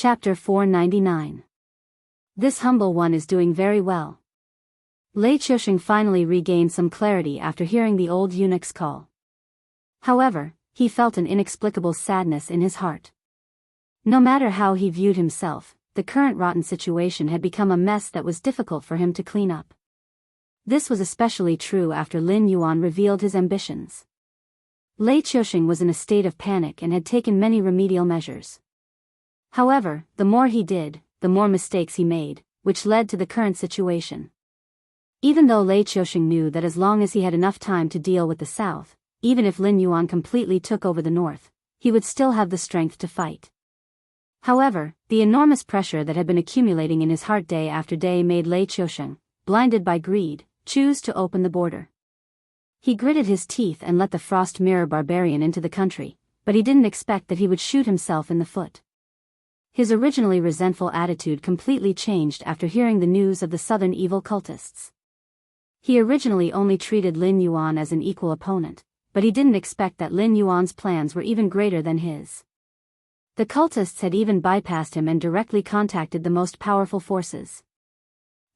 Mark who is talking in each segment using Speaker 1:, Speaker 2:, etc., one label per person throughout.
Speaker 1: Chapter 499. This humble one is doing very well. Lei Qiusheng finally regained some clarity after hearing the old eunuch's call. However, he felt an inexplicable sadness in his heart. No matter how he viewed himself, the current rotten situation had become a mess that was difficult for him to clean up. This was especially true after Lin Yuan revealed his ambitions. Lei Qiusheng was in a state of panic and had taken many remedial measures. However, the more he did, the more mistakes he made, which led to the current situation. Even though Lei Qiusheng knew that as long as he had enough time to deal with the south, even if Lin Yuan completely took over the north, he would still have the strength to fight. However, the enormous pressure that had been accumulating in his heart day after day made Lei Qiusheng, blinded by greed, choose to open the border. He gritted his teeth and let the frost mirror barbarian into the country, but he didn't expect that he would shoot himself in the foot. His originally resentful attitude completely changed after hearing the news of the southern evil cultists. He originally only treated Lin Yuan as an equal opponent, but he didn't expect that Lin Yuan's plans were even greater than his. The cultists had even bypassed him and directly contacted the most powerful forces.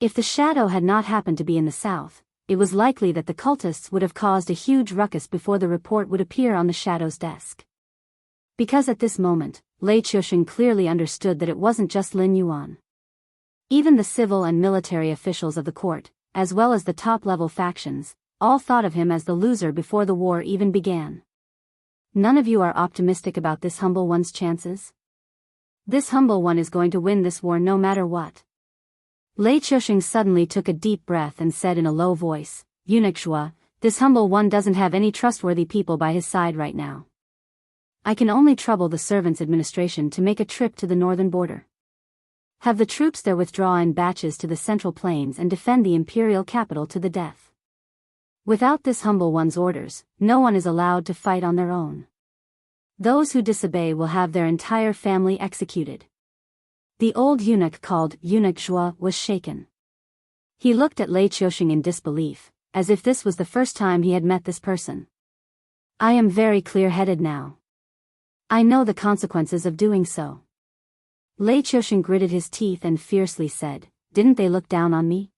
Speaker 1: If the shadow had not happened to be in the south, it was likely that the cultists would have caused a huge ruckus before the report would appear on the shadow's desk. Because at this moment, Lei Qiusheng clearly understood that it wasn't just Lin Yuan. Even the civil and military officials of the court, as well as the top-level factions, all thought of him as the loser before the war even began. None of you are optimistic about this humble one's chances? This humble one is going to win this war no matter what. Lei Qiusheng suddenly took a deep breath and said in a low voice, "Eunuch Zhua, this humble one doesn't have any trustworthy people by his side right now. I can only trouble the servants' administration to make a trip to the northern border. Have the troops there withdraw in batches to the central plains and defend the imperial capital to the death. Without this humble one's orders, no one is allowed to fight on their own. Those who disobey will have their entire family executed." The old eunuch called Eunuch Zhua was shaken. He looked at Lei Qiusheng in disbelief, as if this was the first time he had met this person. "I am very clear-headed now. I know the consequences of doing so." Lei Qiusheng gritted his teeth and fiercely said, "Didn't they look down on me?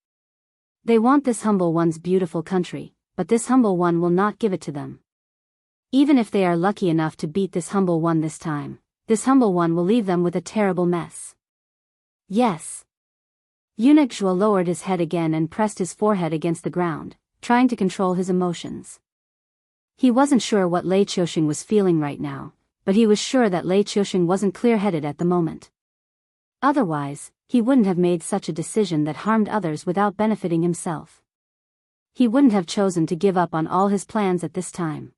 Speaker 1: They want this humble one's beautiful country, but this humble one will not give it to them. Even if they are lucky enough to beat this humble one this time, this humble one will leave them with a terrible mess." "Yes." Eunuch Zhua lowered his head again and pressed his forehead against the ground, trying to control his emotions. He wasn't sure what Lei Qiusheng was feeling right now, but he was sure that Lei Qiusheng wasn't clear-headed at the moment. Otherwise, he wouldn't have made such a decision that harmed others without benefiting himself. He wouldn't have chosen to give up on all his plans at this time.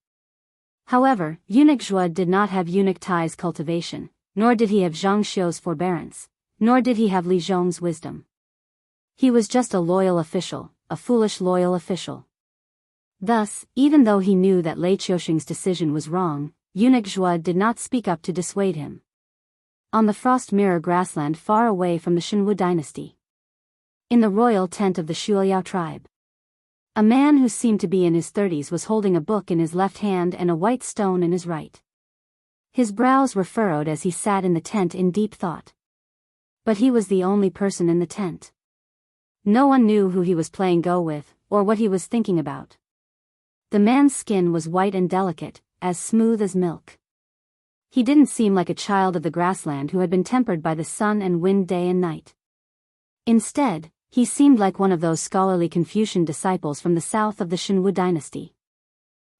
Speaker 1: However, Eunuch Zhua did not have Eunuch Tai's cultivation, nor did he have Zhang Xiu's forbearance, nor did he have Li Zhong's wisdom. He was just a loyal official, a foolish loyal official. Thus, even though he knew that Lei Qiusheng's decision was wrong, Eunuch Zhua did not speak up to dissuade him. On the frost mirror grassland far away from the Shenwu dynasty. In the royal tent of the Shuiliao tribe. A man who seemed to be in his 30s was holding a book in his left hand and a white stone in his right. His brows were furrowed as he sat in the tent in deep thought. But he was the only person in the tent. No one knew who he was playing Go with, or what he was thinking about. The man's skin was white and delicate, as smooth as milk. He didn't seem like a child of the grassland who had been tempered by the sun and wind day and night. Instead, he seemed like one of those scholarly Confucian disciples from the south of the Shenwu dynasty.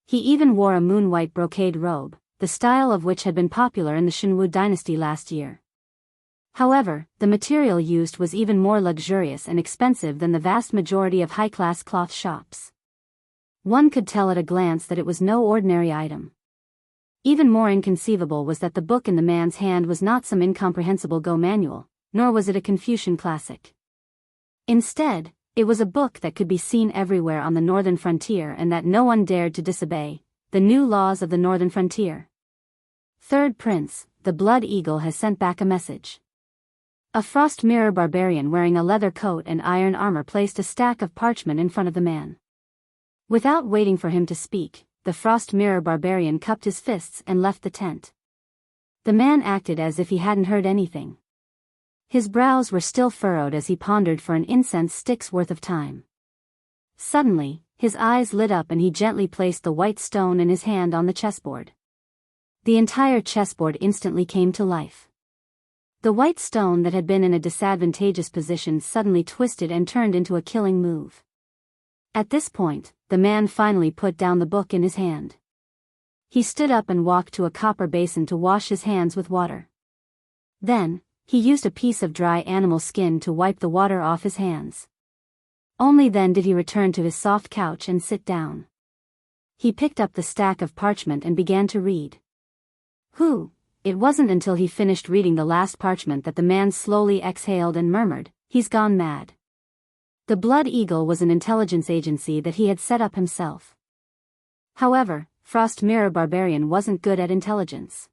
Speaker 1: He even wore a moon-white brocade robe, the style of which had been popular in the Shenwu dynasty last year. However, the material used was even more luxurious and expensive than the vast majority of high-class cloth shops. One could tell at a glance that it was no ordinary item. Even more inconceivable was that the book in the man's hand was not some incomprehensible Go manual, nor was it a Confucian classic. Instead, it was a book that could be seen everywhere on the northern frontier and that no one dared to disobey, the new laws of the northern frontier. Third Prince, the Blood Eagle has sent back a message. A frost mirror barbarian wearing a leather coat and iron armor placed a stack of parchment in front of the man. Without waiting for him to speak, the frost mirror barbarian cupped his fists and left the tent. The man acted as if he hadn't heard anything. His brows were still furrowed as he pondered for an incense stick's worth of time. Suddenly, his eyes lit up and he gently placed the white stone in his hand on the chessboard. The entire chessboard instantly came to life. The white stone that had been in a disadvantageous position suddenly twisted and turned into a killing move. At this point, the man finally put down the book in his hand. He stood up and walked to a copper basin to wash his hands with water. Then, he used a piece of dry animal skin to wipe the water off his hands. Only then did he return to his soft couch and sit down. He picked up the stack of parchment and began to read. It wasn't until he finished reading the last parchment that the man slowly exhaled and murmured, "He's gone mad." The Blood Eagle was an intelligence agency that he had set up himself. However, Frost Mirror Barbarian wasn't good at intelligence.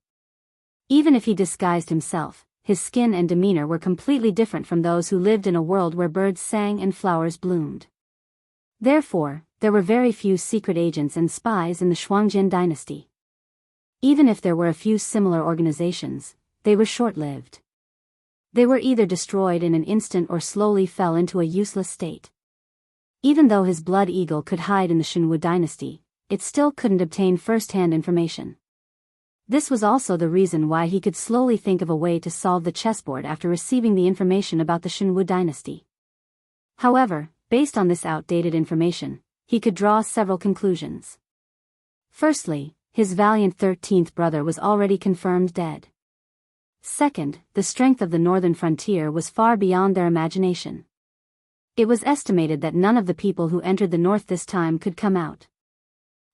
Speaker 1: Even if he disguised himself, his skin and demeanor were completely different from those who lived in a world where birds sang and flowers bloomed. Therefore, there were very few secret agents and spies in the Shuangjin dynasty. Even if there were a few similar organizations, they were short-lived. They were either destroyed in an instant or slowly fell into a useless state. Even though his Blood Eagle could hide in the Shinwu dynasty, it still couldn't obtain first-hand information. This was also the reason why he could slowly think of a way to solve the chessboard after receiving the information about the Shinwu dynasty. However, based on this outdated information, he could draw several conclusions. Firstly, his valiant 13th brother was already confirmed dead. Second, the strength of the northern frontier was far beyond their imagination. It was estimated that none of the people who entered the north this time could come out.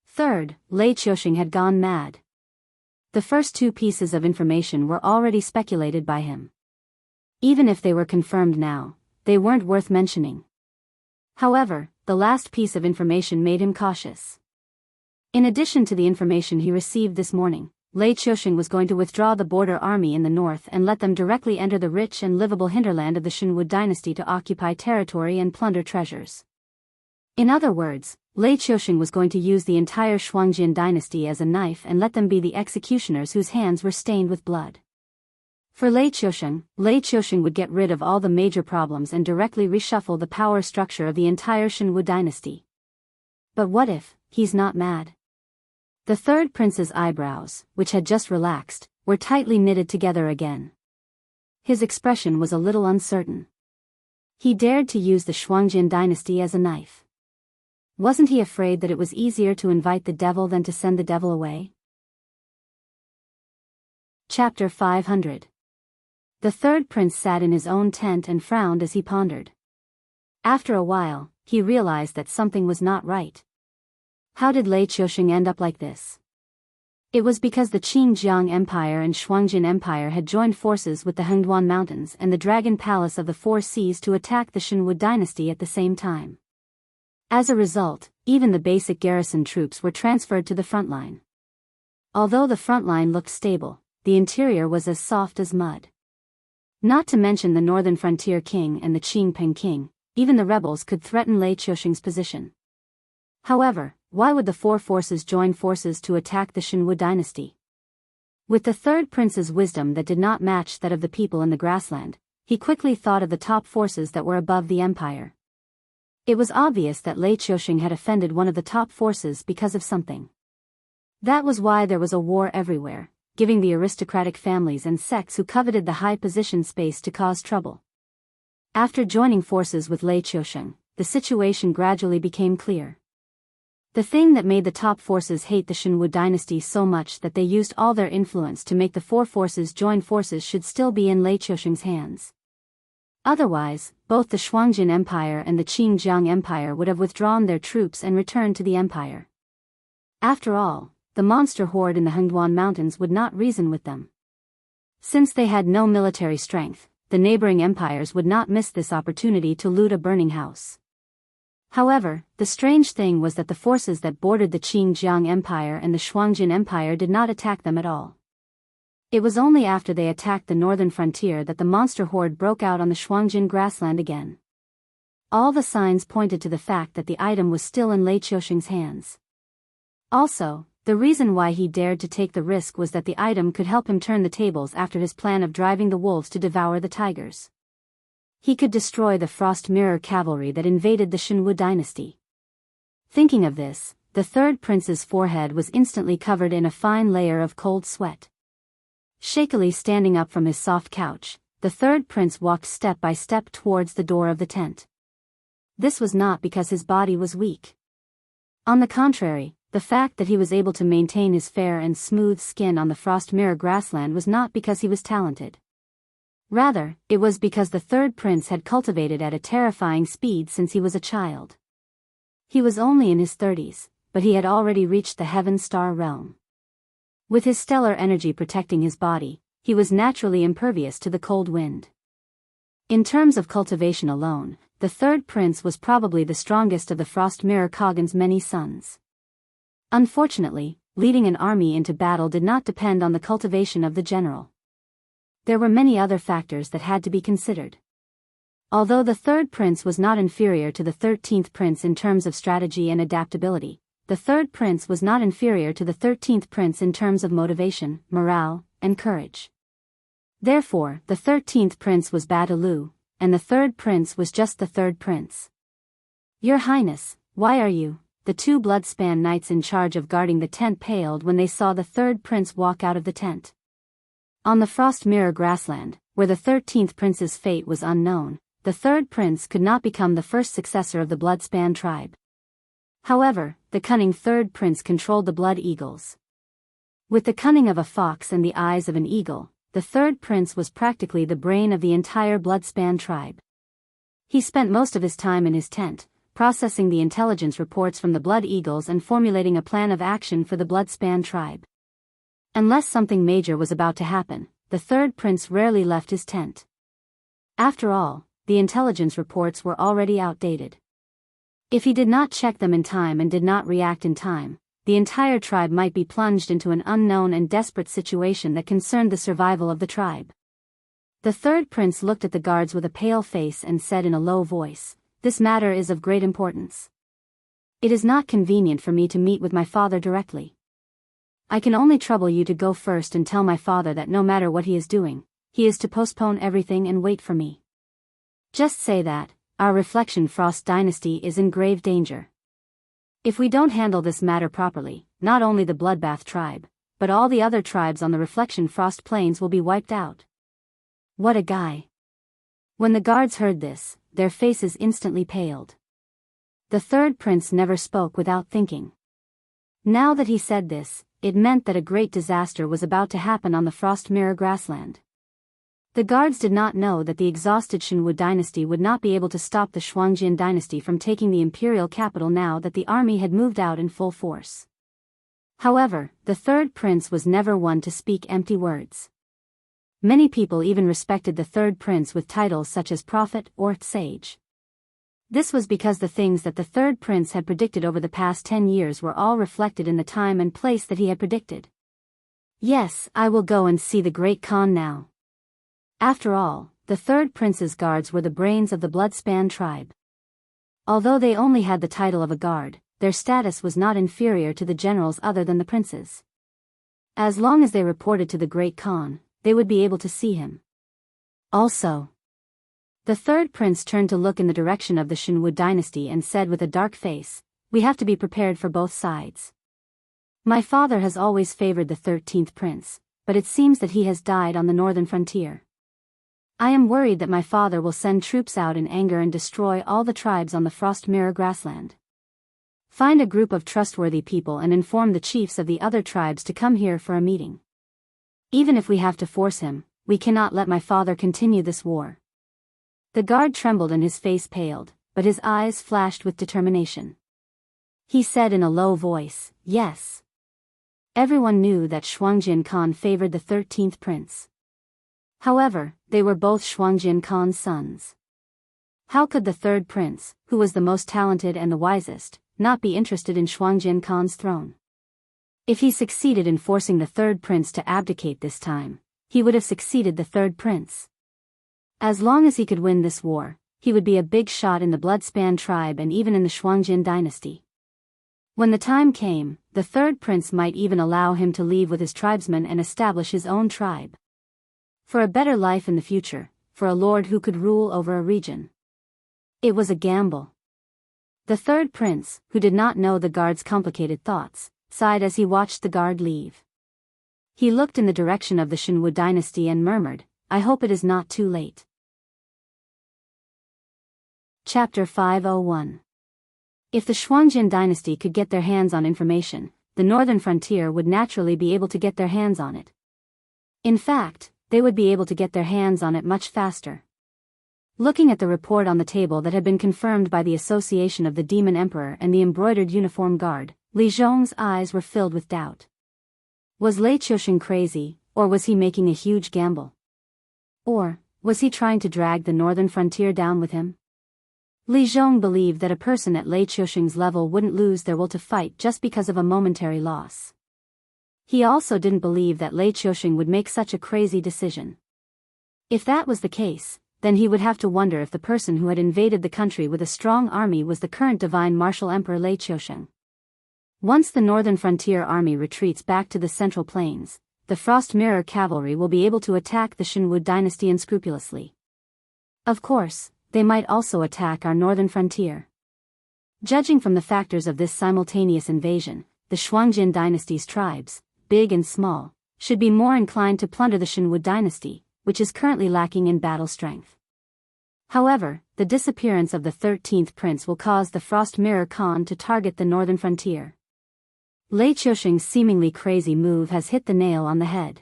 Speaker 1: Third, Lei Qiusheng had gone mad. The first two pieces of information were already speculated by him. Even if they were confirmed now, they weren't worth mentioning. However, the last piece of information made him cautious. In addition to the information he received this morning, Lei Qiusheng was going to withdraw the border army in the north and let them directly enter the rich and livable hinterland of the Shinwu dynasty to occupy territory and plunder treasures. In other words, Lei Qiusheng was going to use the entire Shuangjin dynasty as a knife and let them be the executioners whose hands were stained with blood. For Lei Qiusheng would get rid of all the major problems and directly reshuffle the power structure of the entire Shinwu dynasty. But what if he's not mad? The third prince's eyebrows, which had just relaxed, were tightly knitted together again. His expression was a little uncertain. He dared to use the Shuangjin dynasty as a knife. Wasn't he afraid that it was easier to invite the devil than to send the devil away? Chapter 500. The third prince sat in his own tent and frowned as he pondered. After a while, he realized that something was not right. How did Lei Qiusheng end up like this? It was because the Qingjiang Empire and Shuangjin Empire had joined forces with the Hengduan Mountains and the Dragon Palace of the Four Seas to attack the Shinwu dynasty at the same time. As a result, even the basic garrison troops were transferred to the front line. Although the front line looked stable, the interior was as soft as mud. Not to mention the northern frontier king and the Qingpeng king, even the rebels could threaten Lei Qiusheng's position. However, why would the four forces join forces to attack the Shinwu dynasty? With the third prince's wisdom that did not match that of the people in the grassland, he quickly thought of the top forces that were above the empire. It was obvious that Lei Qiusheng had offended one of the top forces because of something. That was why there was a war everywhere, giving the aristocratic families and sects who coveted the high position space to cause trouble. After joining forces with Lei Qiusheng, the situation gradually became clear. The thing that made the top forces hate the Shinwu dynasty so much that they used all their influence to make the four forces join forces should still be in Lei Qiusheng's hands. Otherwise, both the Shuangjin Empire and the Qingjiang Empire would have withdrawn their troops and returned to the empire. After all, the monster horde in the Hengduan Mountains would not reason with them. Since they had no military strength, the neighboring empires would not miss this opportunity to loot a burning house. However, the strange thing was that the forces that bordered the Qingjiang Empire and the Shuangjin Empire did not attack them at all. It was only after they attacked the northern frontier that the monster horde broke out on the Shuangjin grassland again. All the signs pointed to the fact that the item was still in Lei Qiusheng's hands. Also, the reason why he dared to take the risk was that the item could help him turn the tables after his plan of driving the wolves to devour the tigers. He could destroy the Frost Mirror cavalry that invaded the Shinwu dynasty. Thinking of this, the third prince's forehead was instantly covered in a fine layer of cold sweat. Shakily standing up from his soft couch, the third prince walked step by step towards the door of the tent. This was not because his body was weak. On the contrary, the fact that he was able to maintain his fair and smooth skin on the Frost Mirror grassland was not because he was talented. Rather, it was because the third prince had cultivated at a terrifying speed since he was a child. He was only in his 30s, but he had already reached the Heaven Star realm. With his stellar energy protecting his body, he was naturally impervious to the cold wind. In terms of cultivation alone, the third prince was probably the strongest of the Frost Mirror Khagan's many sons. Unfortunately, leading an army into battle did not depend on the cultivation of the general. There were many other factors that had to be considered. Although the third prince was not inferior to the 13th prince in terms of strategy and adaptability, the third prince was not inferior to the 13th prince in terms of motivation, morale, and courage. Therefore, the 13th prince was Badalu, and the third prince was just the third prince. Your Highness, why are you? The two Bloodspan knights in charge of guarding the tent paled when they saw the third prince walk out of the tent. On the Frost Mirror grassland, where the 13th prince's fate was unknown, the third prince could not become the first successor of the Bloodspan tribe. However, the cunning third prince controlled the Blood Eagles. With the cunning of a fox and the eyes of an eagle, the third prince was practically the brain of the entire Bloodspan tribe. He spent most of his time in his tent, processing the intelligence reports from the Blood Eagles and formulating a plan of action for the Bloodspan tribe. Unless something major was about to happen, the third prince rarely left his tent. After all, the intelligence reports were already outdated. If he did not check them in time and did not react in time, the entire tribe might be plunged into an unknown and desperate situation that concerned the survival of the tribe. The third prince looked at the guards with a pale face and said in a low voice, "This matter is of great importance. It is not convenient for me to meet with my father directly. I can only trouble you to go first and tell my father that no matter what he is doing, he is to postpone everything and wait for me. Just say that, our Reflection Frost dynasty is in grave danger. If we don't handle this matter properly, not only the Bloodbath tribe, but all the other tribes on the Reflection Frost plains will be wiped out." What a guy. When the guards heard this, their faces instantly paled. The third prince never spoke without thinking. Now that he said this, it meant that a great disaster was about to happen on the Frost Mirror grassland. The guards did not know that the exhausted Shinwu dynasty would not be able to stop the Shuangjian dynasty from taking the imperial capital now that the army had moved out in full force. However, the third prince was never one to speak empty words. Many people even respected the third prince with titles such as prophet or sage. This was because the things that the third prince had predicted over the past 10 years were all reflected in the time and place that he had predicted. Yes, I will go and see the great Khan now. After all, the third prince's guards were the brains of the Bloodspan tribe. Although they only had the title of a guard, their status was not inferior to the generals other than the princes. As long as they reported to the great Khan, they would be able to see him. Also, the third prince turned to look in the direction of the Shinwu dynasty and said with a dark face, "We have to be prepared for both sides. My father has always favored the 13th prince, but it seems that he has died on the northern frontier. I am worried that my father will send troops out in anger and destroy all the tribes on the Frost Mirror grassland. Find a group of trustworthy people and inform the chiefs of the other tribes to come here for a meeting. Even if we have to force him, we cannot let my father continue this war." The guard trembled and his face paled, but his eyes flashed with determination. He said in a low voice, "Yes." Everyone knew that Shuangjian Khan favored the 13th prince. However, they were both Shuangjian Khan's sons. How could the third prince, who was the most talented and the wisest, not be interested in Shuangjian Khan's throne? If he succeeded in forcing the third prince to abdicate this time, he would have succeeded the third prince. As long as he could win this war, he would be a big shot in the Bloodspan tribe and even in the Shuangjian dynasty. When the time came, the third prince might even allow him to leave with his tribesmen and establish his own tribe. For a better life in the future, for a lord who could rule over a region. It was a gamble. The third prince, who did not know the guard's complicated thoughts, sighed as he watched the guard leave. He looked in the direction of the Shinwu dynasty and murmured, "I hope it is not too late." Chapter 501. If the Shuangjin dynasty could get their hands on information, the northern frontier would naturally be able to get their hands on it. In fact, they would be able to get their hands on it much faster. Looking at the report on the table that had been confirmed by the Association of the Demon Emperor and the embroidered uniform guard, Li Zhong's eyes were filled with doubt. Was Lei Qiusheng crazy, or was he making a huge gamble? Or was he trying to drag the northern frontier down with him? Li Zhong believed that a person at Lei Qiusheng's level wouldn't lose their will to fight just because of a momentary loss. He also didn't believe that Lei Qiusheng would make such a crazy decision. If that was the case, then he would have to wonder if the person who had invaded the country with a strong army was the current divine martial emperor Lei Qiusheng. Once the northern frontier army retreats back to the central plains, the Frost Mirror cavalry will be able to attack the Shinwu dynasty unscrupulously. Of course, they might also attack our northern frontier. Judging from the factors of this simultaneous invasion, the Shuangjin dynasty's tribes, big and small, should be more inclined to plunder the Shinwu dynasty, which is currently lacking in battle strength. However, the disappearance of the 13th prince will cause the Frost Mirror Khan to target the northern frontier. Lei Qiusheng's seemingly crazy move has hit the nail on the head.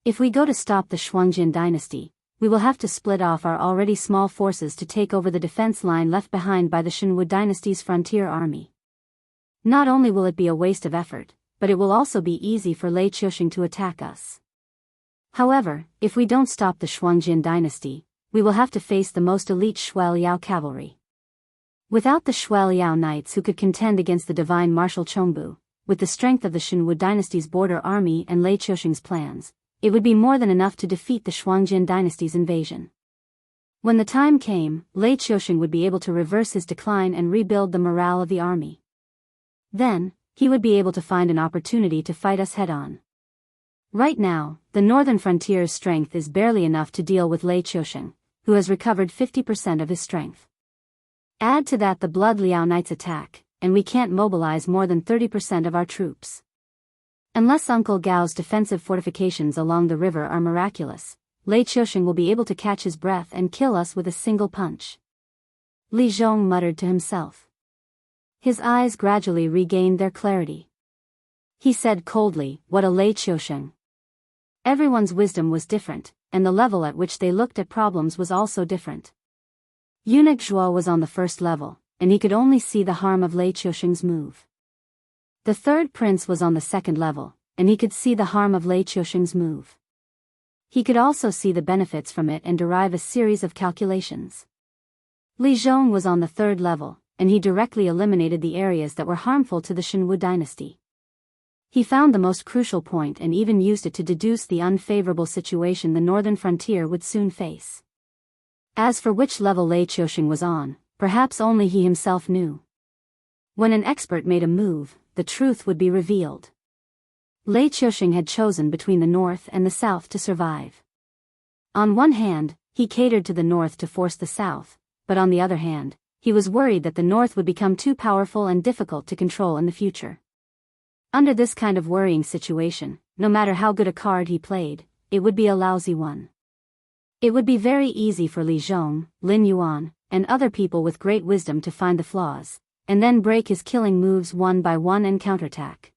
Speaker 1: If we go to stop the Shuangjin dynasty, we will have to split off our already small forces to take over the defense line left behind by the Shinwu dynasty's frontier army. Not only will it be a waste of effort, but it will also be easy for Lei Qiusheng to attack us. However, if we don't stop the Shuangjin dynasty, we will have to face the most elite Shuai Liao cavalry. Without the Shuai Liao knights who could contend against the divine marshal Chongbu, with the strength of the Shinwu dynasty's border army and Lei Qiusheng's plans, it would be more than enough to defeat the Shuangjin dynasty's invasion. When the time came, Lei Qiusheng would be able to reverse his decline and rebuild the morale of the army. Then, he would be able to find an opportunity to fight us head-on. Right now, the northern frontier's strength is barely enough to deal with Lei Qiusheng, who has recovered 50% of his strength. Add to that the Blood Liao Knights attack, and we can't mobilize more than 30% of our troops. Unless Uncle Gao's defensive fortifications along the river are miraculous, Lei Qiusheng will be able to catch his breath and kill us with a single punch. Li Zhong muttered to himself. His eyes gradually regained their clarity. He said coldly, "What a Lei Qiusheng." Everyone's wisdom was different, and the level at which they looked at problems was also different. Eunuch Zhuo was on the first level, and he could only see the harm of Lei Qiusheng's move. The third prince was on the second level, and he could see the harm of Lei Qiusheng's move. He could also see the benefits from it and derive a series of calculations. Li Zhong was on the third level, and he directly eliminated the areas that were harmful to the Shinwu dynasty. He found the most crucial point and even used it to deduce the unfavorable situation the northern frontier would soon face. As for which level Lei Qiusheng was on, perhaps only he himself knew. When an expert made a move, the truth would be revealed. Lei Qiusheng had chosen between the north and the south to survive. On one hand, he catered to the north to force the south, but on the other hand, he was worried that the north would become too powerful and difficult to control in the future. Under this kind of worrying situation, no matter how good a card he played, it would be a lousy one. It would be very easy for Li Zhong, Lin Yuan, and other people with great wisdom to find the flaws, and then break his killing moves one by one and counterattack.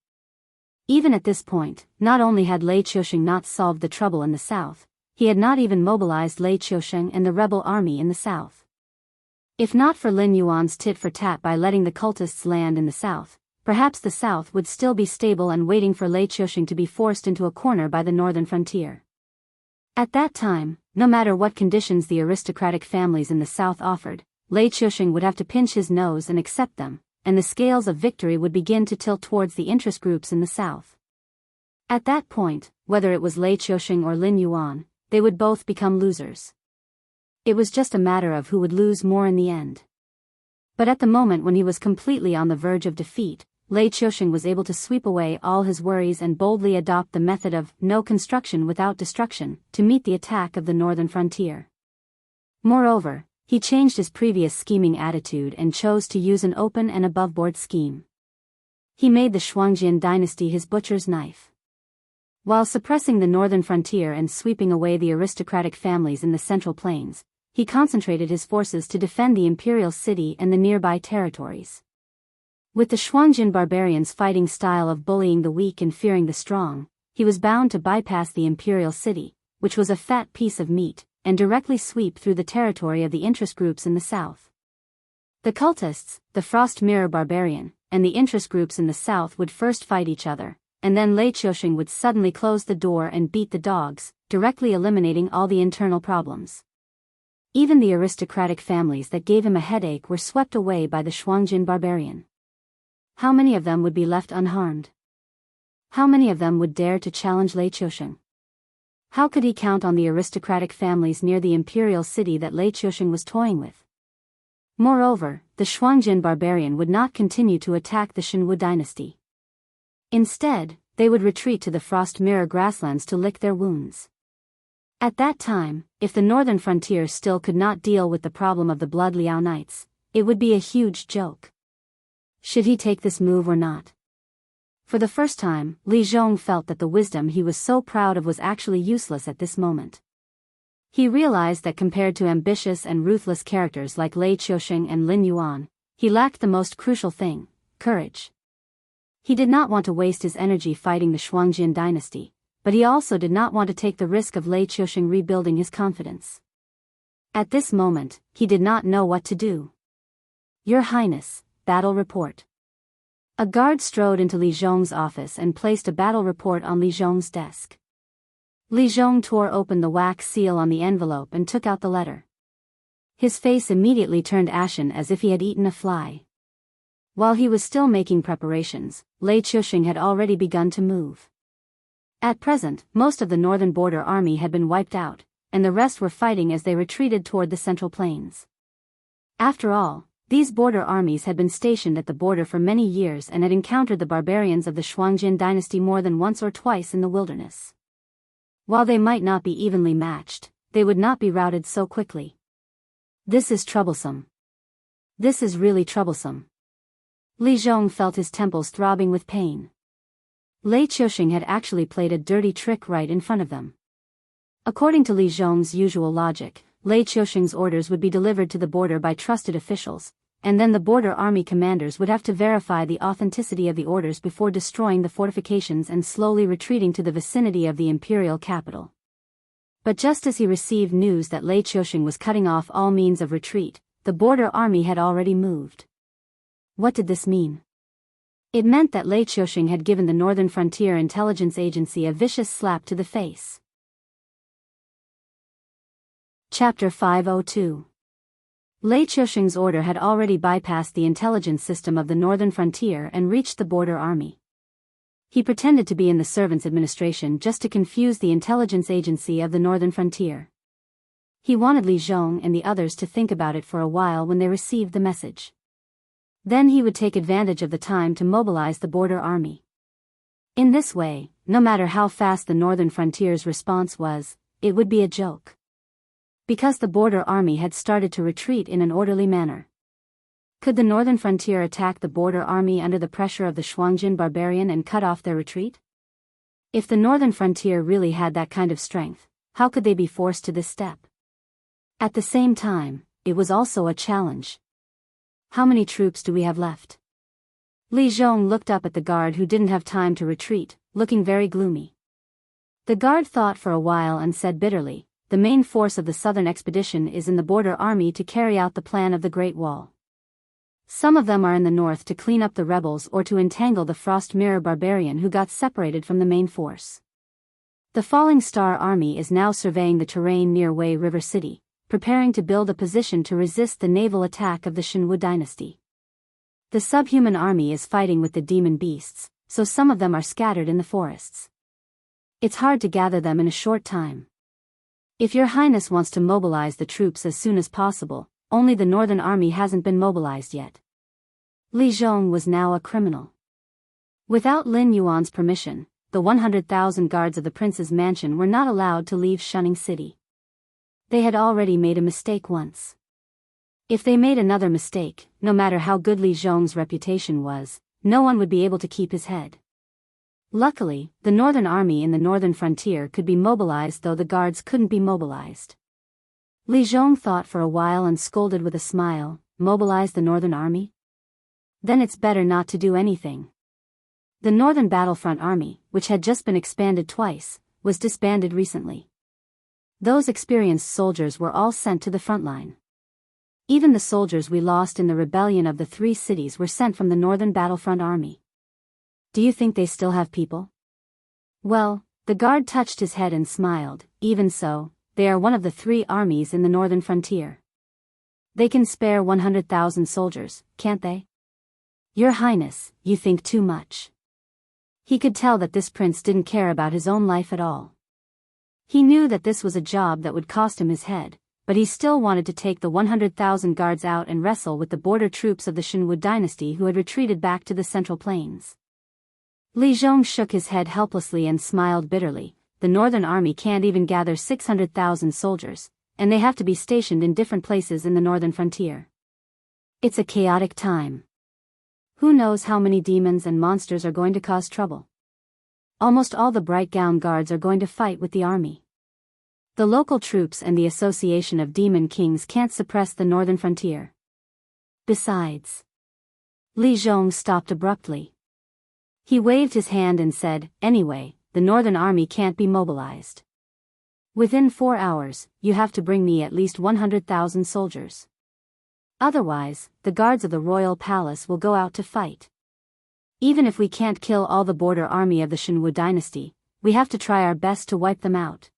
Speaker 1: Even at this point, not only had Lei Qiusheng not solved the trouble in the south, he had not even mobilized Lei Qiusheng and the rebel army in the south. If not for Lin Yuan's tit-for-tat by letting the cultists land in the south, perhaps the south would still be stable and waiting for Lei Qiusheng to be forced into a corner by the northern frontier. At that time, no matter what conditions the aristocratic families in the south offered, Lei Qiusheng would have to pinch his nose and accept them, and the scales of victory would begin to tilt towards the interest groups in the south. At that point, whether it was Lei Qiusheng or Lin Yuan, they would both become losers. It was just a matter of who would lose more in the end. But at the moment when he was completely on the verge of defeat, Lei Qiusheng was able to sweep away all his worries and boldly adopt the method of no construction without destruction to meet the attack of the northern frontier. Moreover, he changed his previous scheming attitude and chose to use an open and aboveboard scheme. He made the Shuangjian dynasty his butcher's knife. While suppressing the northern frontier and sweeping away the aristocratic families in the Central Plains, he concentrated his forces to defend the imperial city and the nearby territories. With the Shuangjian barbarians' fighting style of bullying the weak and fearing the strong, he was bound to bypass the imperial city, which was a fat piece of meat, and directly sweep through the territory of the interest groups in the south. The cultists, the Frost Mirror Barbarian, and the interest groups in the south would first fight each other, and then Lei Qiusheng would suddenly close the door and beat the dogs, directly eliminating all the internal problems. Even the aristocratic families that gave him a headache were swept away by the Shuangjian barbarian. How many of them would be left unharmed? How many of them would dare to challenge Lei Qiusheng? How could he count on the aristocratic families near the imperial city that Lei Qiusheng was toying with? Moreover, the Shuangjian barbarian would not continue to attack the Shenwu dynasty. Instead, they would retreat to the Frost Mirror grasslands to lick their wounds. At that time, if the northern frontier still could not deal with the problem of the Blood Liao Knights, it would be a huge joke. Should he take this move or not? For the first time, Li Zhong felt that the wisdom he was so proud of was actually useless at this moment. He realized that compared to ambitious and ruthless characters like Lei Qiusheng and Lin Yuan, he lacked the most crucial thing, courage. He did not want to waste his energy fighting the Shuangjian dynasty, but he also did not want to take the risk of Lei Qiusheng rebuilding his confidence. At this moment, he did not know what to do. "Your Highness, battle report." A guard strode into Li Zhong's office and placed a battle report on Li Zhong's desk. Li Zhong tore open the wax seal on the envelope and took out the letter. His face immediately turned ashen as if he had eaten a fly. While he was still making preparations, Lei Qiusheng had already begun to move. At present, most of the northern border army had been wiped out, and the rest were fighting as they retreated toward the Central Plains. After all, these border armies had been stationed at the border for many years and had encountered the barbarians of the Shuangjian dynasty more than once or twice in the wilderness. While they might not be evenly matched, they would not be routed so quickly. This is troublesome. This is really troublesome. Li Zhong felt his temples throbbing with pain. Lei Qiusheng had actually played a dirty trick right in front of them. According to Li Zhong's usual logic, Lei Qiusheng's orders would be delivered to the border by trusted officials, and then the border army commanders would have to verify the authenticity of the orders before destroying the fortifications and slowly retreating to the vicinity of the imperial capital. But just as he received news that Lei Qiusheng was cutting off all means of retreat, the border army had already moved. What did this mean? It meant that Lei Qiusheng had given the Northern Frontier Intelligence Agency a vicious slap to the face. Chapter 502. Lei Qiusheng's order had already bypassed the intelligence system of the northern frontier and reached the border army. He pretended to be in the servants' administration just to confuse the intelligence agency of the northern frontier. He wanted Li Zhong and the others to think about it for a while when they received the message. Then he would take advantage of the time to mobilize the border army. In this way, no matter how fast the northern frontier's response was, it would be a joke. Because the border army had started to retreat in an orderly manner. Could the northern frontier attack the border army under the pressure of the Shuangjian barbarian and cut off their retreat? If the northern frontier really had that kind of strength, how could they be forced to this step? At the same time, it was also a challenge. How many troops do we have left? Li Zhong looked up at the guard who didn't have time to retreat, looking very gloomy. The guard thought for a while and said bitterly, "The main force of the southern expedition is in the border army to carry out the plan of the Great Wall. Some of them are in the north to clean up the rebels or to entangle the Frost Mirror barbarian who got separated from the main force. The Falling Star army is now surveying the terrain near Wei River City, preparing to build a position to resist the naval attack of the Shenwu dynasty. The subhuman army is fighting with the demon beasts, so some of them are scattered in the forests. It's hard to gather them in a short time. If your highness wants to mobilize the troops as soon as possible, only the northern army hasn't been mobilized yet." Li Zhong was now a criminal. Without Lin Yuan's permission, the 100,000 guards of the prince's mansion were not allowed to leave Shunning City. They had already made a mistake once. If they made another mistake, no matter how good Li Zhong's reputation was, no one would be able to keep his head. Luckily, the northern army in the northern frontier could be mobilized, though the guards couldn't be mobilized. Li Zhong thought for a while and scolded with a smile, "Mobilize the northern army? Then it's better not to do anything." The northern battlefront army, which had just been expanded twice, was disbanded recently. Those experienced soldiers were all sent to the front line. Even the soldiers we lost in the rebellion of the 3 cities were sent from the northern battlefront army. Do you think they still have people? Well, the guard touched his head and smiled. Even so, they are one of the 3 armies in the northern frontier. They can spare 100,000 soldiers, can't they? Your Highness, you think too much. He could tell that this prince didn't care about his own life at all. He knew that this was a job that would cost him his head, but he still wanted to take the 100,000 guards out and wrestle with the border troops of the Shenwu dynasty who had retreated back to the Central Plains. Li Zhong shook his head helplessly and smiled bitterly. The northern army can't even gather 600,000 soldiers, and they have to be stationed in different places in the northern frontier. It's a chaotic time. Who knows how many demons and monsters are going to cause trouble? Almost all the bright gown guards are going to fight with the army. The local troops and the Association of Demon Kings can't suppress the northern frontier. Besides, Li Zhong stopped abruptly. He waved his hand and said, "Anyway, the northern army can't be mobilized. Within 4 hours, you have to bring me at least 100,000 soldiers. Otherwise, the guards of the royal palace will go out to fight. Even if we can't kill all the border army of the Shenwu dynasty, we have to try our best to wipe them out."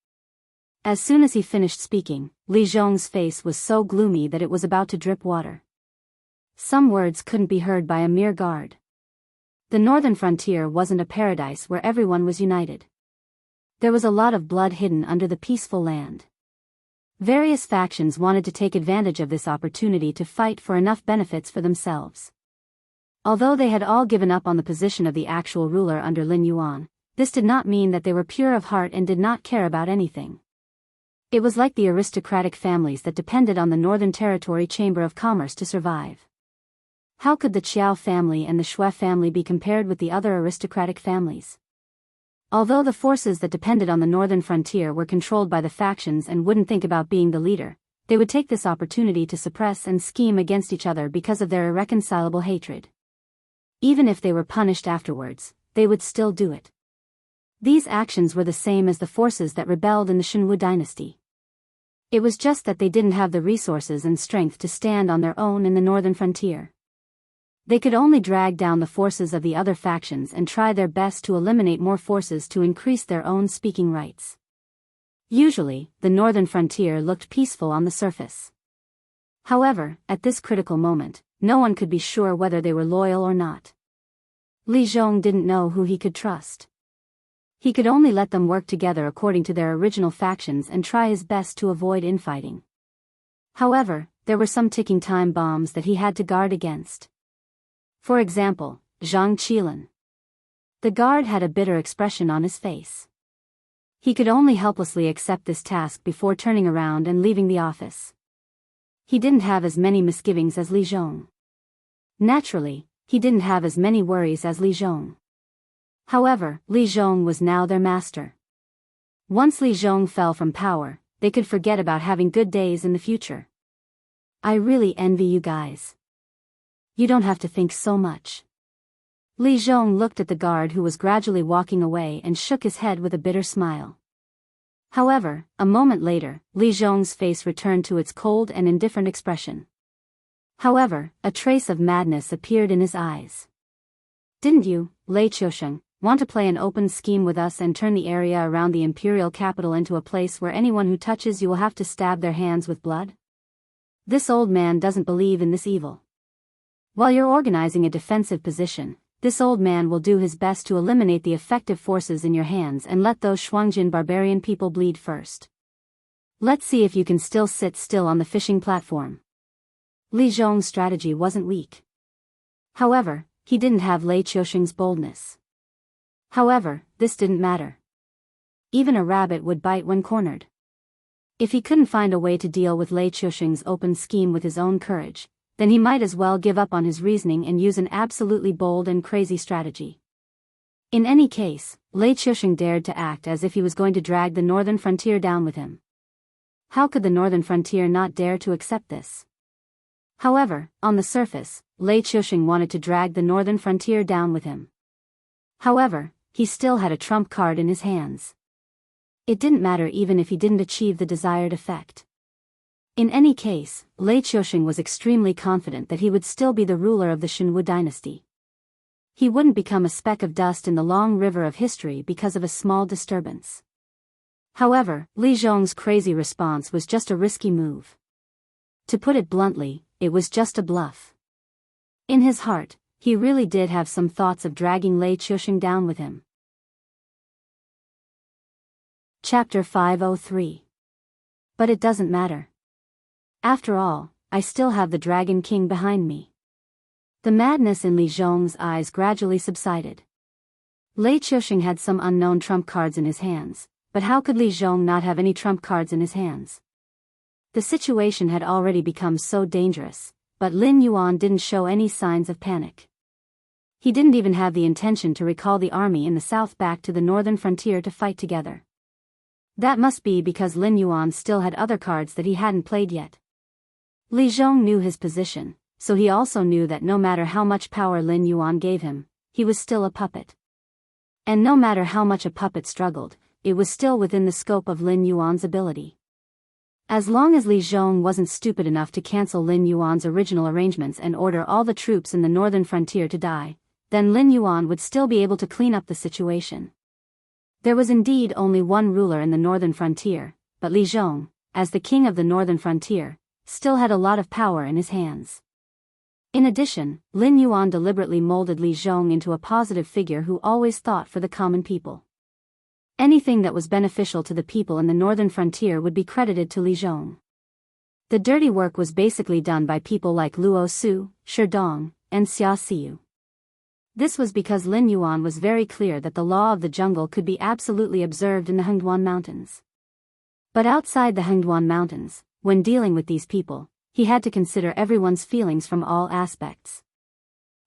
Speaker 1: As soon as he finished speaking, Li Zhong's face was so gloomy that it was about to drip water. Some words couldn't be heard by a mere guard. The northern frontier wasn't a paradise where everyone was united. There was a lot of blood hidden under the peaceful land. Various factions wanted to take advantage of this opportunity to fight for enough benefits for themselves. Although they had all given up on the position of the actual ruler under Lin Yuan, this did not mean that they were pure of heart and did not care about anything. It was like the aristocratic families that depended on the Northern Territory Chamber of Commerce to survive. How could the Qiao family and the Shui family be compared with the other aristocratic families? Although the forces that depended on the northern frontier were controlled by the factions and wouldn't think about being the leader, they would take this opportunity to suppress and scheme against each other because of their irreconcilable hatred. Even if they were punished afterwards, they would still do it. These actions were the same as the forces that rebelled in the Shenwu dynasty. It was just that they didn't have the resources and strength to stand on their own in the northern frontier. They could only drag down the forces of the other factions and try their best to eliminate more forces to increase their own speaking rights. Usually, the northern frontier looked peaceful on the surface. However, at this critical moment, no one could be sure whether they were loyal or not. Li Zhong didn't know who he could trust. He could only let them work together according to their original factions and try his best to avoid infighting. However, there were some ticking time bombs that he had to guard against. For example, Zhang Qilin. The guard had a bitter expression on his face. He could only helplessly accept this task before turning around and leaving the office. He didn't have as many misgivings as Li Zhong. Naturally, he didn't have as many worries as Li Zhong. However, Li Zhong was now their master. Once Li Zhong fell from power, they could forget about having good days in the future. I really envy you guys. You don't have to think so much. Li Zhong looked at the guard who was gradually walking away and shook his head with a bitter smile. However, a moment later, Li Zhong's face returned to its cold and indifferent expression. However, a trace of madness appeared in his eyes. Didn't you, Lei Qiusheng, want to play an open scheme with us and turn the area around the imperial capital into a place where anyone who touches you will have to stab their hands with blood? This old man doesn't believe in this evil. While you're organizing a defensive position, this old man will do his best to eliminate the effective forces in your hands and let those Shuangjin barbarian people bleed first. Let's see if you can still sit still on the fishing platform. Li Zhong's strategy wasn't weak. However, he didn't have Lei Qiusheng's boldness. However, this didn't matter. Even a rabbit would bite when cornered. If he couldn't find a way to deal with Lei Chuxing's open scheme with his own courage, then he might as well give up on his reasoning and use an absolutely bold and crazy strategy. In any case, Lei Chuxing dared to act as if he was going to drag the northern frontier down with him. How could the northern frontier not dare to accept this? However, on the surface, Lei Chuxing wanted to drag the northern frontier down with him. However, he still had a trump card in his hands. It didn't matter even if he didn't achieve the desired effect. In any case, Lei Chuxing was extremely confident that he would still be the ruler of the Xinwu dynasty. He wouldn't become a speck of dust in the long river of history because of a small disturbance. However, Li Zhong's crazy response was just a risky move. To put it bluntly, it was just a bluff. In his heart, he really did have some thoughts of dragging Lei Chuxing down with him. Chapter 503. But it doesn't matter. After all, I still have the Dragon King behind me. The madness in Li Zhong's eyes gradually subsided. Lei Chuxing had some unknown trump cards in his hands, but how could Li Zhong not have any trump cards in his hands? The situation had already become so dangerous, but Lin Yuan didn't show any signs of panic. He didn't even have the intention to recall the army in the south back to the northern frontier to fight together. That must be because Lin Yuan still had other cards that he hadn't played yet. Li Zhong knew his position, so he also knew that no matter how much power Lin Yuan gave him, he was still a puppet. And no matter how much a puppet struggled, it was still within the scope of Lin Yuan's ability. As long as Li Zhong wasn't stupid enough to cancel Lin Yuan's original arrangements and order all the troops in the northern frontier to die, then Lin Yuan would still be able to clean up the situation. There was indeed only one ruler in the northern frontier, but Li Zhong, as the king of the northern frontier, still had a lot of power in his hands. In addition, Lin Yuan deliberately molded Li Zhong into a positive figure who always thought for the common people. Anything that was beneficial to the people in the northern frontier would be credited to Li Zhong. The dirty work was basically done by people like Luo Su, Shi Dong, and Xia Xiu. This was because Lin Yuan was very clear that the law of the jungle could be absolutely observed in the Hengduan Mountains. But outside the Hengduan Mountains, when dealing with these people, he had to consider everyone's feelings from all aspects.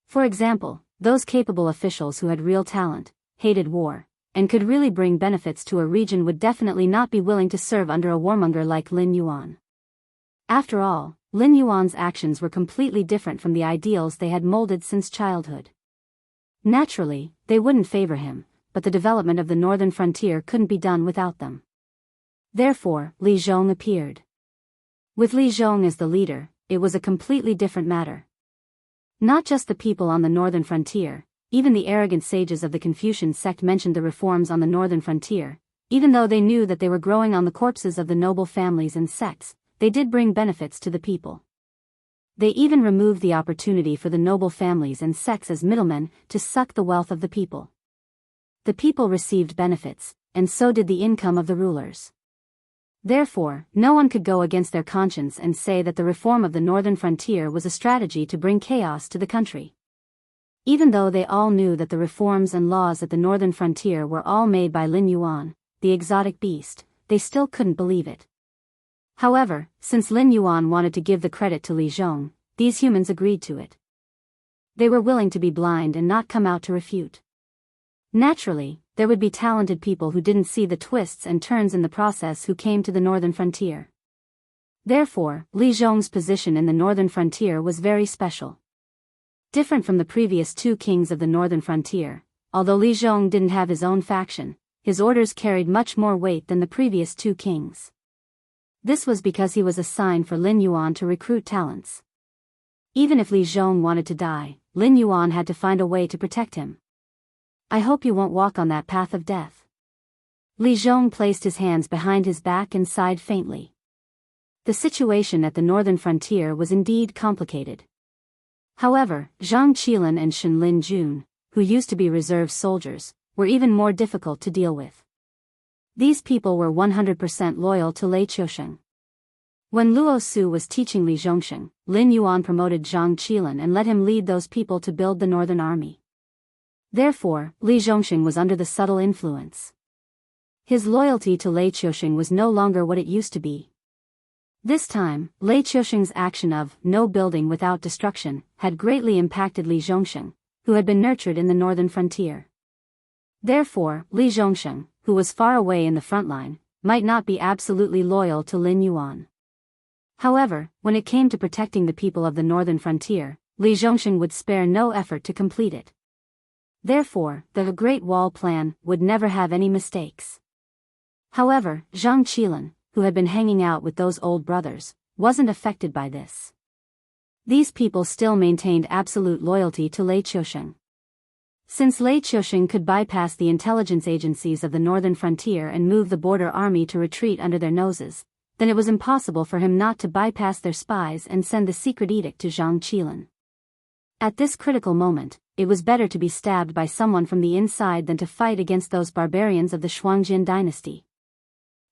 Speaker 1: For example, those capable officials who had real talent, hated war, and could really bring benefits to a region would definitely not be willing to serve under a warmonger like Lin Yuan. After all, Lin Yuan's actions were completely different from the ideals they had molded since childhood. Naturally, they wouldn't favor him, but the development of the northern frontier couldn't be done without them. Therefore, Li Zhong appeared. With Li Zhong as the leader, it was a completely different matter. Not just the people on the northern frontier, even the arrogant sages of the Confucian sect mentioned the reforms on the northern frontier. Even though they knew that they were growing on the corpses of the noble families and sects, they did bring benefits to the people. They even removed the opportunity for the noble families and sects as middlemen to suck the wealth of the people. The people received benefits, and so did the income of the rulers. Therefore, no one could go against their conscience and say that the reform of the northern frontier was a strategy to bring chaos to the country. Even though they all knew that the reforms and laws at the northern frontier were all made by Lin Yuan, the exotic beast, they still couldn't believe it. However, since Lin Yuan wanted to give the credit to Li Zhong, these humans agreed to it. They were willing to be blind and not come out to refute. Naturally, there would be talented people who didn't see the twists and turns in the process who came to the northern frontier. Therefore, Li Zhong's position in the northern frontier was very special. Different from the previous two kings of the northern frontier, although Li Zhong didn't have his own faction, his orders carried much more weight than the previous two kings. This was because he was assigned for Lin Yuan to recruit talents. Even if Li Zhong wanted to die, Lin Yuan had to find a way to protect him. I hope you won't walk on that path of death. Li Zhong placed his hands behind his back and sighed faintly. The situation at the northern frontier was indeed complicated. However, Zhang Qilin and Shen Lin Jun, who used to be reserve soldiers, were even more difficult to deal with. These people were 100% loyal to Lei Chuxing. When Luo Su was teaching Li Zhongsheng, Lin Yuan promoted Zhang Qilin and let him lead those people to build the northern army. Therefore, Li Zhongsheng was under the subtle influence. His loyalty to Lei Chuxing was no longer what it used to be. This time, Lei Qiusheng's action of no building without destruction had greatly impacted Li Zhongsheng, who had been nurtured in the northern frontier. Therefore, Li Zhongsheng, who was far away in the front line, might not be absolutely loyal to Lin Yuan. However, when it came to protecting the people of the northern frontier, Li Zhongsheng would spare no effort to complete it. Therefore, the Great Wall plan would never have any mistakes. However, Zhang Qilin, who had been hanging out with those old brothers, wasn't affected by this. These people still maintained absolute loyalty to Lei Qiusheng. Since Lei Qiusheng could bypass the intelligence agencies of the northern frontier and move the border army to retreat under their noses, then it was impossible for him not to bypass their spies and send the secret edict to Zhang Qilin. At this critical moment, it was better to be stabbed by someone from the inside than to fight against those barbarians of the Shuangjin dynasty.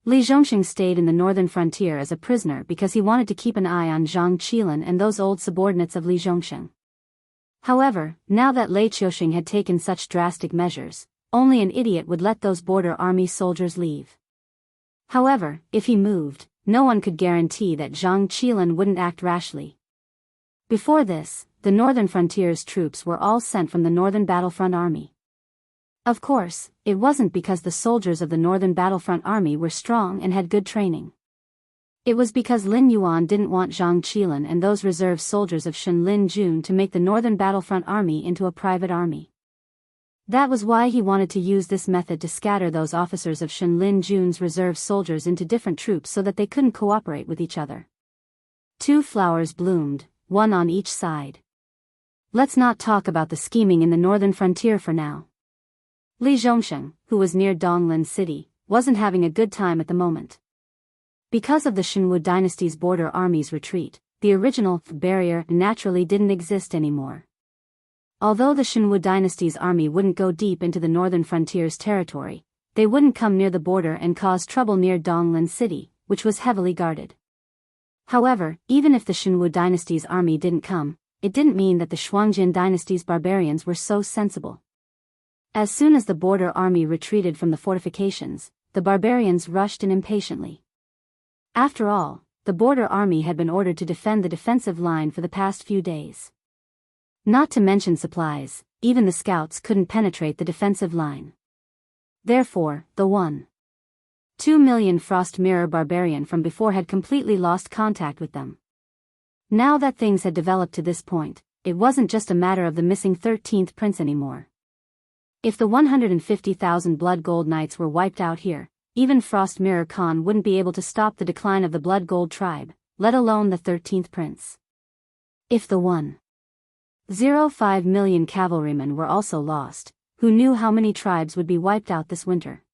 Speaker 1: Li Zhongsheng stayed in the northern frontier as a prisoner because he wanted to keep an eye on Zhang Qilin and those old subordinates of Li Zhongsheng. However, now that Lei Qiusheng had taken such drastic measures, only an idiot would let those border army soldiers leave. However, if he moved, no one could guarantee that Zhang Qilin wouldn't act rashly. Before this, the northern frontier's troops were all sent from the northern battlefront army. Of course, it wasn't because the soldiers of the northern battlefront army were strong and had good training. It was because Lin Yuan didn't want Zhang Qilin and those reserve soldiers of Shen Lin Jun to make the northern battlefront army into a private army. That was why he wanted to use this method to scatter those officers of Shen Lin Jun's reserve soldiers into different troops so that they couldn't cooperate with each other. Two flowers bloomed, one on each side. Let's not talk about the scheming in the northern frontier for now. Li Zhongsheng, who was near Donglin City, wasn't having a good time at the moment. Because of the Shenwu dynasty's border army's retreat, the original barrier naturally didn't exist anymore. Although the Shenwu dynasty's army wouldn't go deep into the northern frontier's territory, they wouldn't come near the border and cause trouble near Donglin City, which was heavily guarded. However, even if the Shenwu dynasty's army didn't come, it didn't mean that the Shuangjin dynasty's barbarians were so sensible. As soon as the border army retreated from the fortifications, the barbarians rushed in impatiently. After all, the border army had been ordered to defend the defensive line for the past few days. Not to mention supplies, even the scouts couldn't penetrate the defensive line. Therefore, the 1.2 million Frost Mirror barbarian from before had completely lost contact with them. Now that things had developed to this point, it wasn't just a matter of the missing 13th prince anymore. If the 150,000 Blood Gold Knights were wiped out here, even Frost Mirror Khan wouldn't be able to stop the decline of the Blood Gold tribe, let alone the 13th prince. If the 1.05 million cavalrymen were also lost, who knew how many tribes would be wiped out this winter?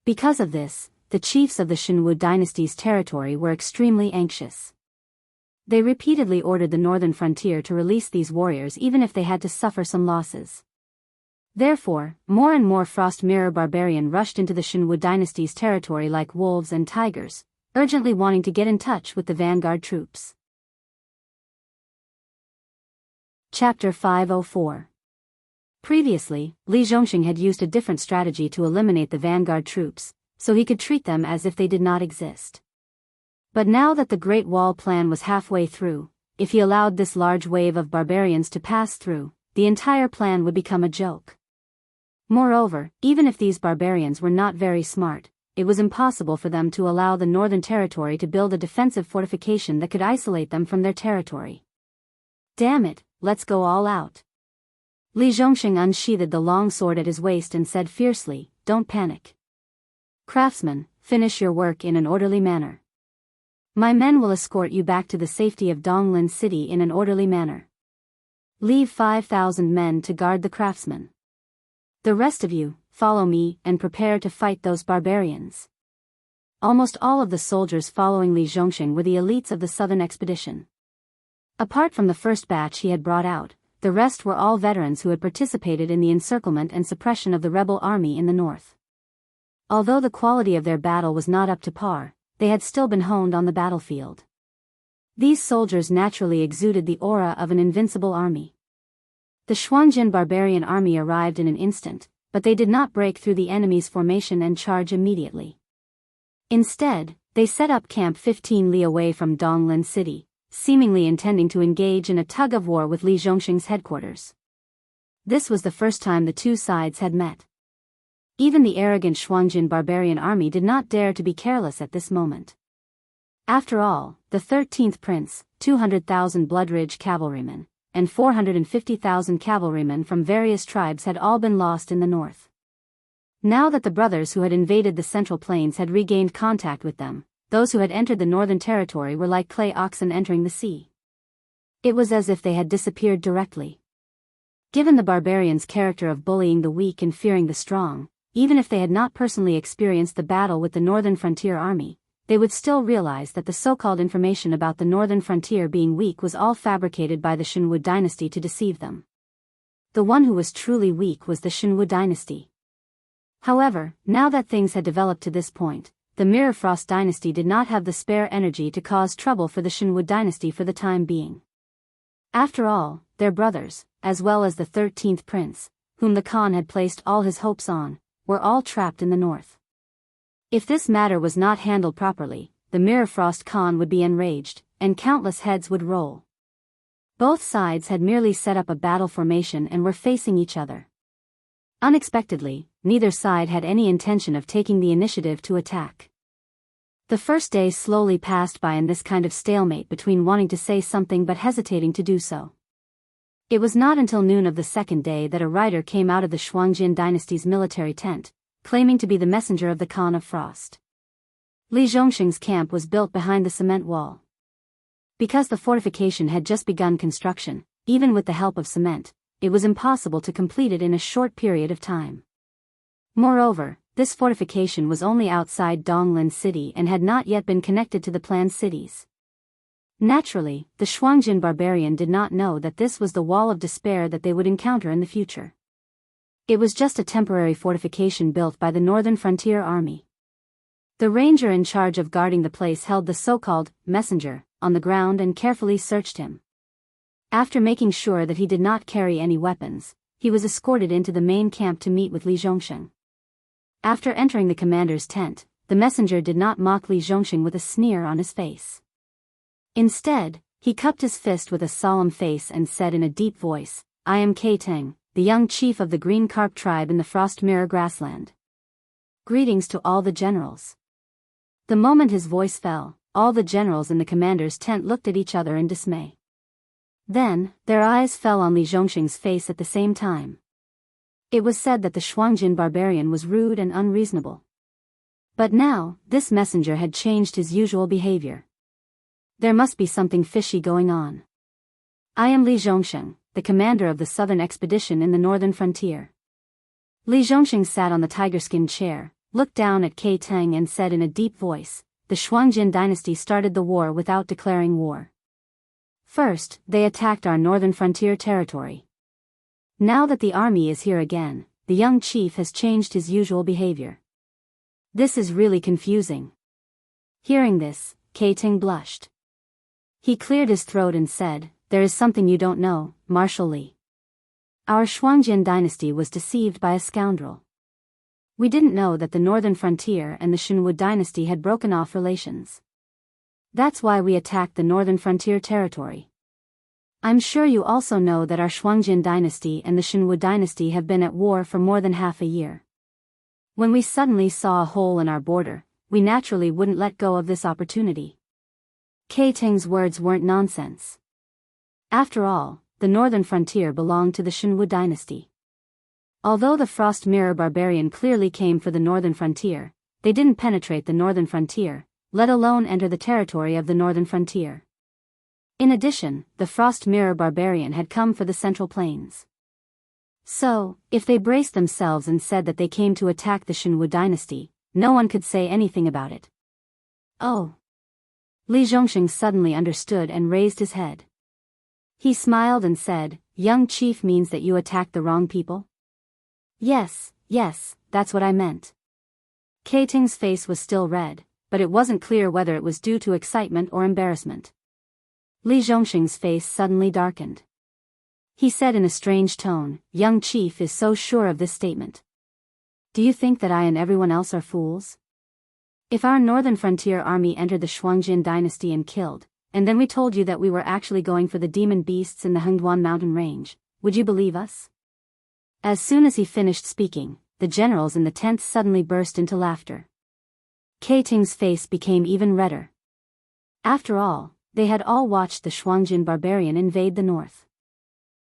Speaker 1: Because of this, the chiefs of the Shenwu dynasty's territory were extremely anxious. They repeatedly ordered the northern frontier to release these warriors even if they had to suffer some losses. Therefore, more and more Frost Mirror barbarian rushed into the Shenwu dynasty's territory like wolves and tigers, urgently wanting to get in touch with the vanguard troops. Chapter 504. Previously, Li Zhongsheng had used a different strategy to eliminate the vanguard troops, so he could treat them as if they did not exist. But now that the Great Wall plan was halfway through, if he allowed this large wave of barbarians to pass through, the entire plan would become a joke. Moreover, even if these barbarians were not very smart, it was impossible for them to allow the northern territory to build a defensive fortification that could isolate them from their territory. Damn it, let's go all out. Li Zhongsheng unsheathed the long sword at his waist and said fiercely, "Don't panic. Craftsman, finish your work in an orderly manner. My men will escort you back to the safety of Donglin City in an orderly manner. Leave 5,000 men to guard the craftsman. The rest of you, follow me and prepare to fight those barbarians." Almost all of the soldiers following Li Zhongsheng were the elites of the southern expedition. Apart from the first batch he had brought out, the rest were all veterans who had participated in the encirclement and suppression of the rebel army in the north. Although the quality of their battle was not up to par, they had still been honed on the battlefield. These soldiers naturally exuded the aura of an invincible army. The Shuangjin barbarian army arrived in an instant, but they did not break through the enemy's formation and charge immediately. Instead, They set up camp 15 li away from Donglin City, seemingly intending to engage in a tug-of-war with Li Zhongxing's headquarters. This was the first time the two sides had met. Even the arrogant Shuangjin barbarian army did not dare to be careless at this moment. After all, the 13th prince, 200,000 Bloodridge cavalrymen, and 450,000 cavalrymen from various tribes had all been lost in the north. Now that the brothers who had invaded the Central Plains had regained contact with them, those who had entered the northern territory were like clay oxen entering the sea. It was as if they had disappeared directly. Given the barbarians' character of bullying the weak and fearing the strong, even if they had not personally experienced the battle with the northern frontier army, they would still realize that the so-called information about the northern frontier being weak was all fabricated by the Shenwu dynasty to deceive them. The one who was truly weak was the Shenwu dynasty. However, now that things had developed to this point, the Mirror Frost dynasty did not have the spare energy to cause trouble for the Shenwu dynasty for the time being. After all, their brothers, as well as the 13th prince, whom the Khan had placed all his hopes on, were all trapped in the north. If this matter was not handled properly, the Mirror Frost Khan would be enraged, and countless heads would roll. Both sides had merely set up a battle formation and were facing each other. Unexpectedly, neither side had any intention of taking the initiative to attack. The first day slowly passed by in this kind of stalemate between wanting to say something but hesitating to do so. It was not until noon of the second day that a rider came out of the Shuangjin dynasty's military tent, claiming to be the messenger of the Khan of Frost. Li Zhongxing's camp was built behind the cement wall. Because the fortification had just begun construction, even with the help of cement, it was impossible to complete it in a short period of time. Moreover, this fortification was only outside Donglin City and had not yet been connected to the planned cities. Naturally, the Shuangjin barbarian did not know that this was the wall of despair that they would encounter in the future. It was just a temporary fortification built by the Northern Frontier Army. The ranger in charge of guarding the place held the so-called messenger on the ground and carefully searched him. After making sure that he did not carry any weapons, he was escorted into the main camp to meet with Li Zhongxing. After entering the commander's tent, the messenger did not mock Li Zhongxing with a sneer on his face. Instead, he cupped his fist with a solemn face and said in a deep voice, "I am Kai Teng, the young chief of the Green Carp tribe in the Frost Mirror grassland. Greetings to all the generals." The moment his voice fell, all the generals in the commander's tent looked at each other in dismay. Then, their eyes fell on Li Zhongxing's face at the same time. It was said that the Shuangjin barbarian was rude and unreasonable. But now, this messenger had changed his usual behavior. There must be something fishy going on. "I am Li Zhongxing, the commander of the southern expedition in the northern frontier." Li Zhongxing sat on the tiger-skin chair, looked down at Kai Teng and said in a deep voice, "The Shuangjin dynasty started the war without declaring war. First, they attacked our northern frontier territory. Now that the army is here again, the young chief has changed his usual behavior. This is really confusing." Hearing this, Kai Teng blushed. He cleared his throat and said, "There is something you don't know, Marshal Li. Our Shuangjin dynasty was deceived by a scoundrel. We didn't know that the northern frontier and the Shenwu dynasty had broken off relations. That's why we attacked the northern frontier territory. I'm sure you also know that our Shuangjin dynasty and the Shenwu dynasty have been at war for more than half a year. When we suddenly saw a hole in our border, we naturally wouldn't let go of this opportunity." Kai Teng's words weren't nonsense. After all, the northern frontier belonged to the Shenwu dynasty. Although the Frost Mirror barbarian clearly came for the northern frontier, they didn't penetrate the northern frontier, let alone enter the territory of the northern frontier. In addition, the Frost Mirror barbarian had come for the Central Plains. So, if they braced themselves and said that they came to attack the Shenwu dynasty, no one could say anything about it. "Oh." Li Zhongxing suddenly understood and raised his head. He smiled and said, "Young chief means that you attacked the wrong people?" Yes, that's what I meant." Kai Teng's face was still red, but it wasn't clear whether it was due to excitement or embarrassment. Li Zhongxing's face suddenly darkened. He said in a strange tone, "Young chief is so sure of this statement. Do you think that I and everyone else are fools?" If our northern frontier army entered the Shuangjin dynasty and killed, and then we told you that we were actually going for the demon beasts in the Hengduan mountain range, would you believe us? As soon as he finished speaking, the generals in the tents suddenly burst into laughter. Kei Ting's face became even redder. After all, they had all watched the Shuangjin barbarian invade the north.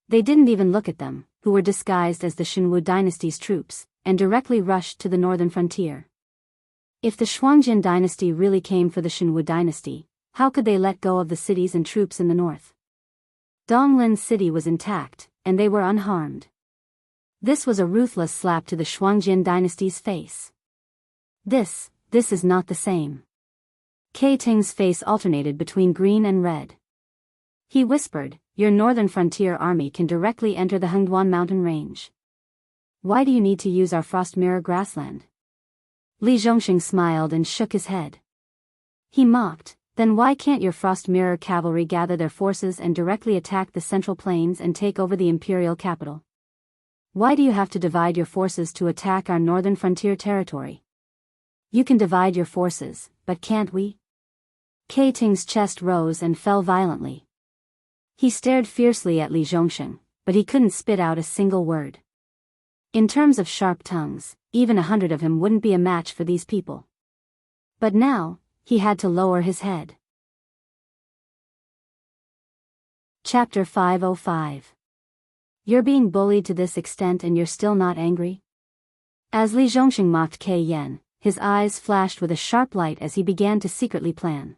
Speaker 1: They didn't even look at them, who were disguised as the Shenwu dynasty's troops, and directly rushed to the northern frontier. If the Shuangjin dynasty really came for the Shenwu dynasty, how could they let go of the cities and troops in the north? Donglin's city was intact, and they were unharmed. This was a ruthless slap to the Shuangjin dynasty's face. This is not the same. Kei Ting's face alternated between green and red. He whispered, "Your northern frontier army can directly enter the Hengduan mountain range. Why do you need to use our frost mirror grassland?" Li Zhongxing smiled and shook his head. He mocked, "Then why can't your frost mirror cavalry gather their forces and directly attack the central plains and take over the imperial capital? Why do you have to divide your forces to attack our northern frontier territory? You can divide your forces, but can't we?" Kei Ting's chest rose and fell violently. He stared fiercely at Li Zhongxing, but he couldn't spit out a single word. In terms of sharp tongues, even 100 of him wouldn't be a match for these people. But now, he had to lower his head. Chapter 505. You're being bullied to this extent and you're still not angry? As Li Zhongxing mocked Kei Yan, his eyes flashed with a sharp light as he began to secretly plan.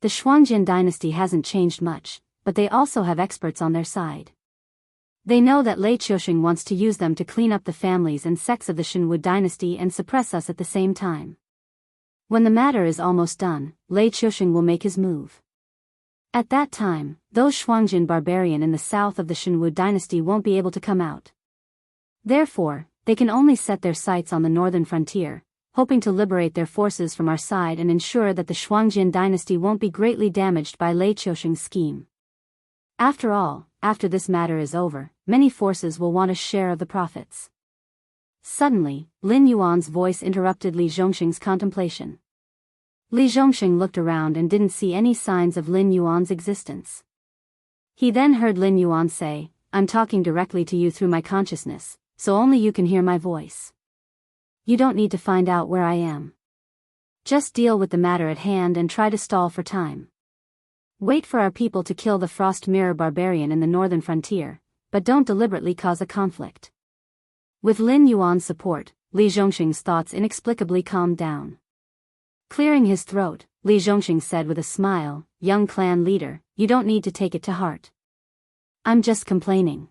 Speaker 1: The Shuangjin dynasty hasn't changed much, but they also have experts on their side. They know that Lei Qiusheng wants to use them to clean up the families and sects of the Shenwu dynasty and suppress us at the same time. When the matter is almost done, Lei Qiusheng will make his move. At that time, those Shuangjin barbarian in the south of the Shenwu dynasty won't be able to come out. Therefore, they can only set their sights on the northern frontier, hoping to liberate their forces from our side and ensure that the Shuangjin dynasty won't be greatly damaged by Lei Qiusheng's scheme. After all, after this matter is over, many forces will want a share of the profits. Suddenly, Lin Yuan's voice interrupted Li Zhongxing's contemplation. Li Zhongxing looked around and didn't see any signs of Lin Yuan's existence. He then heard Lin Yuan say, "I'm talking directly to you through my consciousness, so only you can hear my voice. You don't need to find out where I am. Just deal with the matter at hand and try to stall for time. Wait for our people to kill the Frost Mirror barbarian in the northern frontier, but don't deliberately cause a conflict." With Lin Yuan's support, Li Zhongxing's thoughts inexplicably calmed down. Clearing his throat, Li Zhongxing said with a smile, "Young clan leader, you don't need to take it to heart. I'm just complaining.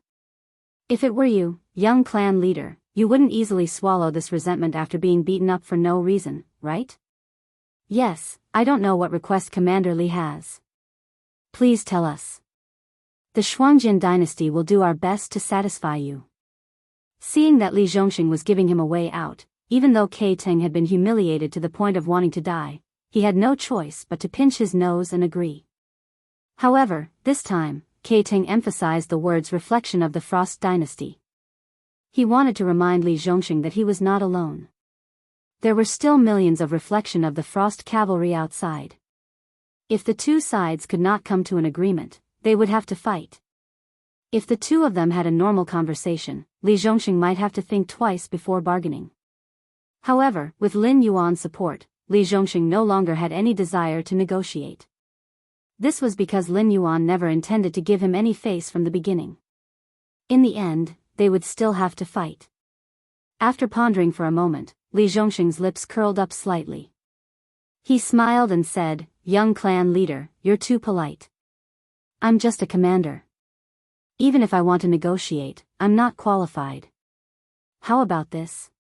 Speaker 1: If it were you, young clan leader, you wouldn't easily swallow this resentment after being beaten up for no reason, right?" "Yes, I don't know what request Commander Li has. Please tell us. The Shuangjin dynasty will do our best to satisfy you." Seeing that Li Zhongxing was giving him a way out, even though Kei Ting had been humiliated to the point of wanting to die, he had no choice but to pinch his nose and agree. However, this time, Kei Ting emphasized the words reflection of the Frost dynasty. He wanted to remind Li Zhongxing that he was not alone. There were still millions of reflection of the Frost cavalry outside. If the two sides could not come to an agreement, they would have to fight. If the two of them had a normal conversation, Li Zhongxing might have to think twice before bargaining. However, with Lin Yuan's support, Li Zhongxing no longer had any desire to negotiate. This was because Lin Yuan never intended to give him any face from the beginning. In the end, they would still have to fight. After pondering for a moment, Li Zhongxing's lips curled up slightly. He smiled and said, "Young clan leader, you're too polite. I'm just a commander. Even if I want to negotiate, I'm not qualified. How about this?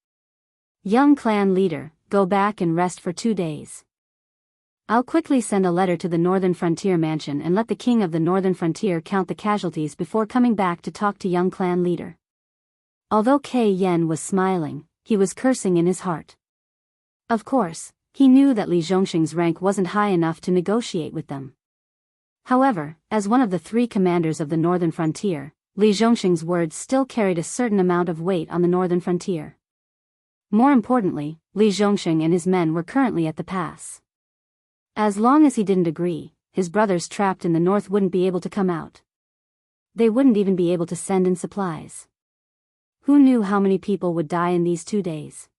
Speaker 1: Young clan leader, go back and rest for 2 days. I'll quickly send a letter to the Northern Frontier Mansion and let the king of the Northern Frontier count the casualties before coming back to talk to young clan leader." Although Kei Yan was smiling, he was cursing in his heart. Of course, he knew that Li Zhongxing's rank wasn't high enough to negotiate with them. However, as one of the 3 commanders of the Northern Frontier, Li Zhongxing's words still carried a certain amount of weight on the Northern Frontier. More importantly, Li Zhongxing and his men were currently at the pass. As long as he didn't agree, his brothers trapped in the north wouldn't be able to come out. They wouldn't even be able to send in supplies. Who knew how many people would die in these 2 days?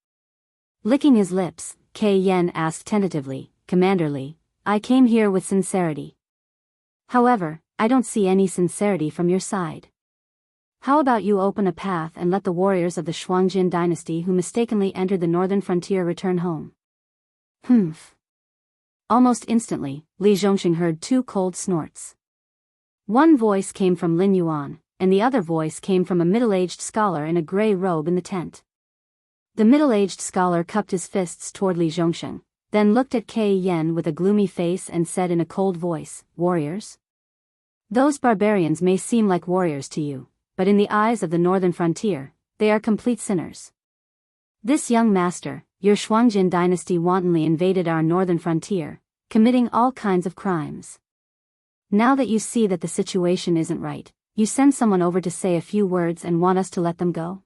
Speaker 1: Licking his lips, Kai Yan asked tentatively, "Commander Li, I came here with sincerity. However, I don't see any sincerity from your side. How about you open a path and let the warriors of the Shuangjin dynasty who mistakenly entered the northern frontier return home?" Humph. Almost instantly, Li Zhongxing heard 2 cold snorts. One voice came from Lin Yuan, and the other voice came from a middle-aged scholar in a gray robe in the tent. The middle-aged scholar cupped his fists toward Li Zhongxing, then looked at Kai Yan with a gloomy face and said in a cold voice, "Warriors? Those barbarians may seem like warriors to you, but in the eyes of the northern frontier, they are complete sinners. This young master, your Shuangjin dynasty wantonly invaded our northern frontier, committing all kinds of crimes. Now that you see that the situation isn't right, you send someone over to say a few words and want us to let them go?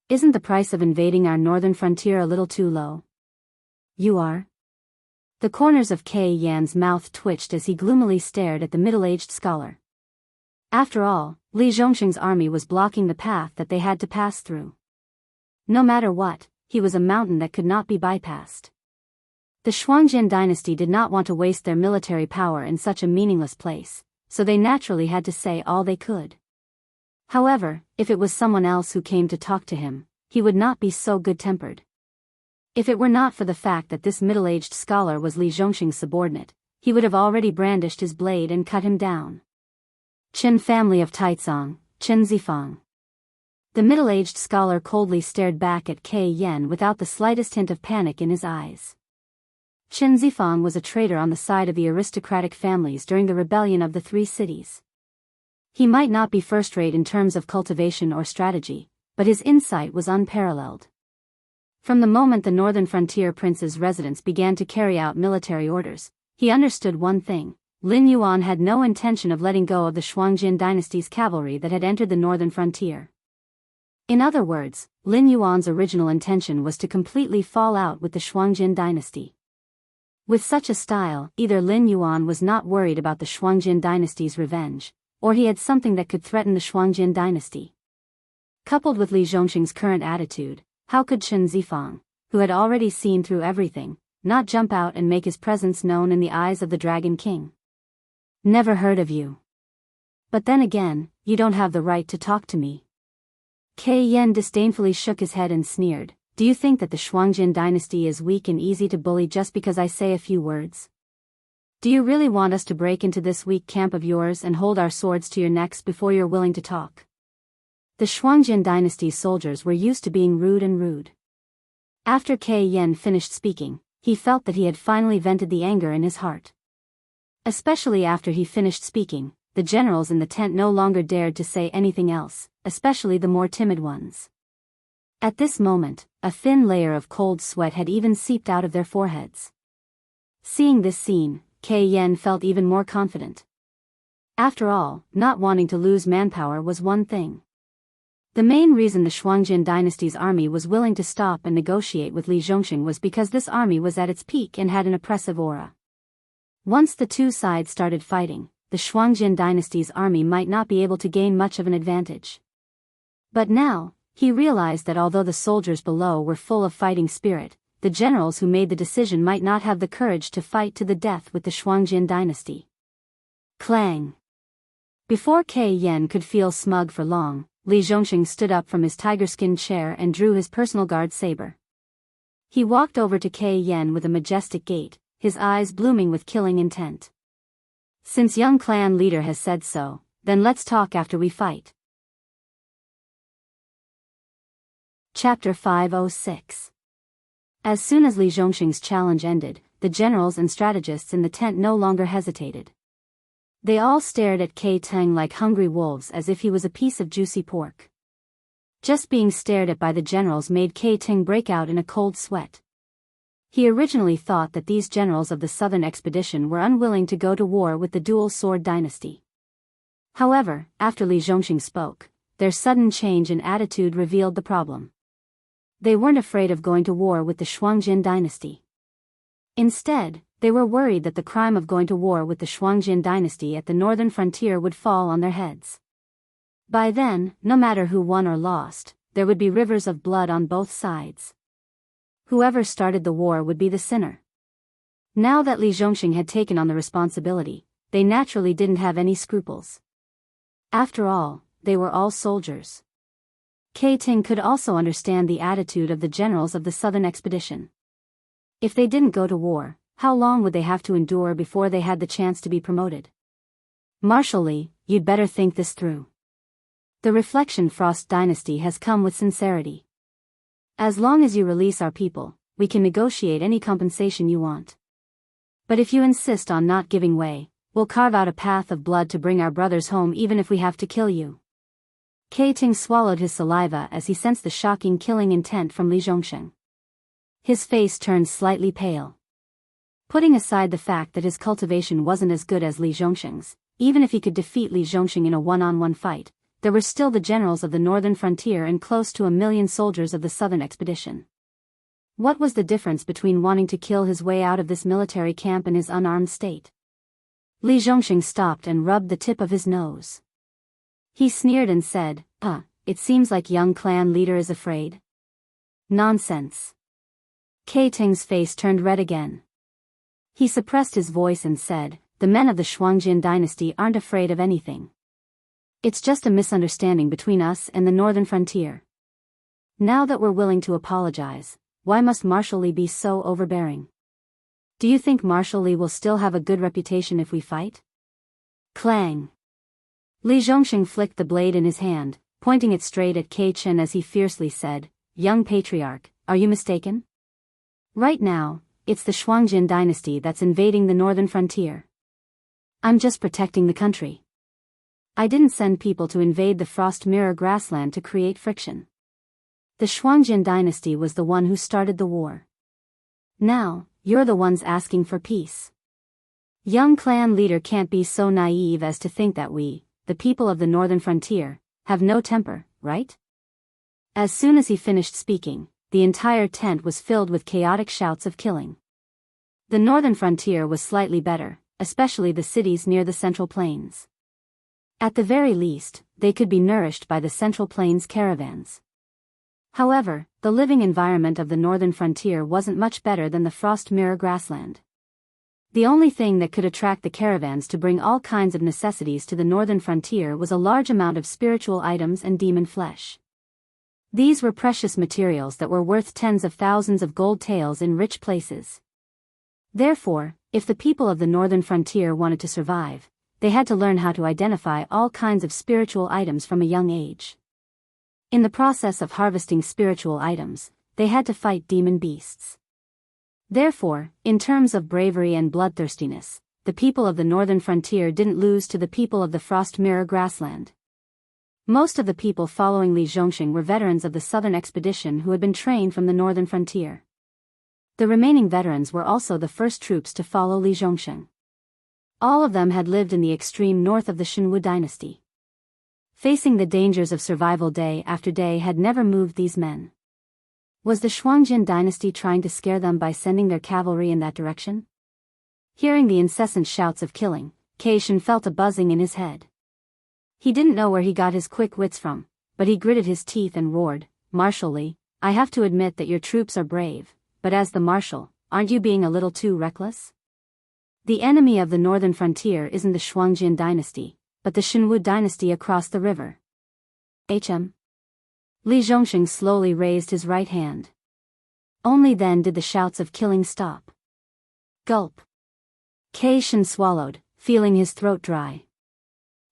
Speaker 1: Isn't the price of invading our northern frontier a little too low? You are?" The corners of Kai Yan's mouth twitched as he gloomily stared at the middle-aged scholar. After all, Li Zhongxing's army was blocking the path that they had to pass through. No matter what, he was a mountain that could not be bypassed. The Shuangjin dynasty did not want to waste their military power in such a meaningless place, so they naturally had to say all they could. However, if it was someone else who came to talk to him, he would not be so good-tempered. If it were not for the fact that this middle-aged scholar was Li Zhongxing's subordinate, he would have already brandished his blade and cut him down. "Qin family of Taizong, Qin Zifang." The middle-aged scholar coldly stared back at Kai Yan without the slightest hint of panic in his eyes. Qin Zifang was a traitor on the side of the aristocratic families during the rebellion of the 3 cities. He might not be first-rate in terms of cultivation or strategy, but his insight was unparalleled. From the moment the northern frontier prince's residents began to carry out military orders, he understood one thing: Lin Yuan had no intention of letting go of the Shuangjin dynasty's cavalry that had entered the northern frontier. In other words, Lin Yuan's original intention was to completely fall out with the Shuangjin dynasty. With such a style, either Lin Yuan was not worried about the Shuangjin dynasty's revenge, or he had something that could threaten the Shuangjin dynasty. Coupled with Li Zhongxing's current attitude, how could Qin Zifang, who had already seen through everything, not jump out and make his presence known in the eyes of the Dragon King? "Never heard of you. But then again, you don't have the right to talk to me." Kai Yan disdainfully shook his head and sneered, "Do you think that the Shuangjin dynasty is weak and easy to bully just because I say a few words? Do you really want us to break into this weak camp of yours and hold our swords to your necks before you're willing to talk?" The Shuangjin dynasty's soldiers were used to being rude. After Kai Yan finished speaking, he felt that he had finally vented the anger in his heart. Especially after he finished speaking, the generals in the tent no longer dared to say anything else, especially the more timid ones. At this moment, a thin layer of cold sweat had even seeped out of their foreheads. Seeing this scene, Kai Yan felt even more confident. After all, not wanting to lose manpower was one thing. The main reason the Shuangjin dynasty's army was willing to stop and negotiate with Li Zhongxing was because this army was at its peak and had an oppressive aura. Once the 2 sides started fighting, the Shuangjin dynasty's army might not be able to gain much of an advantage. But now, he realized that although the soldiers below were full of fighting spirit, the generals who made the decision might not have the courage to fight to the death with the Shuangjin dynasty. Clang! Before Kai Yan could feel smug for long, Li Zhongxing stood up from his tiger-skin chair and drew his personal guard saber. He walked over to Kai Yan with a majestic gait, his eyes blooming with killing intent. "Since young clan leader has said so, then let's talk after we fight." Chapter 506. As soon as Li Zhongxing's challenge ended, the generals and strategists in the tent no longer hesitated. They all stared at Kai Teng like hungry wolves as if he was a piece of juicy pork. Just being stared at by the generals made Kai Teng break out in a cold sweat. He originally thought that these generals of the southern expedition were unwilling to go to war with the dual sword dynasty. However, after Li Zhongxing spoke, their sudden change in attitude revealed the problem. They weren't afraid of going to war with the Shuangjin dynasty. Instead, they were worried that the crime of going to war with the Shuangjin dynasty at the northern frontier would fall on their heads. By then, no matter who won or lost, there would be rivers of blood on both sides. Whoever started the war would be the sinner. Now that Li Zhongxing had taken on the responsibility, they naturally didn't have any scruples. After all, they were all soldiers. Kei Ting could also understand the attitude of the generals of the southern expedition. If they didn't go to war, how long would they have to endure before they had the chance to be promoted? Marshal Li, you'd better think this through. The Reflection Frost dynasty has come with sincerity. As long as you release our people, we can negotiate any compensation you want. But if you insist on not giving way, we'll carve out a path of blood to bring our brothers home even if we have to kill you. Kei Ting swallowed his saliva as he sensed the shocking killing intent from Li Zhongxing. His face turned slightly pale. Putting aside the fact that his cultivation wasn't as good as Li Zhongxing's, even if he could defeat Li Zhongxing in a one-on-one fight, there were still the generals of the northern frontier and close to 1 million soldiers of the southern expedition. What was the difference between wanting to kill his way out of this military camp in his unarmed state? Li Zhongxing stopped and rubbed the tip of his nose. He sneered and said, it seems like young clan leader is afraid. Nonsense. Kei Ting's face turned red again. He suppressed his voice and said, the men of the Shuangjin dynasty aren't afraid of anything. It's just a misunderstanding between us and the northern frontier. Now that we're willing to apologize, why must Marshal Li be so overbearing? Do you think Marshal Li will still have a good reputation if we fight? Clang. Li Zhongxing flicked the blade in his hand, pointing it straight at Kei Chen as he fiercely said, young patriarch, are you mistaken? Right now, it's the Shuangjin dynasty that's invading the northern frontier. I'm just protecting the country. I didn't send people to invade the Frost Mirror grassland to create friction. The Shuangjin dynasty was the one who started the war. Now, you're the ones asking for peace. Young clan leader can't be so naive as to think that we, the people of the northern frontier, have no temper, right? As soon as he finished speaking, the entire tent was filled with chaotic shouts of killing. The northern frontier was slightly better, especially the cities near the Central Plains. At the very least, they could be nourished by the Central Plains caravans. However, the living environment of the northern frontier wasn't much better than the Frost Mirror grassland. The only thing that could attract the caravans to bring all kinds of necessities to the northern frontier was a large amount of spiritual items and demon flesh. These were precious materials that were worth tens of thousands of gold taels in rich places. Therefore, if the people of the northern frontier wanted to survive, they had to learn how to identify all kinds of spiritual items from a young age. In the process of harvesting spiritual items, they had to fight demon beasts. Therefore, in terms of bravery and bloodthirstiness, the people of the northern frontier didn't lose to the people of the Frost Mirror grassland. Most of the people following Li Zhongxing were veterans of the southern expedition who had been trained from the northern frontier. The remaining veterans were also the first troops to follow Li Zhongxing. All of them had lived in the extreme north of the Shenwu dynasty. Facing the dangers of survival day after day had never moved these men. Was the Shuangjin dynasty trying to scare them by sending their cavalry in that direction? Hearing the incessant shouts of killing, Kei Shen felt a buzzing in his head. He didn't know where he got his quick wits from, but he gritted his teeth and roared, Marshal Li, I have to admit that your troops are brave, but as the marshal, aren't you being a little too reckless? The enemy of the northern frontier isn't the Shuangjin dynasty, but the Shenwu dynasty across the river. Li Zhongxing slowly raised his right hand. Only then did the shouts of killing stop. Gulp. Kei Shen swallowed, feeling his throat dry.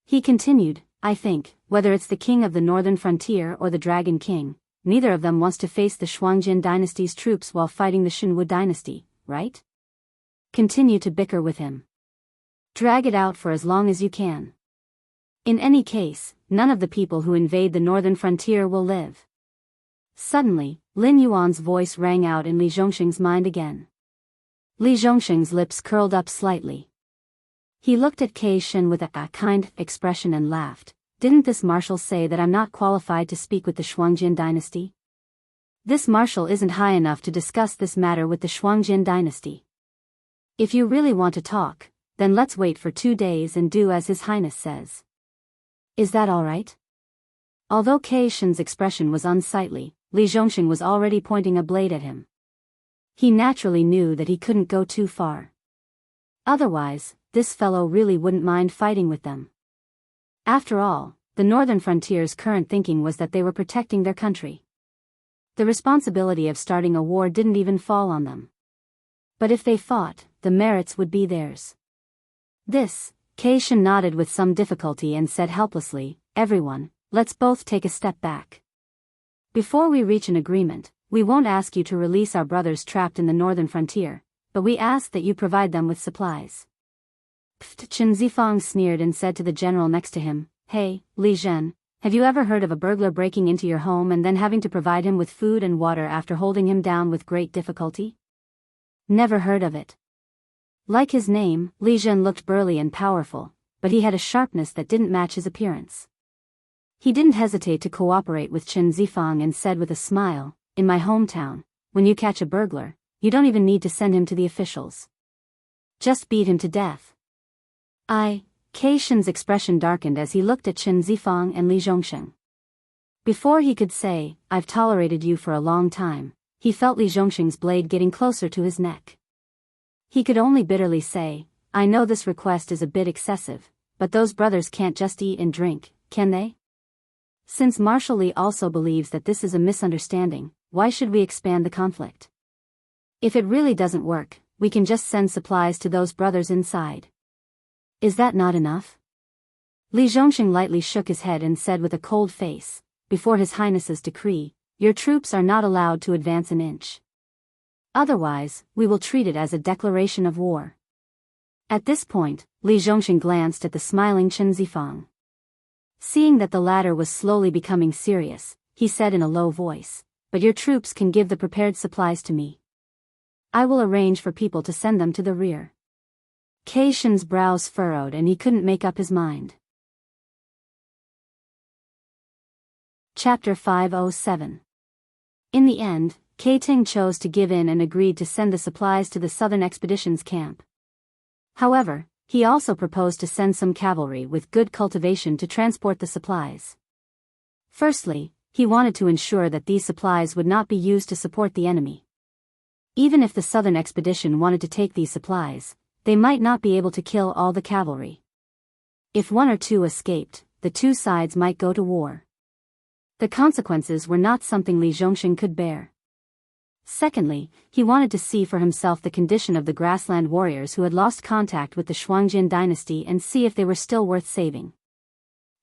Speaker 1: He continued, I think, whether it's the king of the northern frontier or the Dragon King, neither of them wants to face the Shuangjin dynasty's troops while fighting the Shenwu dynasty, right? Continue to bicker with him. Drag it out for as long as you can. In any case, none of the people who invade the northern frontier will live. Suddenly, Lin Yuan's voice rang out in Li Zhongxing's mind again. Li Zhongxing's lips curled up slightly. He looked at Kei Shen with a kind expression and laughed. Didn't this marshal say that I'm not qualified to speak with the Shuangjin dynasty? This marshal isn't high enough to discuss this matter with the Shuangjin dynasty. If you really want to talk, then let's wait for 2 days and do as His Highness says. Is that all right? Although Kei Shen's expression was unsightly, Li Zhongxing was already pointing a blade at him. He naturally knew that he couldn't go too far. Otherwise, this fellow really wouldn't mind fighting with them. After all, the Northern Frontier's current thinking was that they were protecting their country. The responsibility of starting a war didn't even fall on them. But if they fought, the merits would be theirs. Kei Shen nodded with some difficulty and said helplessly, "Everyone, let's both take a step back. Before we reach an agreement, we won't ask you to release our brothers trapped in the Northern Frontier, but we ask that you provide them with supplies." Chen Zifang sneered and said to the general next to him, "Hey, Li Zhen, have you ever heard of a burglar breaking into your home and then having to provide him with food and water after holding him down with great difficulty?" "Never heard of it." Like his name, Li Zhen looked burly and powerful, but he had a sharpness that didn't match his appearance. He didn't hesitate to cooperate with Chen Zifang and said with a smile, "In my hometown, when you catch a burglar, you don't even need to send him to the officials. Just beat him to death." Kei Shen's expression darkened as he looked at Chen Zifang and Li Zhongxing. Before he could say, "I've tolerated you for a long time," he felt Li Zhongxing's blade getting closer to his neck. He could only bitterly say, "I know this request is a bit excessive, but those brothers can't just eat and drink, can they?" Since Marshal Li also believes that this is a misunderstanding, why should we expand the conflict? If it really doesn't work, we can just send supplies to those brothers inside. Is that not enough? Li Zhongxing lightly shook his head and said with a cold face, "Before His Highness's decree, your troops are not allowed to advance an inch. Otherwise, we will treat it as a declaration of war." At this point, Li Zhongxing glanced at the smiling Chen Zifang. Seeing that the latter was slowly becoming serious, he said in a low voice, "But your troops can give the prepared supplies to me. I will arrange for people to send them to the rear." Kei Shen's brows furrowed and he couldn't make up his mind. Chapter 507. In the end, Kei Ting chose to give in and agreed to send the supplies to the Southern Expedition's camp. However, he also proposed to send some cavalry with good cultivation to transport the supplies. Firstly, he wanted to ensure that these supplies would not be used to support the enemy. Even if the Southern Expedition wanted to take these supplies, they might not be able to kill all the cavalry. If one or two escaped, the two sides might go to war. The consequences were not something Li Zhongxing could bear. Secondly, he wanted to see for himself the condition of the grassland warriors who had lost contact with the Shuangjin dynasty and see if they were still worth saving.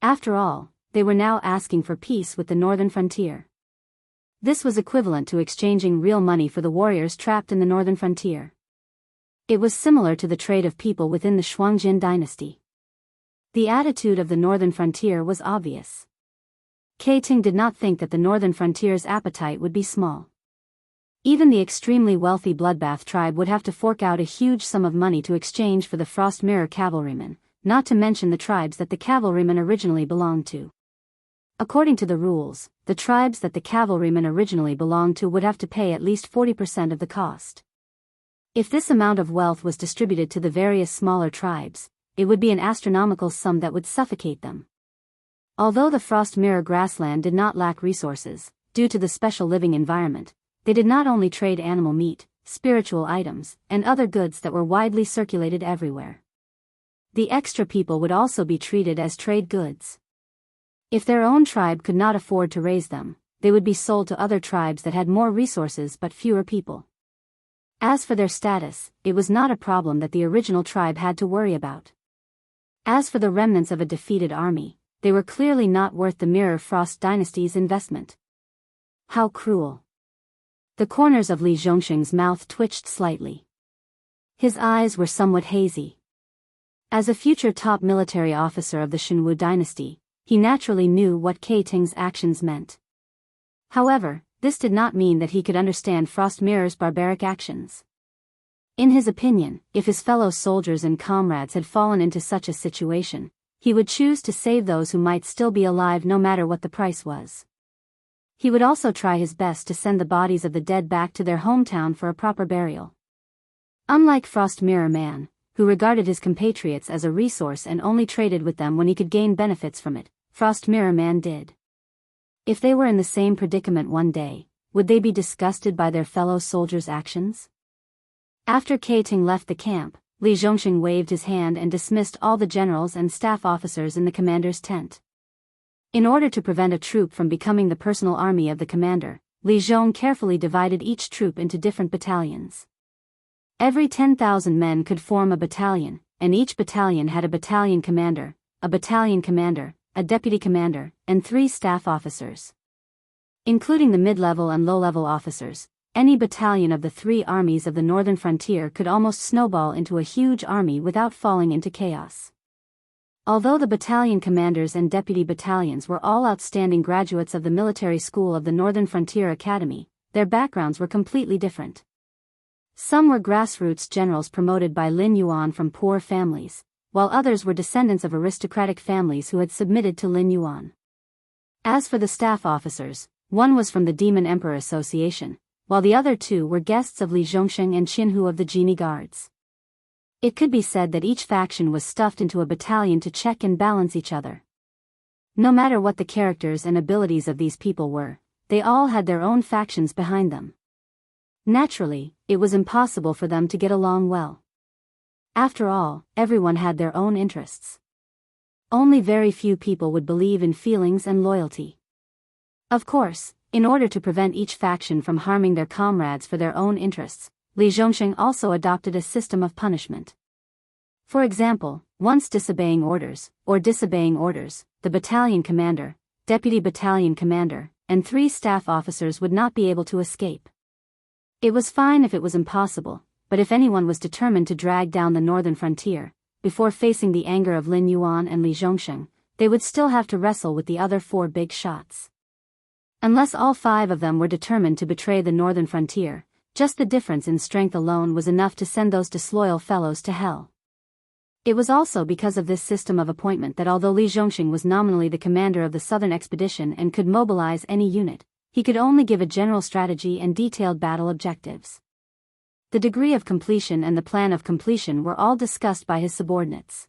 Speaker 1: After all, they were now asking for peace with the northern frontier. This was equivalent to exchanging real money for the warriors trapped in the northern frontier. It was similar to the trade of people within the Shuangjin dynasty. The attitude of the northern frontier was obvious. Kei Ting did not think that the northern frontier's appetite would be small. Even the extremely wealthy Bloodbath tribe would have to fork out a huge sum of money to exchange for the Frost Mirror cavalrymen, not to mention the tribes that the cavalrymen originally belonged to. According to the rules, the tribes that the cavalrymen originally belonged to would have to pay at least 40% of the cost. If this amount of wealth was distributed to the various smaller tribes, it would be an astronomical sum that would suffocate them. Although the Frost Mirror grassland did not lack resources, due to the special living environment, they did not only trade animal meat, spiritual items, and other goods that were widely circulated everywhere. The extra people would also be treated as trade goods. If their own tribe could not afford to raise them, they would be sold to other tribes that had more resources but fewer people. As for their status, it was not a problem that the original tribe had to worry about. As for the remnants of a defeated army, they were clearly not worth the Mirror Frost dynasty's investment. How cruel. The corners of Li Zhongxing's mouth twitched slightly. His eyes were somewhat hazy. As a future top military officer of the Shenwu dynasty, he naturally knew what Kei Ting's actions meant. However, this did not mean that he could understand Frost Mirror's barbaric actions. In his opinion, if his fellow soldiers and comrades had fallen into such a situation, he would choose to save those who might still be alive no matter what the price was. He would also try his best to send the bodies of the dead back to their hometown for a proper burial. Unlike Frost Mirror Man, who regarded his compatriots as a resource and only traded with them when he could gain benefits from it, Frost Mirror Man did. If they were in the same predicament one day, would they be disgusted by their fellow soldiers' actions? After Kai Ting left the camp, Li Zhongxing waved his hand and dismissed all the generals and staff officers in the commander's tent. In order to prevent a troop from becoming the personal army of the commander, Li Zhong carefully divided each troop into different battalions. Every 10,000 men could form a battalion, and each battalion had a battalion commander, a deputy commander, and 3 staff officers. Including the mid-level and low-level officers, any battalion of the 3 armies of the northern frontier could almost snowball into a huge army without falling into chaos. Although the battalion commanders and deputy battalions were all outstanding graduates of the military school of the Northern Frontier Academy, their backgrounds were completely different. Some were grassroots generals promoted by Lin Yuan from poor families, while others were descendants of aristocratic families who had submitted to Lin Yuan. As for the staff officers, one was from the Demon Emperor Association, while the other 2 were guests of Li Zhongxing and Qin Hu of the Genie Guards. It could be said that each faction was stuffed into a battalion to check and balance each other. No matter what the characters and abilities of these people were, they all had their own factions behind them. Naturally, it was impossible for them to get along well. After all, everyone had their own interests. Only very few people would believe in feelings and loyalty. Of course, in order to prevent each faction from harming their comrades for their own interests, Li Zhongxing also adopted a system of punishment. For example, once disobeying orders, the battalion commander, deputy battalion commander, and 3 staff officers would not be able to escape. It was fine if it was impossible, but if anyone was determined to drag down the northern frontier, before facing the anger of Lin Yuan and Li Zhongxing, they would still have to wrestle with the other 4 big shots. Unless all 5 of them were determined to betray the northern frontier, just the difference in strength alone was enough to send those disloyal fellows to hell. It was also because of this system of appointment that although Li Zhongxing was nominally the commander of the southern expedition and could mobilize any unit, he could only give a general strategy and detailed battle objectives. The degree of completion and the plan of completion were all discussed by his subordinates.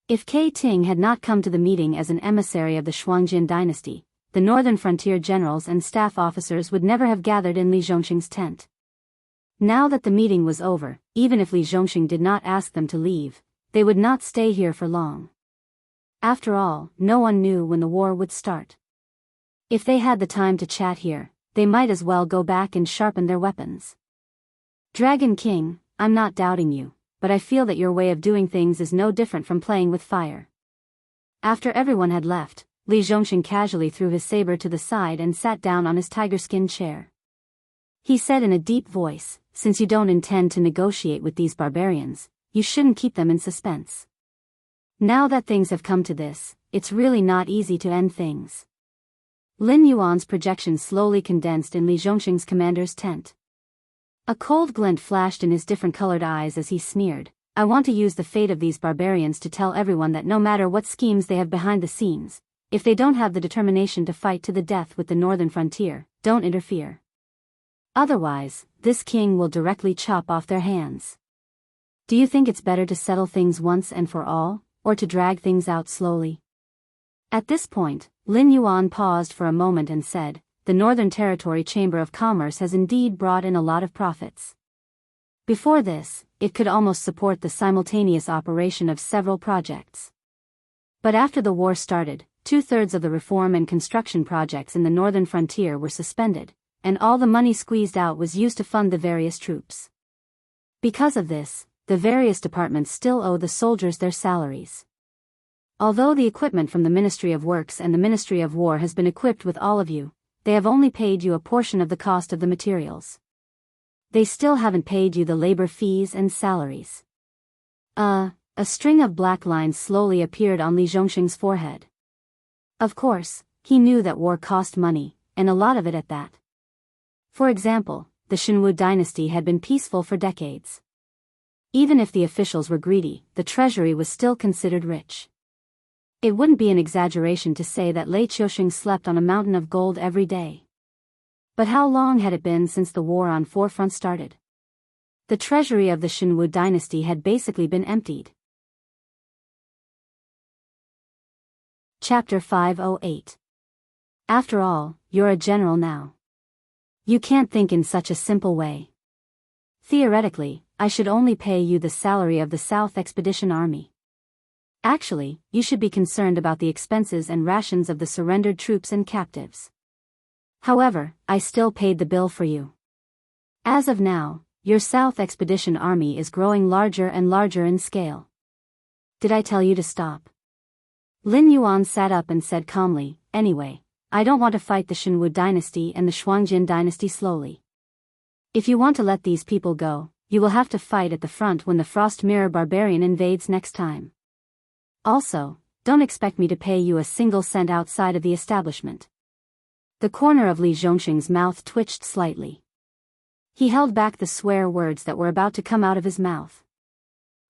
Speaker 1: If Kai Ting had not come to the meeting as an emissary of the Shuangjin dynasty, the northern frontier generals and staff officers would never have gathered in Li Zhongxing's tent. Now that the meeting was over, even if Li Zhongxing did not ask them to leave, they would not stay here for long. After all, no one knew when the war would start. If they had the time to chat here, they might as well go back and sharpen their weapons. Dragon King, I'm not doubting you, but I feel that your way of doing things is no different from playing with fire. After everyone had left, Li Zhongxing casually threw his saber to the side and sat down on his tiger-skin chair. He said in a deep voice, "Since you don't intend to negotiate with these barbarians, you shouldn't keep them in suspense. Now that things have come to this, it's really not easy to end things." Lin Yuan's projection slowly condensed in Li Zhongxing's commander's tent. A cold glint flashed in his different-colored eyes as he sneered, "I want to use the fate of these barbarians to tell everyone that no matter what schemes they have behind the scenes, if they don't have the determination to fight to the death with the northern frontier, don't interfere. Otherwise, this king will directly chop off their hands. Do you think it's better to settle things once and for all, or to drag things out slowly?" At this point, Lin Yuan paused for a moment and said, "The Northern Territory Chamber of Commerce has indeed brought in a lot of profits. Before this, it could almost support the simultaneous operation of several projects. But after the war started, 2/3 of the reform and construction projects in the northern frontier were suspended, and all the money squeezed out was used to fund the various troops. Because of this, the various departments still owe the soldiers their salaries. Although the equipment from the Ministry of Works and the Ministry of War has been equipped with all of you, they have only paid you a portion of the cost of the materials. They still haven't paid you the labor fees and salaries." A string of black lines slowly appeared on Li Zhongxing's forehead. Of course, he knew that war cost money, and a lot of it at that. For example, the Shenwu dynasty had been peaceful for decades. Even if the officials were greedy, the treasury was still considered rich. It wouldn't be an exaggeration to say that Lei Qiusheng slept on a mountain of gold every day. But how long had it been since the war on four fronts started? The treasury of the Shenwu dynasty had basically been emptied. Chapter 508. After all, you're a general now. You can't think in such a simple way. Theoretically, I should only pay you the salary of the South Expedition Army. Actually, you should be concerned about the expenses and rations of the surrendered troops and captives. However, I still paid the bill for you. As of now, your South Expedition Army is growing larger and larger in scale. Did I tell you to stop? Lin Yuan sat up and said calmly, anyway, I don't want to fight the Shenwu dynasty and the Shuangjin dynasty slowly. If you want to let these people go, you will have to fight at the front when the Frost Mirror Barbarian invades next time. Also, don't expect me to pay you a single cent outside of the establishment. The corner of Li Zhongxing's mouth twitched slightly. He held back the swear words that were about to come out of his mouth.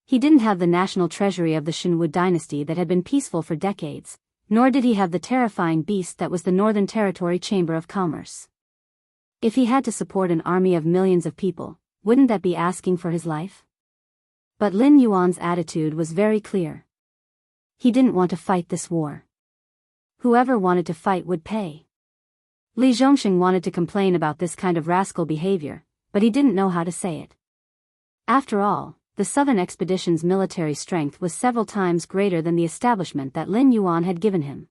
Speaker 1: He didn't have the national treasury of the Shenwu dynasty that had been peaceful for decades, nor did he have the terrifying beast that was the Northern Territory Chamber of Commerce. If he had to support an army of millions of people, wouldn't that be asking for his life? But Lin Yuan's attitude was very clear. He didn't want to fight this war. Whoever wanted to fight would pay. Li Zhongxing wanted to complain about this kind of rascal behavior, but he didn't know how to say it. After all, the Southern Expedition's military strength was several times greater than the establishment that Lin Yuan had given him.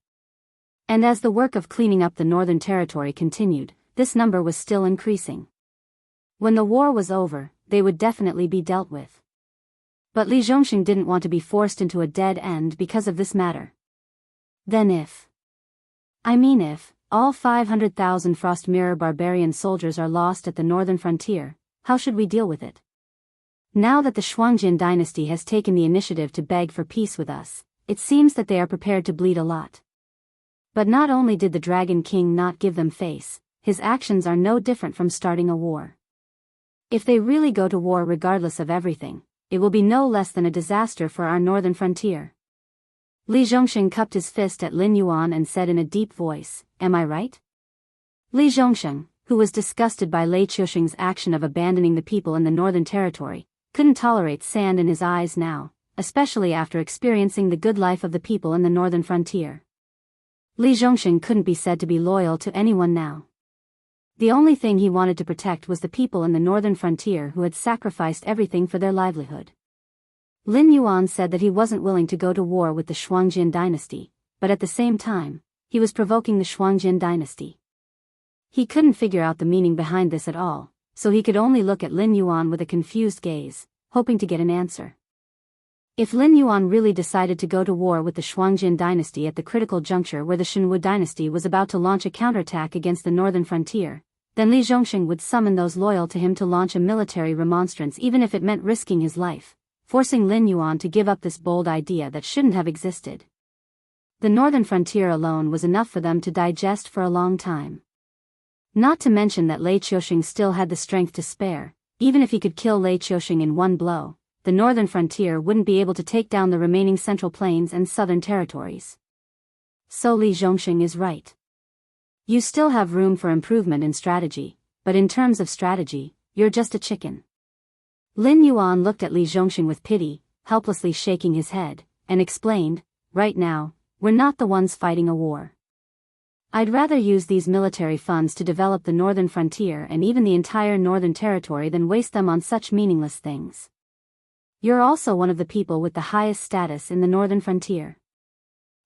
Speaker 1: And as the work of cleaning up the Northern Territory continued, this number was still increasing. When the war was over, they would definitely be dealt with. But Li Zhongxing didn't want to be forced into a dead end because of this matter. Then if all 500,000 Frost Mirror Barbarian soldiers are lost at the northern frontier, how should we deal with it? Now that the Shuangjin dynasty has taken the initiative to beg for peace with us, it seems that they are prepared to bleed a lot. But not only did the Dragon King not give them face, his actions are no different from starting a war. If they really go to war regardless of everything, it will be no less than a disaster for our northern frontier. Li Zhongxing cupped his fist at Lin Yuan and said in a deep voice, am I right? Li Zhongxing, who was disgusted by Lei Qiusheng's action of abandoning the people in the Northern Territory, couldn't tolerate sand in his eyes now, especially after experiencing the good life of the people in the northern frontier. Li Zhongxing couldn't be said to be loyal to anyone now. The only thing he wanted to protect was the people in the northern frontier who had sacrificed everything for their livelihood. Lin Yuan said that he wasn't willing to go to war with the Shuangjin dynasty, but at the same time, he was provoking the Shuangjin dynasty. He couldn't figure out the meaning behind this at all, so he could only look at Lin Yuan with a confused gaze, hoping to get an answer. If Lin Yuan really decided to go to war with the Shuangjin dynasty at the critical juncture where the Shenwu dynasty was about to launch a counterattack against the northern frontier, then Li Zhongxing would summon those loyal to him to launch a military remonstrance even if it meant risking his life, forcing Lin Yuan to give up this bold idea that shouldn't have existed. The northern frontier alone was enough for them to digest for a long time. Not to mention that Lei Qiusheng still had the strength to spare. Even if he could kill Lei Qiusheng in one blow, the northern frontier wouldn't be able to take down the remaining central plains and southern territories. So Li Zhongxing is right. You still have room for improvement in strategy, but in terms of strategy, you're just a chicken. Lin Yuan looked at Li Zhongxing with pity, helplessly shaking his head, and explained, right now, we're not the ones fighting a war. I'd rather use these military funds to develop the northern frontier and even the entire northern territory than waste them on such meaningless things. You're also one of the people with the highest status in the northern frontier.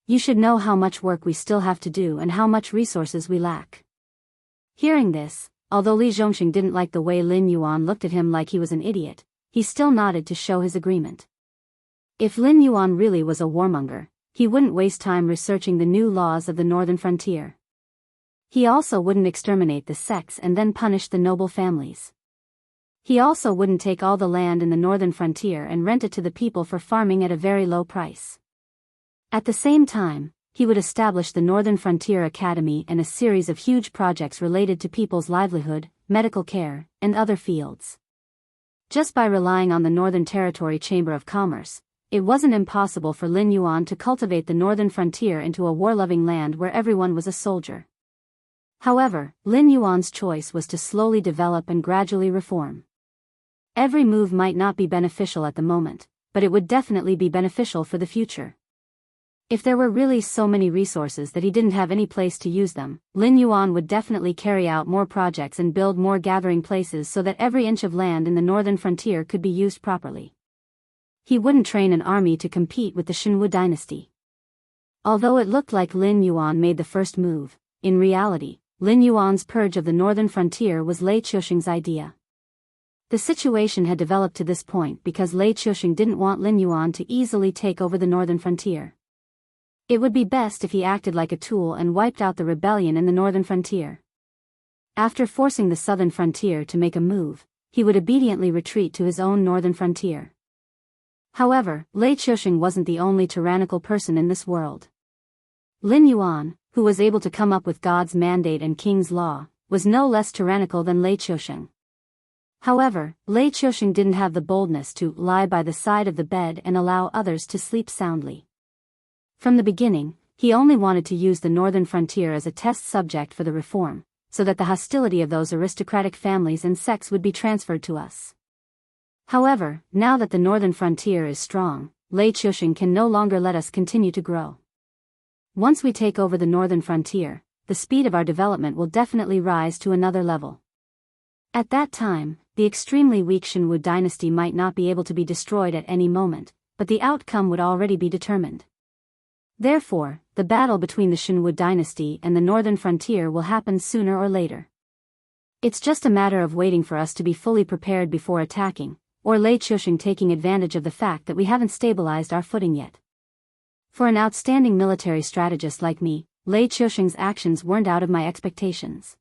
Speaker 1: You should know how much work we still have to do and how much resources we lack. Hearing this, although Li Zhongxing didn't like the way Lin Yuan looked at him like he was an idiot, he still nodded to show his agreement. If Lin Yuan really was a warmonger, he wouldn't waste time researching the new laws of the northern frontier. He also wouldn't exterminate the sects and then punish the noble families. He also wouldn't take all the land in the northern frontier and rent it to the people for farming at a very low price. At the same time, he would establish the Northern Frontier Academy and a series of huge projects related to people's livelihood, medical care, and other fields. Just by relying on the Northern Territory Chamber of Commerce, it wasn't impossible for Lin Yuan to cultivate the northern frontier into a war-loving land where everyone was a soldier. However, Lin Yuan's choice was to slowly develop and gradually reform. Every move might not be beneficial at the moment, but it would definitely be beneficial for the future. If there were really so many resources that he didn't have any place to use them, Lin Yuan would definitely carry out more projects and build more gathering places so that every inch of land in the northern frontier could be used properly. He wouldn't train an army to compete with the Shinwu dynasty. Although it looked like Lin Yuan made the first move, in reality, Lin Yuan's purge of the northern frontier was Lei Qiusheng's idea. The situation had developed to this point because Lei Qiusheng didn't want Lin Yuan to easily take over the northern frontier. It would be best if he acted like a tool and wiped out the rebellion in the northern frontier. After forcing the southern frontier to make a move, he would obediently retreat to his own northern frontier. However, Lei Qiusheng wasn't the only tyrannical person in this world. Lin Yuan, who was able to come up with God's mandate and King's law, was no less tyrannical than Lei Qiusheng. However, Lei Qiusheng didn't have the boldness to lie by the side of the bed and allow others to sleep soundly. From the beginning, he only wanted to use the northern frontier as a test subject for the reform, so that the hostility of those aristocratic families and sects would be transferred to us. However, now that the northern frontier is strong, Lei Qiusheng can no longer let us continue to grow. Once we take over the northern frontier, the speed of our development will definitely rise to another level. At that time, the extremely weak Shinwu dynasty might not be able to be destroyed at any moment, but the outcome would already be determined. Therefore, the battle between the Shinwu dynasty and the northern frontier will happen sooner or later. It's just a matter of waiting for us to be fully prepared before attacking, or Lei Qiusheng taking advantage of the fact that we haven't stabilized our footing yet. For an outstanding military strategist like me, Lei Qiusheng's actions weren't out of my expectations.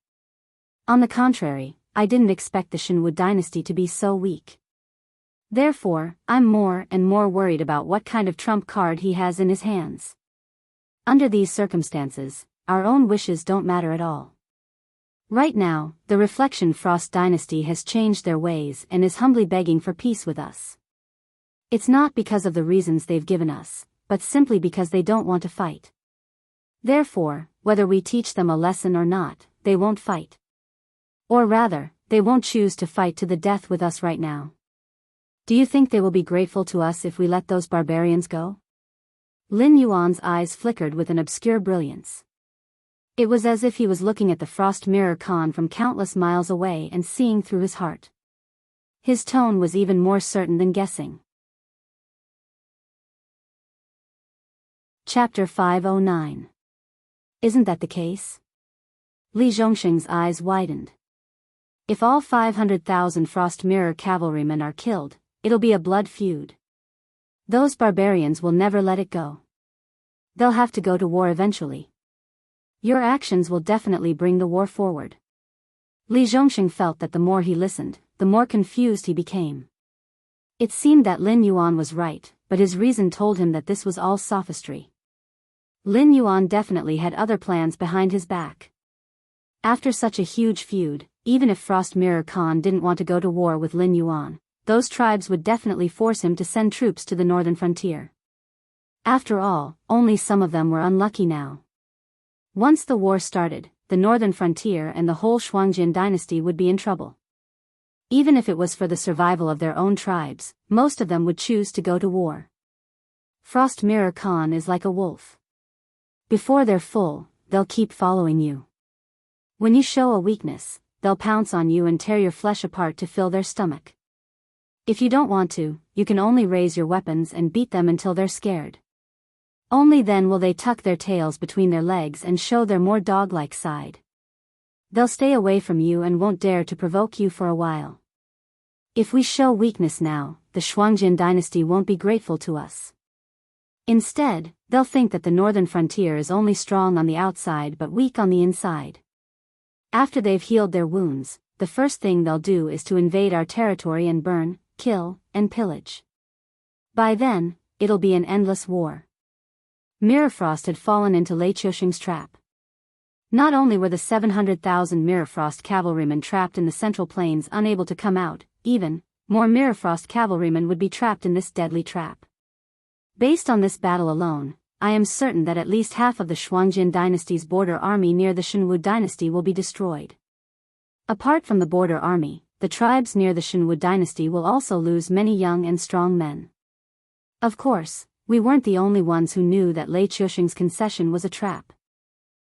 Speaker 1: On the contrary, I didn't expect the Shinwu dynasty to be so weak. Therefore, I'm more and more worried about what kind of trump card he has in his hands. Under these circumstances, our own wishes don't matter at all. Right now, the Reflection Frost dynasty has changed their ways and is humbly begging for peace with us. It's not because of the reasons they've given us, but simply because they don't want to fight. Therefore, whether we teach them a lesson or not, they won't fight. Or rather, they won't choose to fight to the death with us right now. Do you think they will be grateful to us if we let those barbarians go? Lin Yuan's eyes flickered with an obscure brilliance. It was as if he was looking at the frost mirror Khan from countless miles away and seeing through his heart. His tone was even more certain than guessing. Chapter 509. Isn't that the case? Li Zhongsheng's eyes widened. If all 500,000 frost mirror cavalrymen are killed, it'll be a blood feud. Those barbarians will never let it go. They'll have to go to war eventually. Your actions will definitely bring the war forward. Li Zhongsheng felt that the more he listened, the more confused he became. It seemed that Lin Yuan was right, but his reason told him that this was all sophistry. Lin Yuan definitely had other plans behind his back. After such a huge feud, even if Frost Mirror Khan didn't want to go to war with Lin Yuan, those tribes would definitely force him to send troops to the northern frontier. After all, only some of them were unlucky now. Once the war started, the northern frontier and the whole Shuangjin dynasty would be in trouble. Even if it was for the survival of their own tribes, most of them would choose to go to war. Frost Mirror Khan is like a wolf. Before they're full, they'll keep following you. When you show a weakness, they'll pounce on you and tear your flesh apart to fill their stomach. If you don't want to, you can only raise your weapons and beat them until they're scared. Only then will they tuck their tails between their legs and show their more dog-like side. They'll stay away from you and won't dare to provoke you for a while. If we show weakness now, the Shuangjin dynasty won't be grateful to us. Instead, they'll think that the northern frontier is only strong on the outside but weak on the inside. After they've healed their wounds, the first thing they'll do is to invade our territory and burn, kill, and pillage. By then, it'll be an endless war. Mirrorfrost had fallen into Lei Qiusheng's trap. Not only were the 700,000 Mirrorfrost cavalrymen trapped in the Central Plains unable to come out, even more Mirrorfrost cavalrymen would be trapped in this deadly trap. Based on this battle alone, I am certain that at least half of the Shuangjin dynasty's border army near the Shenwu dynasty will be destroyed. Apart from the border army, the tribes near the Shenwu dynasty will also lose many young and strong men. Of course, we weren't the only ones who knew that Lei Qiusheng's concession was a trap.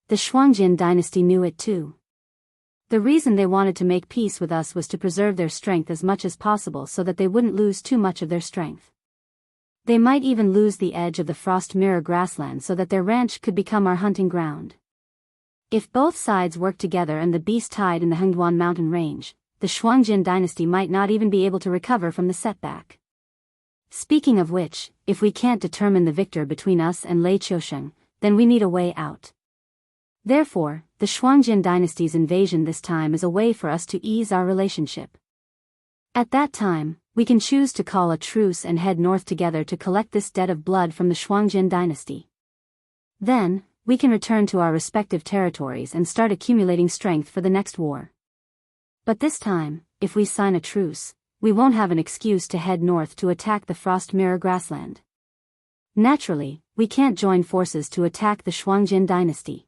Speaker 1: The Shuangjin dynasty knew it too. The reason they wanted to make peace with us was to preserve their strength as much as possible so that they wouldn't lose too much of their strength. They might even lose the edge of the Frost Mirror grassland so that their ranch could become our hunting ground. If both sides worked together and the beast hide in the Hengduan mountain range, the Shuangjin dynasty might not even be able to recover from the setback. Speaking of which, if we can't determine the victor between us and Lei Qiusheng, then we need a way out. Therefore, the Shuangjin dynasty's invasion this time is a way for us to ease our relationship. At that time, we can choose to call a truce and head north together to collect this debt of blood from the Shuangjin dynasty. Then, we can return to our respective territories and start accumulating strength for the next war. But this time, if we sign a truce, we won't have an excuse to head north to attack the Frost Mirror grassland. Naturally, we can't join forces to attack the Shuangjin dynasty.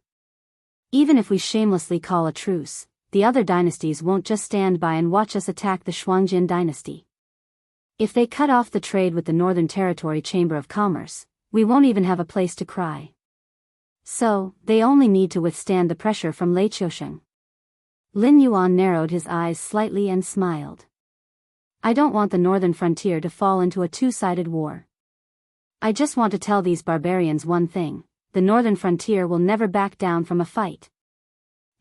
Speaker 1: Even if we shamelessly call a truce, the other dynasties won't just stand by and watch us attack the Shuangjin dynasty. If they cut off the trade with the Northern Territory Chamber of Commerce, we won't even have a place to cry. So, they only need to withstand the pressure from Lei Qiusheng. Lin Yuan narrowed his eyes slightly and smiled. I don't want the northern frontier to fall into a two-sided war. I just want to tell these barbarians one thing: the northern frontier will never back down from a fight.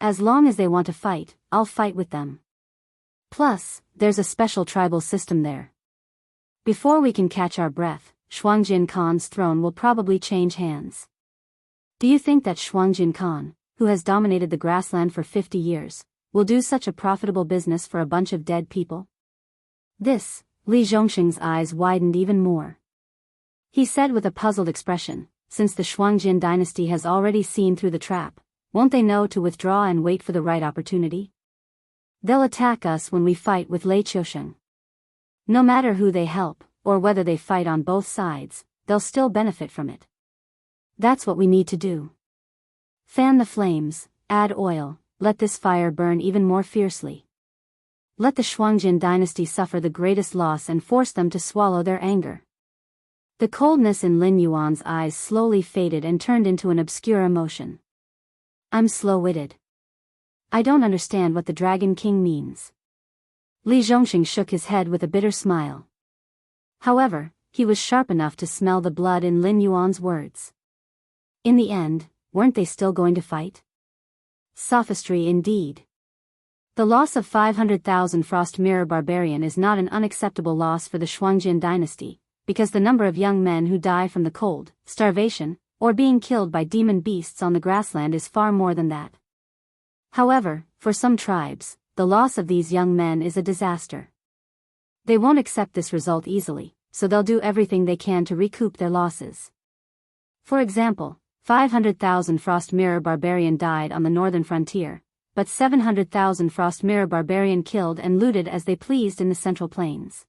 Speaker 1: As long as they want to fight, I'll fight with them. Plus, there's a special tribal system there. Before we can catch our breath, Shuangjin Khan's throne will probably change hands. Do you think that Shuangjin Khan, who has dominated the grassland for 50 years, will do such a profitable business for a bunch of dead people? This, Li Zhongxing's eyes widened even more. He said with a puzzled expression, since the Shuangjin dynasty has already seen through the trap, won't they know to withdraw and wait for the right opportunity? They'll attack us when we fight with Lei Qiusheng. No matter who they help, or whether they fight on both sides, they'll still benefit from it. That's what we need to do. Fan the flames, add oil, let this fire burn even more fiercely. Let the Shuangjin dynasty suffer the greatest loss and force them to swallow their anger. The coldness in Lin Yuan's eyes slowly faded and turned into an obscure emotion. I'm slow-witted. I don't understand what the Dragon King means. Li Zhongxing shook his head with a bitter smile. However, he was sharp enough to smell the blood in Lin Yuan's words. In the end, weren't they still going to fight? Sophistry indeed. The loss of 500,000 Frost Mirror Barbarian is not an unacceptable loss for the Shuangjin dynasty, because the number of young men who die from the cold, starvation, or being killed by demon beasts on the grassland is far more than that. However, for some tribes, the loss of these young men is a disaster. They won't accept this result easily, so they'll do everything they can to recoup their losses. For example, 500,000 Frost Mirror Barbarian died on the northern frontier, but 700,000 Frost Mirror Barbarian killed and looted as they pleased in the Central Plains.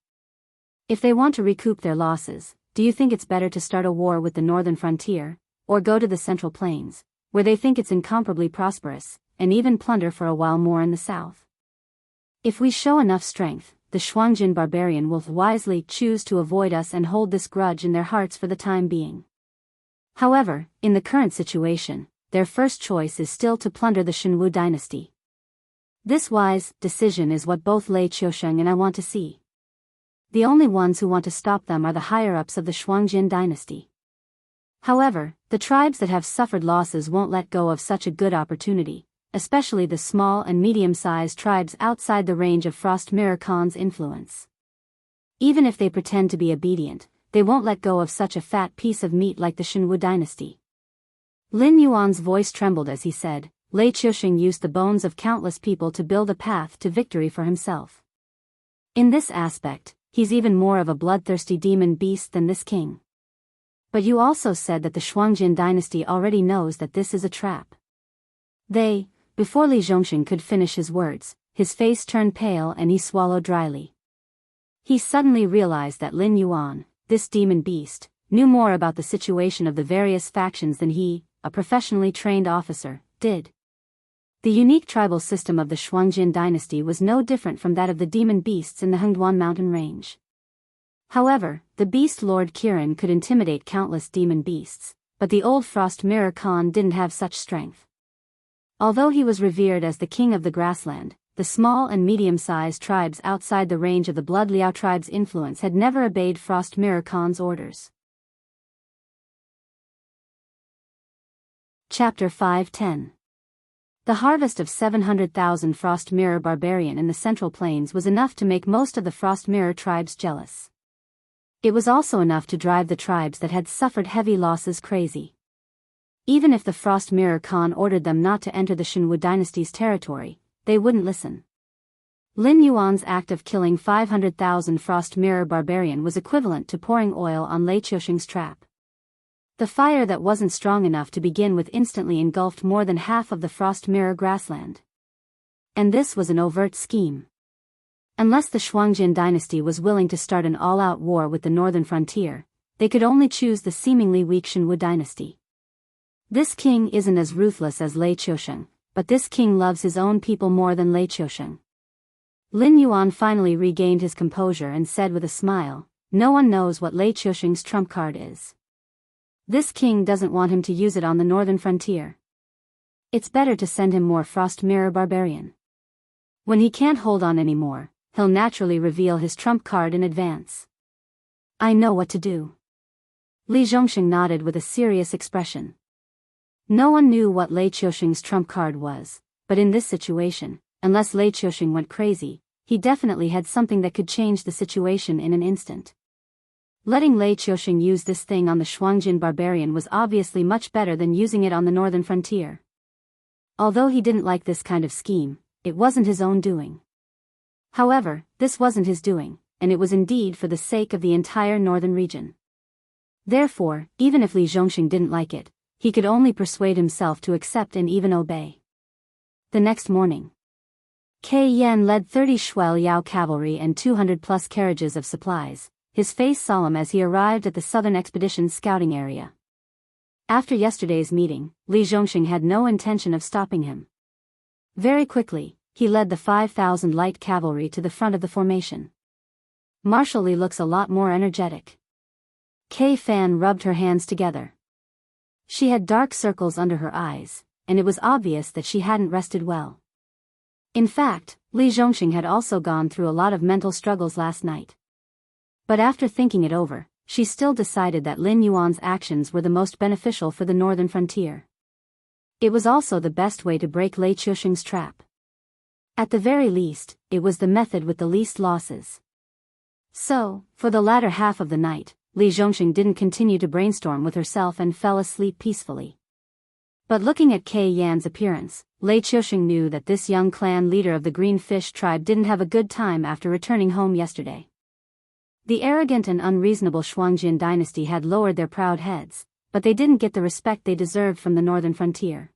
Speaker 1: If they want to recoup their losses, do you think it's better to start a war with the northern frontier, or go to the Central Plains, where they think it's incomparably prosperous, and even plunder for a while more in the south? If we show enough strength, the Shuangjin Barbarian will wisely choose to avoid us and hold this grudge in their hearts for the time being. However, in the current situation, their first choice is still to plunder the Shenwu dynasty. This wise decision is what both Lei Qiusheng and I want to see. The only ones who want to stop them are the higher-ups of the Shuangjin dynasty. However, the tribes that have suffered losses won't let go of such a good opportunity, especially the small and medium-sized tribes outside the range of Frost Mirror Khan's influence. Even if they pretend to be obedient, they won't let go of such a fat piece of meat like the Shenwu dynasty. Lin Yuan's voice trembled as he said, Lei Qiusheng used the bones of countless people to build a path to victory for himself. In this aspect, he's even more of a bloodthirsty demon beast than this king. But you also said that the Shuangjin dynasty already knows that this is a trap. Before Li Zhongxing could finish his words, his face turned pale and he swallowed dryly. He suddenly realized that Lin Yuan, this demon beast, knew more about the situation of the various factions than he, a professionally trained officer, did. The unique tribal system of the Shuangjin dynasty was no different from that of the demon beasts in the Hengduan mountain range. However, the beast lord Kirin could intimidate countless demon beasts, but the old Frost Mirror Khan didn't have such strength. Although he was revered as the king of the grassland, the small and medium-sized tribes outside the range of the Blood Liao tribe's influence had never obeyed Frost Mirror Khan's orders. Chapter 5:10. The harvest of 700,000 Frost Mirror Barbarian in the Central Plains was enough to make most of the Frost Mirror tribes jealous. It was also enough to drive the tribes that had suffered heavy losses crazy. Even if the Frost Mirror Khan ordered them not to enter the Shenwu dynasty's territory, they wouldn't listen. Lin Yuan's act of killing 500,000 Frost Mirror Barbarian was equivalent to pouring oil on Lei Qiusheng's trap. The fire that wasn't strong enough to begin with instantly engulfed more than half of the Frost Mirror grassland. And this was an overt scheme. Unless the Shuangjin dynasty was willing to start an all-out war with the northern frontier, they could only choose the seemingly weak Shenwu dynasty. This king isn't as ruthless as Lei Qiusheng, but this king loves his own people more than Lei Qiusheng. Lin Yuan finally regained his composure and said with a smile, "No one knows what Lei Qiusheng's trump card is. This king doesn't want him to use it on the northern frontier. It's better to send him more Frost Mirror Barbarian. When he can't hold on anymore, he'll naturally reveal his trump card in advance. I know what to do." Li Zhongxing nodded with a serious expression. No one knew what Lei Qiusheng's trump card was, but in this situation, unless Lei Qiusheng went crazy, he definitely had something that could change the situation in an instant. Letting Lei Qiusheng use this thing on the Shuangjin barbarian was obviously much better than using it on the northern frontier. Although he didn't like this kind of scheme, it wasn't his own doing. However, this wasn't his doing, and it was indeed for the sake of the entire northern region. Therefore, even if Li Zhongxing didn't like it, he could only persuade himself to accept and even obey. The next morning, Kai Yan led 30 Shuel Yao cavalry and 200+ carriages of supplies, his face solemn as he arrived at the Southern Expedition's scouting area. After yesterday's meeting, Li Zhongxing had no intention of stopping him. Very quickly, he led the 5,000 light cavalry to the front of the formation. Marshal Li looks a lot more energetic. Kei Fan rubbed her hands together. She had dark circles under her eyes, and it was obvious that she hadn't rested well. In fact, Li Zhongxing had also gone through a lot of mental struggles last night. But after thinking it over, she still decided that Lin Yuan's actions were the most beneficial for the northern frontier. It was also the best way to break Lei Qiusheng's trap. At the very least, it was the method with the least losses. So, for the latter half of the night, Li Zhongxing didn't continue to brainstorm with herself and fell asleep peacefully. But looking at Kai Yan's appearance, Lei Qiusheng knew that this young clan leader of the Green Fish tribe didn't have a good time after returning home yesterday. The arrogant and unreasonable Shuangjin dynasty had lowered their proud heads, but they didn't get the respect they deserved from the northern frontier.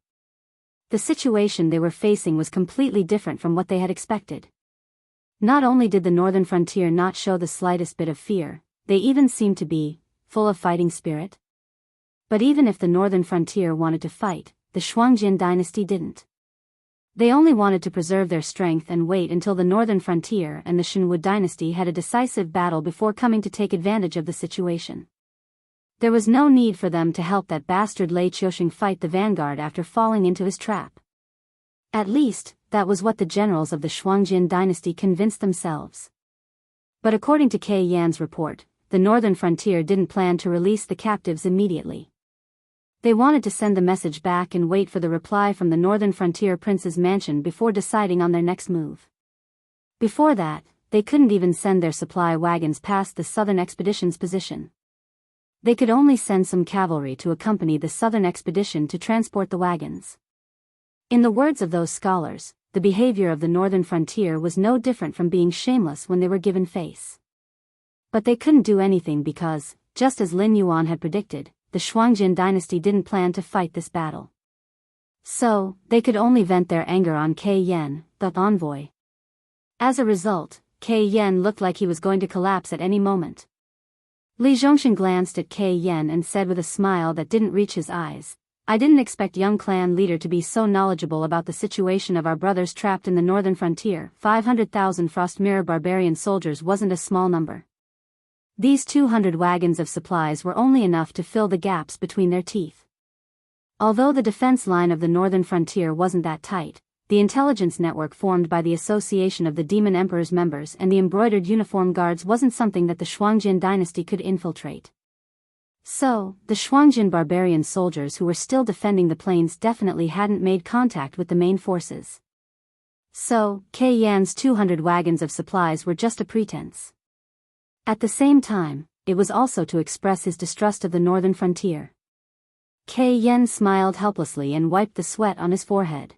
Speaker 1: The situation they were facing was completely different from what they had expected. Not only did the northern frontier not show the slightest bit of fear, they even seemed to be full of fighting spirit. But even if the northern frontier wanted to fight, the Shuangjin dynasty didn't. They only wanted to preserve their strength and wait until the northern frontier and the Shenwu dynasty had a decisive battle before coming to take advantage of the situation. There was no need for them to help that bastard Lei Qiusheng fight the vanguard after falling into his trap. At least, that was what the generals of the Shuangjin dynasty convinced themselves. But according to Kai Yan's report, the northern frontier didn't plan to release the captives immediately. They wanted to send the message back and wait for the reply from the northern frontier prince's mansion before deciding on their next move. Before that, they couldn't even send their supply wagons past the southern expedition's position. They could only send some cavalry to accompany the southern expedition to transport the wagons. In the words of those scholars, the behavior of the northern frontier was no different from being shameless when they were given face. But they couldn't do anything because, just as Lin Yuan had predicted, the Shuangjin dynasty didn't plan to fight this battle. So, they could only vent their anger on Kai Yan, the envoy. As a result, Kai Yan looked like he was going to collapse at any moment. Li Zhongxing glanced at Kei Yan and said with a smile that didn't reach his eyes, I didn't expect young clan leader to be so knowledgeable about the situation of our brothers trapped in the northern frontier. 500,000 Frost Mirror barbarian soldiers wasn't a small number. These 200 wagons of supplies were only enough to fill the gaps between their teeth. Although the defense line of the northern frontier wasn't that tight, the intelligence network formed by the Association of the Demon Emperor's members and the embroidered uniform guards wasn't something that the Shuangjin dynasty could infiltrate. So, the Shuangjin barbarian soldiers who were still defending the plains definitely hadn't made contact with the main forces. So, Kei Yan's 200 wagons of supplies were just a pretense. At the same time, it was also to express his distrust of the northern frontier. Kei Yan smiled helplessly and wiped the sweat on his forehead.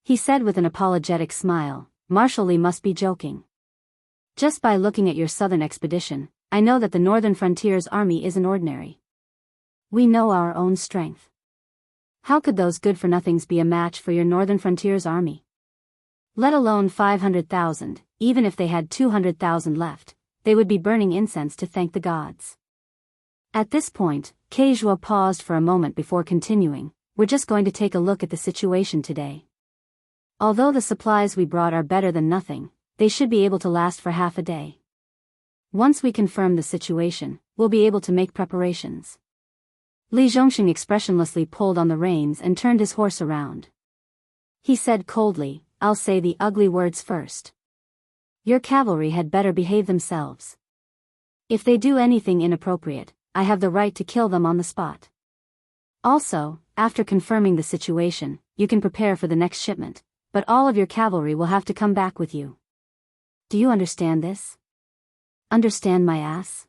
Speaker 1: He said with an apologetic smile, Marshal Li must be joking. Just by looking at your southern expedition, I know that the northern frontier's army isn't ordinary. We know our own strength. How could those good-for-nothings be a match for your northern frontier's army? Let alone 500,000, even if they had 200,000 left, they would be burning incense to thank the gods. At this point, Kei Zhuo paused for a moment before continuing, we're just going to take a look at the situation today. Although the supplies we brought are better than nothing, they should be able to last for half a day. Once we confirm the situation, we'll be able to make preparations. Li Zhongxing expressionlessly pulled on the reins and turned his horse around. He said coldly, I'll say the ugly words first. Your cavalry had better behave themselves. If they do anything inappropriate, I have the right to kill them on the spot. Also, after confirming the situation, you can prepare for the next shipment, but all of your cavalry will have to come back with you. Do you understand this? Understand my ass?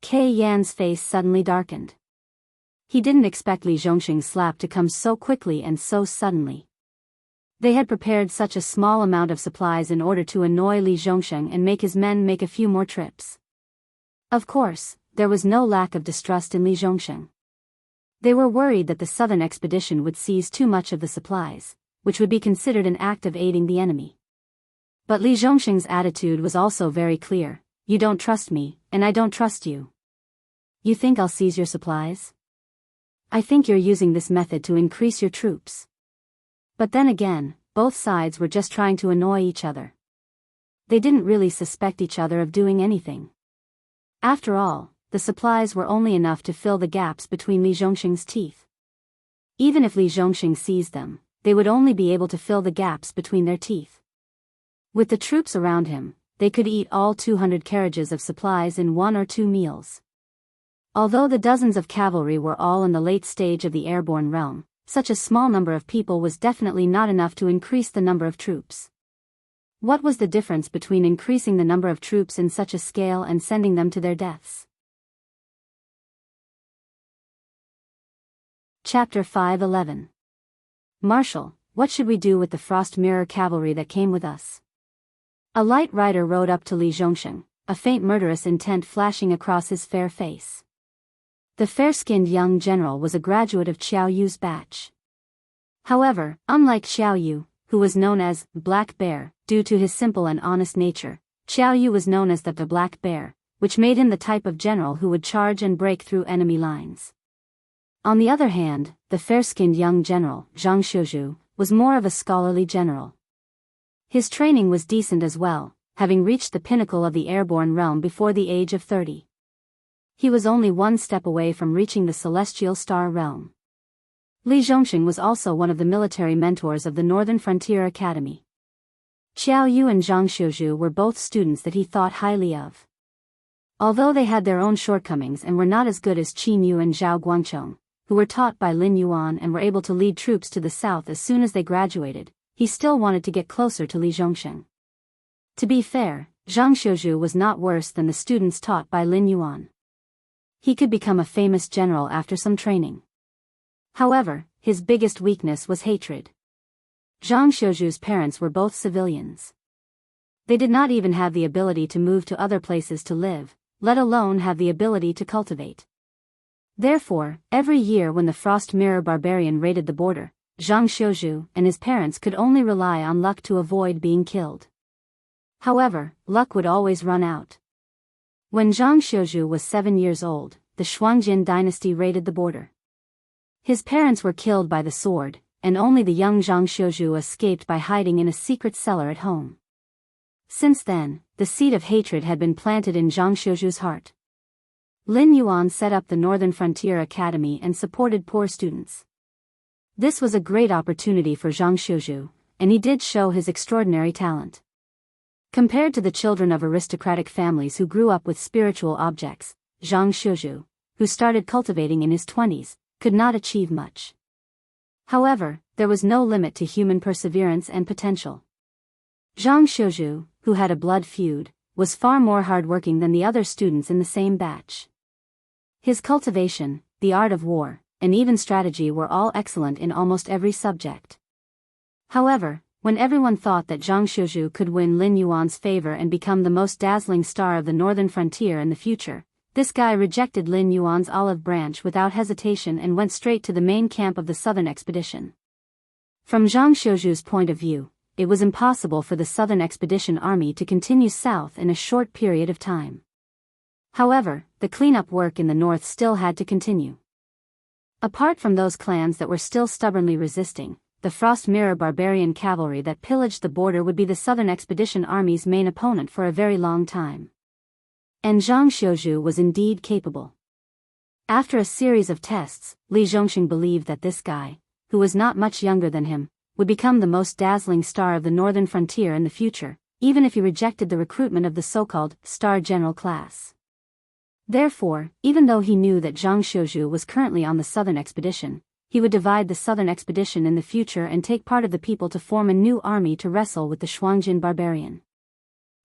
Speaker 1: Kei Yan's face suddenly darkened. He didn't expect Li Zhongxing's slap to come so quickly and so suddenly. They had prepared such a small amount of supplies in order to annoy Li Zhongxing and make his men make a few more trips. Of course, there was no lack of distrust in Li Zhongxing. They were worried that the southern expedition would seize too much of the supplies, which would be considered an act of aiding the enemy. But Li Zhongxing's attitude was also very clear, you don't trust me, and I don't trust you. You think I'll seize your supplies? I think you're using this method to increase your troops. But then again, both sides were just trying to annoy each other. They didn't really suspect each other of doing anything. After all, the supplies were only enough to fill the gaps between Li Zhongxing's teeth. Even if Li Zhongxing seized them, they would only be able to fill the gaps between their teeth. With the troops around him, they could eat all 200 carriages of supplies in 1 or 2 meals. Although the dozens of cavalry were all in the late stage of the airborne realm, such a small number of people was definitely not enough to increase the number of troops. What was the difference between increasing the number of troops in such a scale and sending them to their deaths? Chapter 5:11. Marshal, what should we do with the Frost Mirror cavalry that came with us? A light rider rode up to Li Zhongxing, a faint murderous intent flashing across his fair face. The fair-skinned young general was a graduate of Qiao Yu's batch. However, unlike Qiao Yu, who was known as Black Bear, due to his simple and honest nature, Qiao Yu was known as the Black Bear, which made him the type of general who would charge and break through enemy lines. On the other hand, the fair-skinned young general, Zhang Xiuzhu, was more of a scholarly general. His training was decent as well, having reached the pinnacle of the airborne realm before the age of 30. He was only one step away from reaching the celestial star realm. Li Zhongxing was also one of the military mentors of the Northern Frontier Academy. Qiao Yu and Zhang Xiuzhu were both students that he thought highly of. Although they had their own shortcomings and were not as good as Qin Yu and Zhao Guangchong, who were taught by Lin Yuan and were able to lead troops to the south as soon as they graduated, he still wanted to get closer to Li Zhongxing. To be fair, Zhang Xiuzhu was not worse than the students taught by Lin Yuan. He could become a famous general after some training. However, his biggest weakness was hatred. Zhang Xiuzhu's parents were both civilians. They did not even have the ability to move to other places to live, let alone have the ability to cultivate. Therefore, every year when the Frost Mirror barbarian raided the border, Zhang Xiuzhu and his parents could only rely on luck to avoid being killed. However, luck would always run out. When Zhang Xiuzhu was 7 years old, the Shuangjin dynasty raided the border. His parents were killed by the sword, and only the young Zhang Xiuzhu escaped by hiding in a secret cellar at home. Since then, the seed of hatred had been planted in Zhang Xiuzhu's heart. Lin Yuan set up the Northern Frontier Academy and supported poor students. This was a great opportunity for Zhang Xiuzhu, and he did show his extraordinary talent. Compared to the children of aristocratic families who grew up with spiritual objects, Zhang Xiuzhu, who started cultivating in his 20s, could not achieve much. However, there was no limit to human perseverance and potential. Zhang Xiuzhu, who had a blood feud, was far more hardworking than the other students in the same batch. His cultivation, the art of war, and even strategy were all excellent in almost every subject. However, when everyone thought that Zhang Xiuzhu could win Lin Yuan's favor and become the most dazzling star of the northern frontier in the future, this guy rejected Lin Yuan's olive branch without hesitation and went straight to the main camp of the southern expedition. From Zhang Xiuzhu's point of view, it was impossible for the southern expedition army to continue south in a short period of time. However, the cleanup work in the north still had to continue. Apart from those clans that were still stubbornly resisting, the Frost Mirror barbarian cavalry that pillaged the border would be the southern expedition army's main opponent for a very long time. And Zhang Xiuzhu was indeed capable. After a series of tests, Li Zhongxing believed that this guy, who was not much younger than him, would become the most dazzling star of the northern frontier in the future, even if he rejected the recruitment of the so-called Star General class. Therefore, even though he knew that Zhang Xiuzhu was currently on the southern expedition, he would divide the southern expedition in the future and take part of the people to form a new army to wrestle with the Shuangjin barbarian.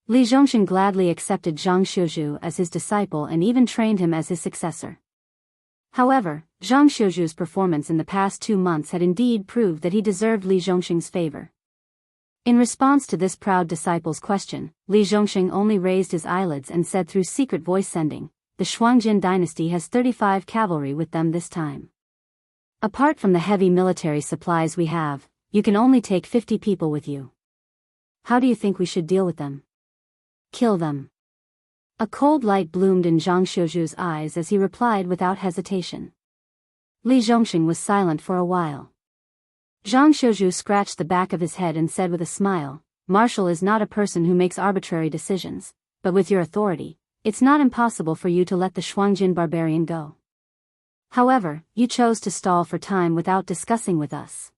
Speaker 1: Li Zhongxing gladly accepted Zhang Xiuzhu as his disciple and even trained him as his successor. However, Zhang Xiuzhu's performance in the past 2 months had indeed proved that he deserved Li Zhongxing's favor. In response to this proud disciple's question, Li Zhongxing only raised his eyelids and said through secret voice sending, "The Shuangjin dynasty has 35 cavalry with them this time. Apart from the heavy military supplies we have, you can only take 50 people with you. How do you think we should deal with them? Kill them." A cold light bloomed in Zhang Xiuzhu's eyes as he replied without hesitation. Li Zhongxing was silent for a while. Zhang Xiuzhu scratched the back of his head and said with a smile, "Marshal is not a person who makes arbitrary decisions, but with your authority, it's not impossible for you to let the Shuangjin barbarian go. However, you chose to stall for time without discussing with us.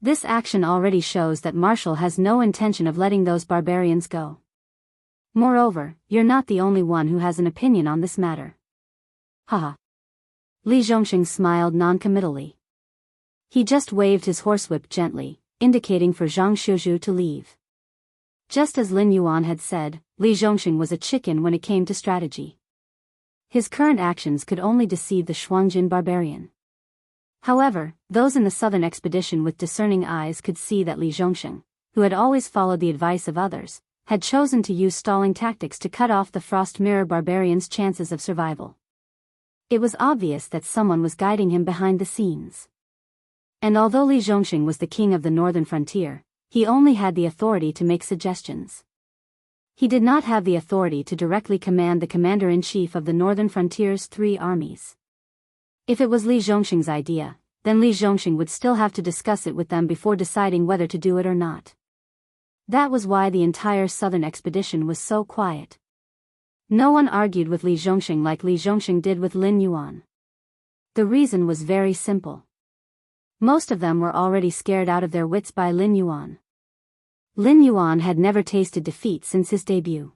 Speaker 1: This action already shows that Marshal has no intention of letting those barbarians go. Moreover, you're not the only one who has an opinion on this matter." Haha. Li Zhongxing smiled noncommittally. He just waved his horsewhip gently, indicating for Zhang Xiuzhu to leave. Just as Lin Yuan had said, Li Zhongxing was a chicken when it came to strategy. His current actions could only deceive the Shuangjin barbarian. However, those in the southern expedition with discerning eyes could see that Li Zhongxing, who had always followed the advice of others, had chosen to use stalling tactics to cut off the Frost Mirror barbarian's chances of survival. It was obvious that someone was guiding him behind the scenes. And although Li Zhongxing was the king of the northern frontier, he only had the authority to make suggestions. He did not have the authority to directly command the commander-in-chief of the northern frontier's 3 armies. If it was Li Zhongxing's idea, then Li Zhongxing would still have to discuss it with them before deciding whether to do it or not. That was why the entire southern expedition was so quiet. No one argued with Li Zhongxing like Li Zhongxing did with Lin Yuan. The reason was very simple. Most of them were already scared out of their wits by Lin Yuan. Lin Yuan had never tasted defeat since his debut.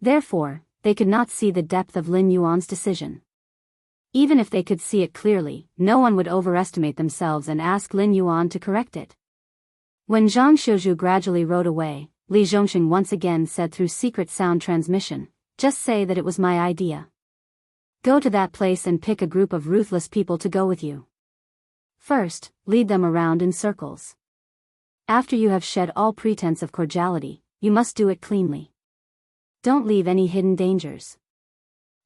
Speaker 1: Therefore, they could not see the depth of Lin Yuan's decision. Even if they could see it clearly, no one would overestimate themselves and ask Lin Yuan to correct it. When Zhang Xiuzhu gradually rode away, Li Zhongxing once again said through secret sound transmission, "Just say that it was my idea. Go to that place and pick a group of ruthless people to go with you. First, lead them around in circles. After you have shed all pretense of cordiality, you must do it cleanly. Don't leave any hidden dangers."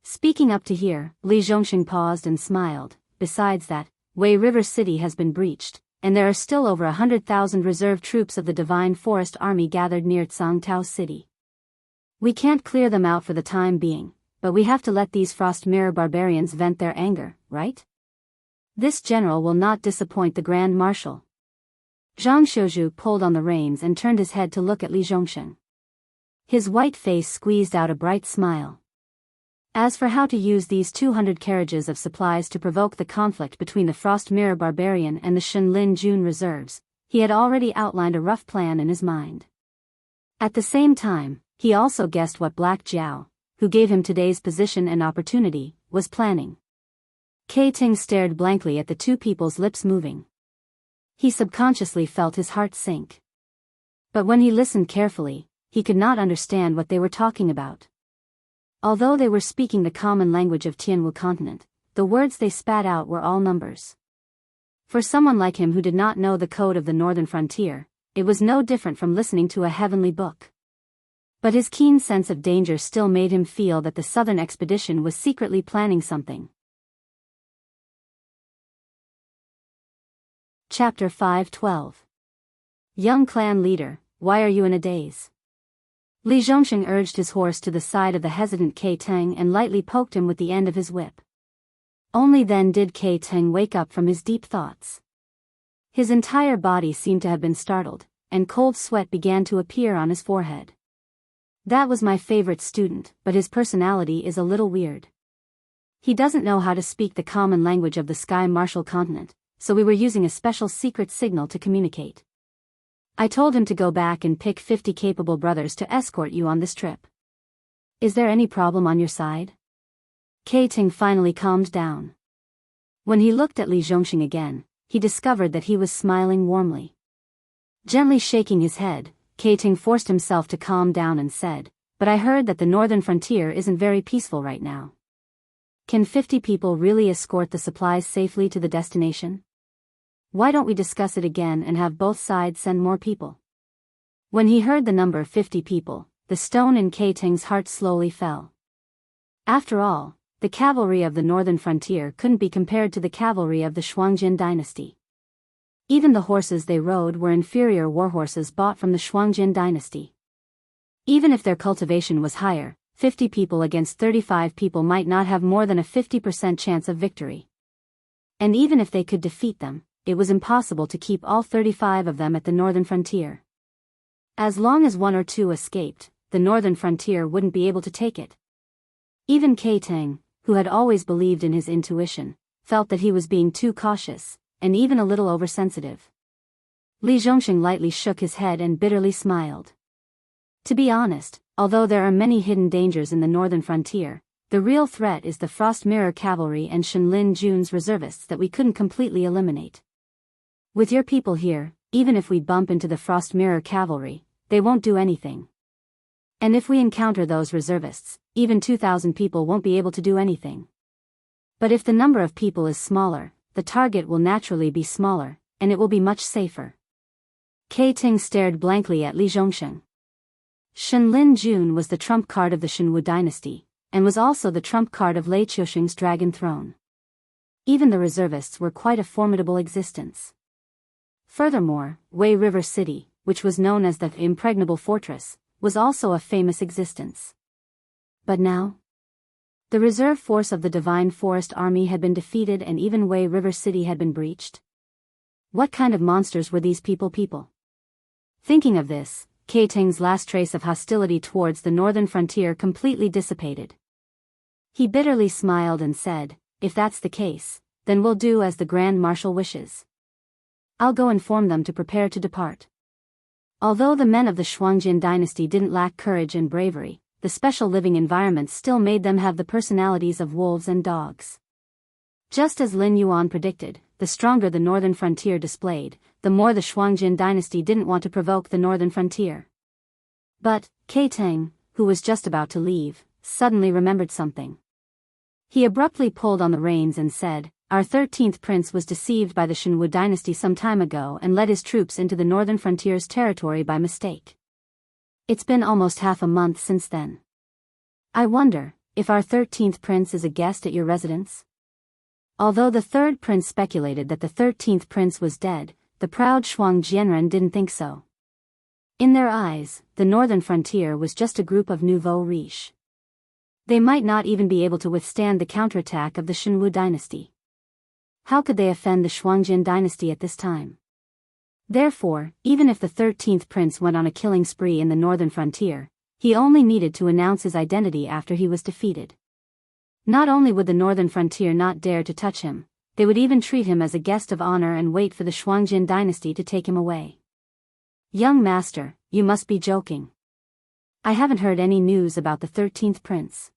Speaker 1: Speaking up to here, Li Zhongxing paused and smiled. Besides that, Wei River City has been breached, and there are still over 100,000 reserve troops of the Divine Forest Army gathered near Tsangtao City. We can't clear them out for the time being, but we have to let these frost mirror barbarians vent their anger, right? This general will not disappoint the Grand Marshal. Zhang Xiuzhu pulled on the reins and turned his head to look at Li Zhongsheng. His white face squeezed out a bright smile. As for how to use these 200 carriages of supplies to provoke the conflict between the Frost Mirror Barbarian and the Shenlin Jun reserves, he had already outlined a rough plan in his mind. At the same time, he also guessed what Black Jiao, who gave him today's position and opportunity, was planning. Kei Ting stared blankly at the two people's lips moving. He subconsciously felt his heart sink. But when he listened carefully, he could not understand what they were talking about. Although they were speaking the common language of Tianwu continent, the words they spat out were all numbers. For someone like him who did not know the code of the northern frontier, it was no different from listening to a heavenly book. But his keen sense of danger still made him feel that the southern expedition was secretly planning something. Chapter 5:12. Young clan leader, why are you in a daze? Li Zhongsheng urged his horse to the side of the hesitant Kei Teng and lightly poked him with the end of his whip. Only then did Kei Teng wake up from his deep thoughts. His entire body seemed to have been startled, and cold sweat began to appear on his forehead. That was my favorite student, but his personality is a little weird. He doesn't know how to speak the common language of the Sky Marshal continent, so we were using a special secret signal to communicate. I told him to go back and pick 50 capable brothers to escort you on this trip. Is there any problem on your side? Kei Ting finally calmed down. When he looked at Li Zhongsheng again, he discovered that he was smiling warmly. Gently shaking his head, Kei Ting forced himself to calm down and said, but I heard that the northern frontier isn't very peaceful right now. Can 50 people really escort the supplies safely to the destination? Why don't we discuss it again and have both sides send more people? When he heard the number 50 people, the stone in Kei Ting's heart slowly fell. After all, the cavalry of the northern frontier couldn't be compared to the cavalry of the Shuangjin dynasty. Even the horses they rode were inferior warhorses bought from the Shuangjin dynasty. Even if their cultivation was higher, 50 people against 35 people might not have more than a 50% chance of victory. And even if they could defeat them, it was impossible to keep all 35 of them at the northern frontier. As long as one or two escaped, the northern frontier wouldn't be able to take it. Even Kei Teng, who had always believed in his intuition, felt that he was being too cautious, and even a little oversensitive. Li Zhongsheng lightly shook his head and bitterly smiled. To be honest, although there are many hidden dangers in the northern frontier, the real threat is the Frost Mirror Cavalry and Shenlin Jun's reservists that we couldn't completely eliminate. With your people here, even if we bump into the Frost Mirror Cavalry, they won't do anything. And if we encounter those reservists, even 2,000 people won't be able to do anything. But if the number of people is smaller, the target will naturally be smaller, and it will be much safer. Kei Ting stared blankly at Li Zhongsheng. Shenlin Jun was the trump card of the Shenwu dynasty, and was also the trump card of Lei Qiusheng's dragon throne. Even the reservists were quite a formidable existence. Furthermore, Wei River City, which was known as the Impregnable Fortress, was also a famous existence. But now? The reserve force of the Divine Forest Army had been defeated and even Wei River City had been breached. What kind of monsters were these people? Thinking of this, Kei Ting's last trace of hostility towards the northern frontier completely dissipated. He bitterly smiled and said, if that's the case, then we'll do as the Grand Marshal wishes. I'll go inform them to prepare to depart. Although the men of the Shuangjin dynasty didn't lack courage and bravery, the special living environment still made them have the personalities of wolves and dogs. Just as Lin Yuan predicted, the stronger the northern frontier displayed, the more the Shuangjin dynasty didn't want to provoke the northern frontier. But, Kei Teng, who was just about to leave, suddenly remembered something. He abruptly pulled on the reins and said, our 13th prince was deceived by the Shenwu dynasty some time ago and led his troops into the northern frontier's territory by mistake. It's been almost half a month since then. I wonder if our 13th prince is a guest at your residence? Although the third prince speculated that the 13th prince was dead, the proud Shuang Jianren didn't think so. In their eyes, the northern frontier was just a group of nouveau riche. They might not even be able to withstand the counterattack of the Shenwu dynasty. How could they offend the Shuangjin dynasty at this time? Therefore, even if the 13th prince went on a killing spree in the northern frontier, he only needed to announce his identity after he was defeated. Not only would the northern frontier not dare to touch him, they would even treat him as a guest of honor and wait for the Shuangjin dynasty to take him away. Young master, you must be joking. I haven't heard any news about the 13th prince.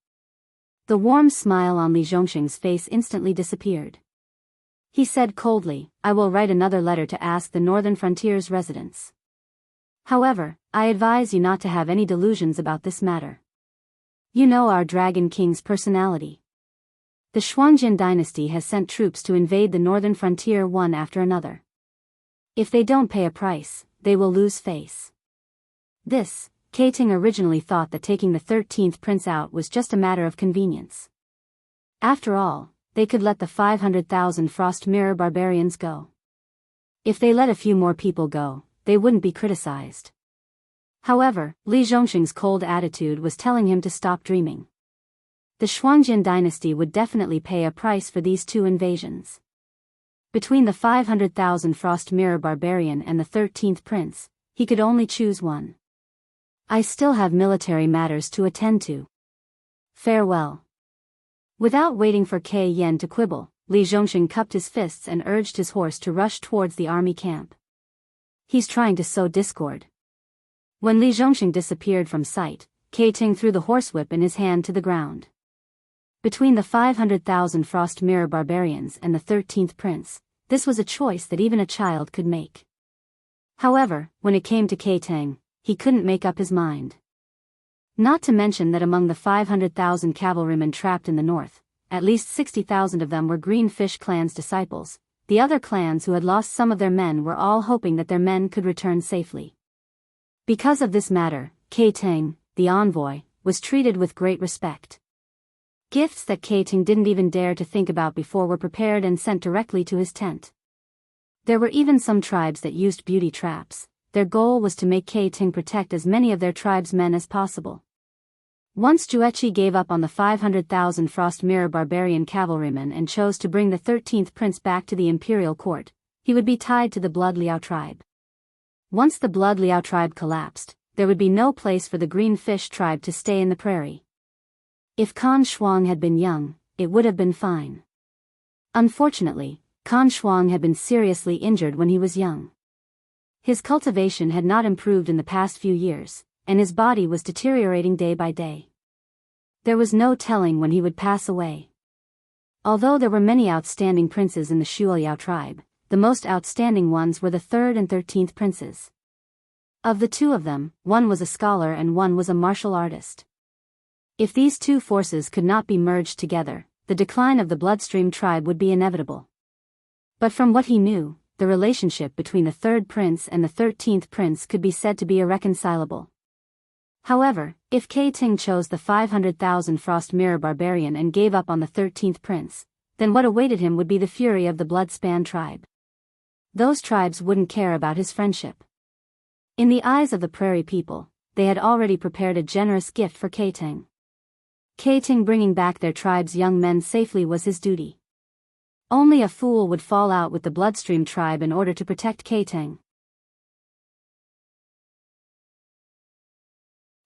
Speaker 1: The warm smile on Li Zhongxing's face instantly disappeared. He said coldly, I will write another letter to ask the northern frontier's residents. However, I advise you not to have any delusions about this matter. You know our Dragon King's personality. The Shuangjin dynasty has sent troops to invade the northern frontier one after another. If they don't pay a price, they will lose face. This, Keiting originally thought that taking the 13th prince out was just a matter of convenience. After all, they could let the 500,000 Frost Mirror barbarians go. If they let a few more people go, they wouldn't be criticized. However, Li Zhongxing's cold attitude was telling him to stop dreaming. The Shuangjin dynasty would definitely pay a price for these two invasions. Between the 500,000 Frost Mirror barbarian and the 13th prince, he could only choose one. I still have military matters to attend to. Farewell. Without waiting for Kei Yen to quibble, Li Zhongxing cupped his fists and urged his horse to rush towards the army camp. He's trying to sow discord. When Li Zhongxing disappeared from sight, Keiting threw the horsewhip in his hand to the ground. Between the 500,000 Frost Mirror barbarians and the 13th prince, this was a choice that even a child could make. However, when it came to Keiting, he couldn't make up his mind. Not to mention that among the 500,000 cavalrymen trapped in the north, at least 60,000 of them were Green Fish clan's disciples. The other clans who had lost some of their men were all hoping that their men could return safely. Because of this matter, Keiting, the envoy, was treated with great respect. Gifts that Keiting didn't even dare to think about before were prepared and sent directly to his tent. There were even some tribes that used beauty traps. Their goal was to make Keiting protect as many of their tribe's men as possible. Once Jueqi gave up on the 500,000 Frost Mirror barbarian cavalrymen and chose to bring the 13th prince back to the imperial court, he would be tied to the Blood Liao tribe. Once the Blood Liao tribe collapsed, there would be no place for the Green Fish tribe to stay in the prairie. If Kan Shuang had been young, it would have been fine. Unfortunately, Kan Shuang had been seriously injured when he was young. His cultivation had not improved in the past few years, and his body was deteriorating day by day. There was no telling when he would pass away. Although there were many outstanding princes in the Shuoyao tribe, the most outstanding ones were the 3rd and 13th princes. Of the two of them, one was a scholar and one was a martial artist. If these two forces could not be merged together, the decline of the Bloodstream tribe would be inevitable. But from what he knew, the relationship between the 3rd prince and the 13th prince could be said to be irreconcilable. However, if Keiting chose the 500,000 Frost Mirror barbarian and gave up on the 13th prince, then what awaited him would be the fury of the Bloodspan tribe. Those tribes wouldn't care about his friendship. In the eyes of the prairie people, they had already prepared a generous gift for Keiting. Keiting bringing back their tribe's young men safely was his duty. Only a fool would fall out with the Bloodstream tribe in order to protect Keiting.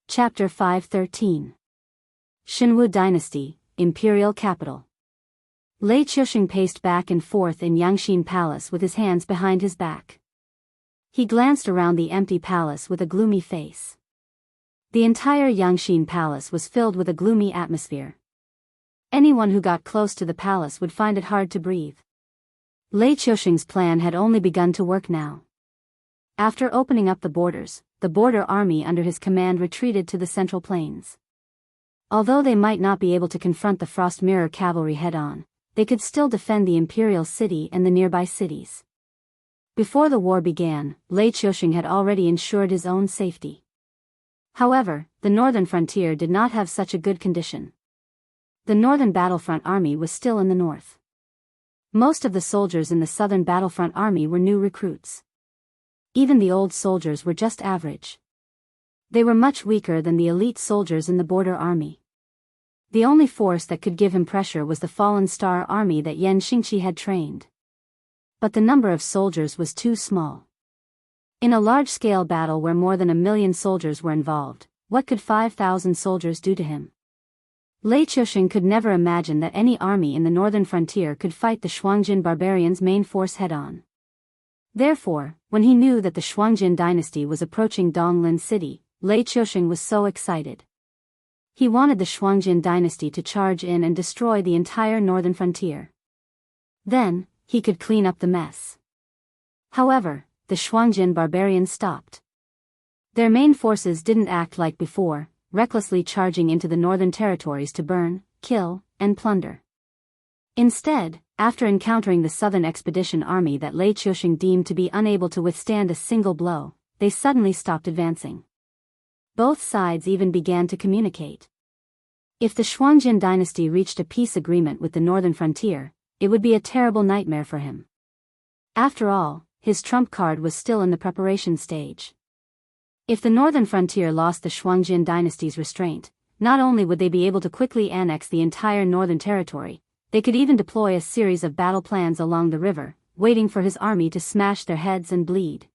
Speaker 1: Chapter 513. Shenwu Dynasty, Imperial Capital. Lei Qiusheng paced back and forth in Yangxin Palace with his hands behind his back. He glanced around the empty palace with a gloomy face. The entire Yangxin Palace was filled with a gloomy atmosphere. Anyone who got close to the palace would find it hard to breathe. Lei Qiusheng's plan had only begun to work now. After opening up the borders, the border army under his command retreated to the Central Plains. Although they might not be able to confront the Frost Mirror cavalry head-on, they could still defend the imperial city and the nearby cities. Before the war began, Lei Qiusheng had already ensured his own safety. However, the northern frontier did not have such a good condition. The northern battlefront army was still in the north. Most of the soldiers in the southern battlefront army were new recruits. Even the old soldiers were just average. They were much weaker than the elite soldiers in the border army. The only force that could give him pressure was the fallen star army that Yan Xingqi had trained. But the number of soldiers was too small. In a large-scale battle where more than 1 million soldiers were involved, what could 5,000 soldiers do to him? Lei Qiusheng could never imagine that any army in the northern frontier could fight the Shuangjin barbarians' main force head-on. Therefore, when he knew that the Shuangjin dynasty was approaching Donglin city, Lei Qiusheng was so excited. He wanted the Shuangjin dynasty to charge in and destroy the entire northern frontier. Then, he could clean up the mess. However, the Shuangjin barbarians stopped. Their main forces didn't act like before, recklessly charging into the northern territories to burn, kill, and plunder. Instead, after encountering the southern expedition army that Lei Qiusheng deemed to be unable to withstand a single blow, they suddenly stopped advancing. Both sides even began to communicate. If the Shuangjin dynasty reached a peace agreement with the northern frontier, it would be a terrible nightmare for him. After all, his trump card was still in the preparation stage. If the northern frontier lost the Shuangjin dynasty's restraint, not only would they be able to quickly annex the entire northern territory, they could even deploy a series of battle plans along the river, waiting for his army to smash their heads and bleed.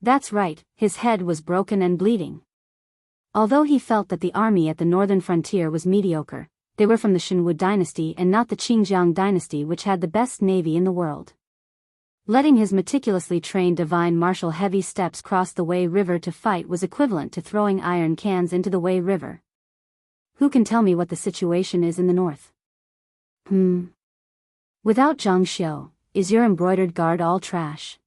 Speaker 1: That's right, his head was broken and bleeding. Although he felt that the army at the northern frontier was mediocre, they were from the Shenwu dynasty and not the Qingjiang dynasty, which had the best navy in the world. Letting his meticulously trained divine marshal heavy steps cross the Wei River to fight was equivalent to throwing iron cans into the Wei River. Who can tell me what the situation is in the north? Without Zhang Xiu, is your embroidered guard all trash?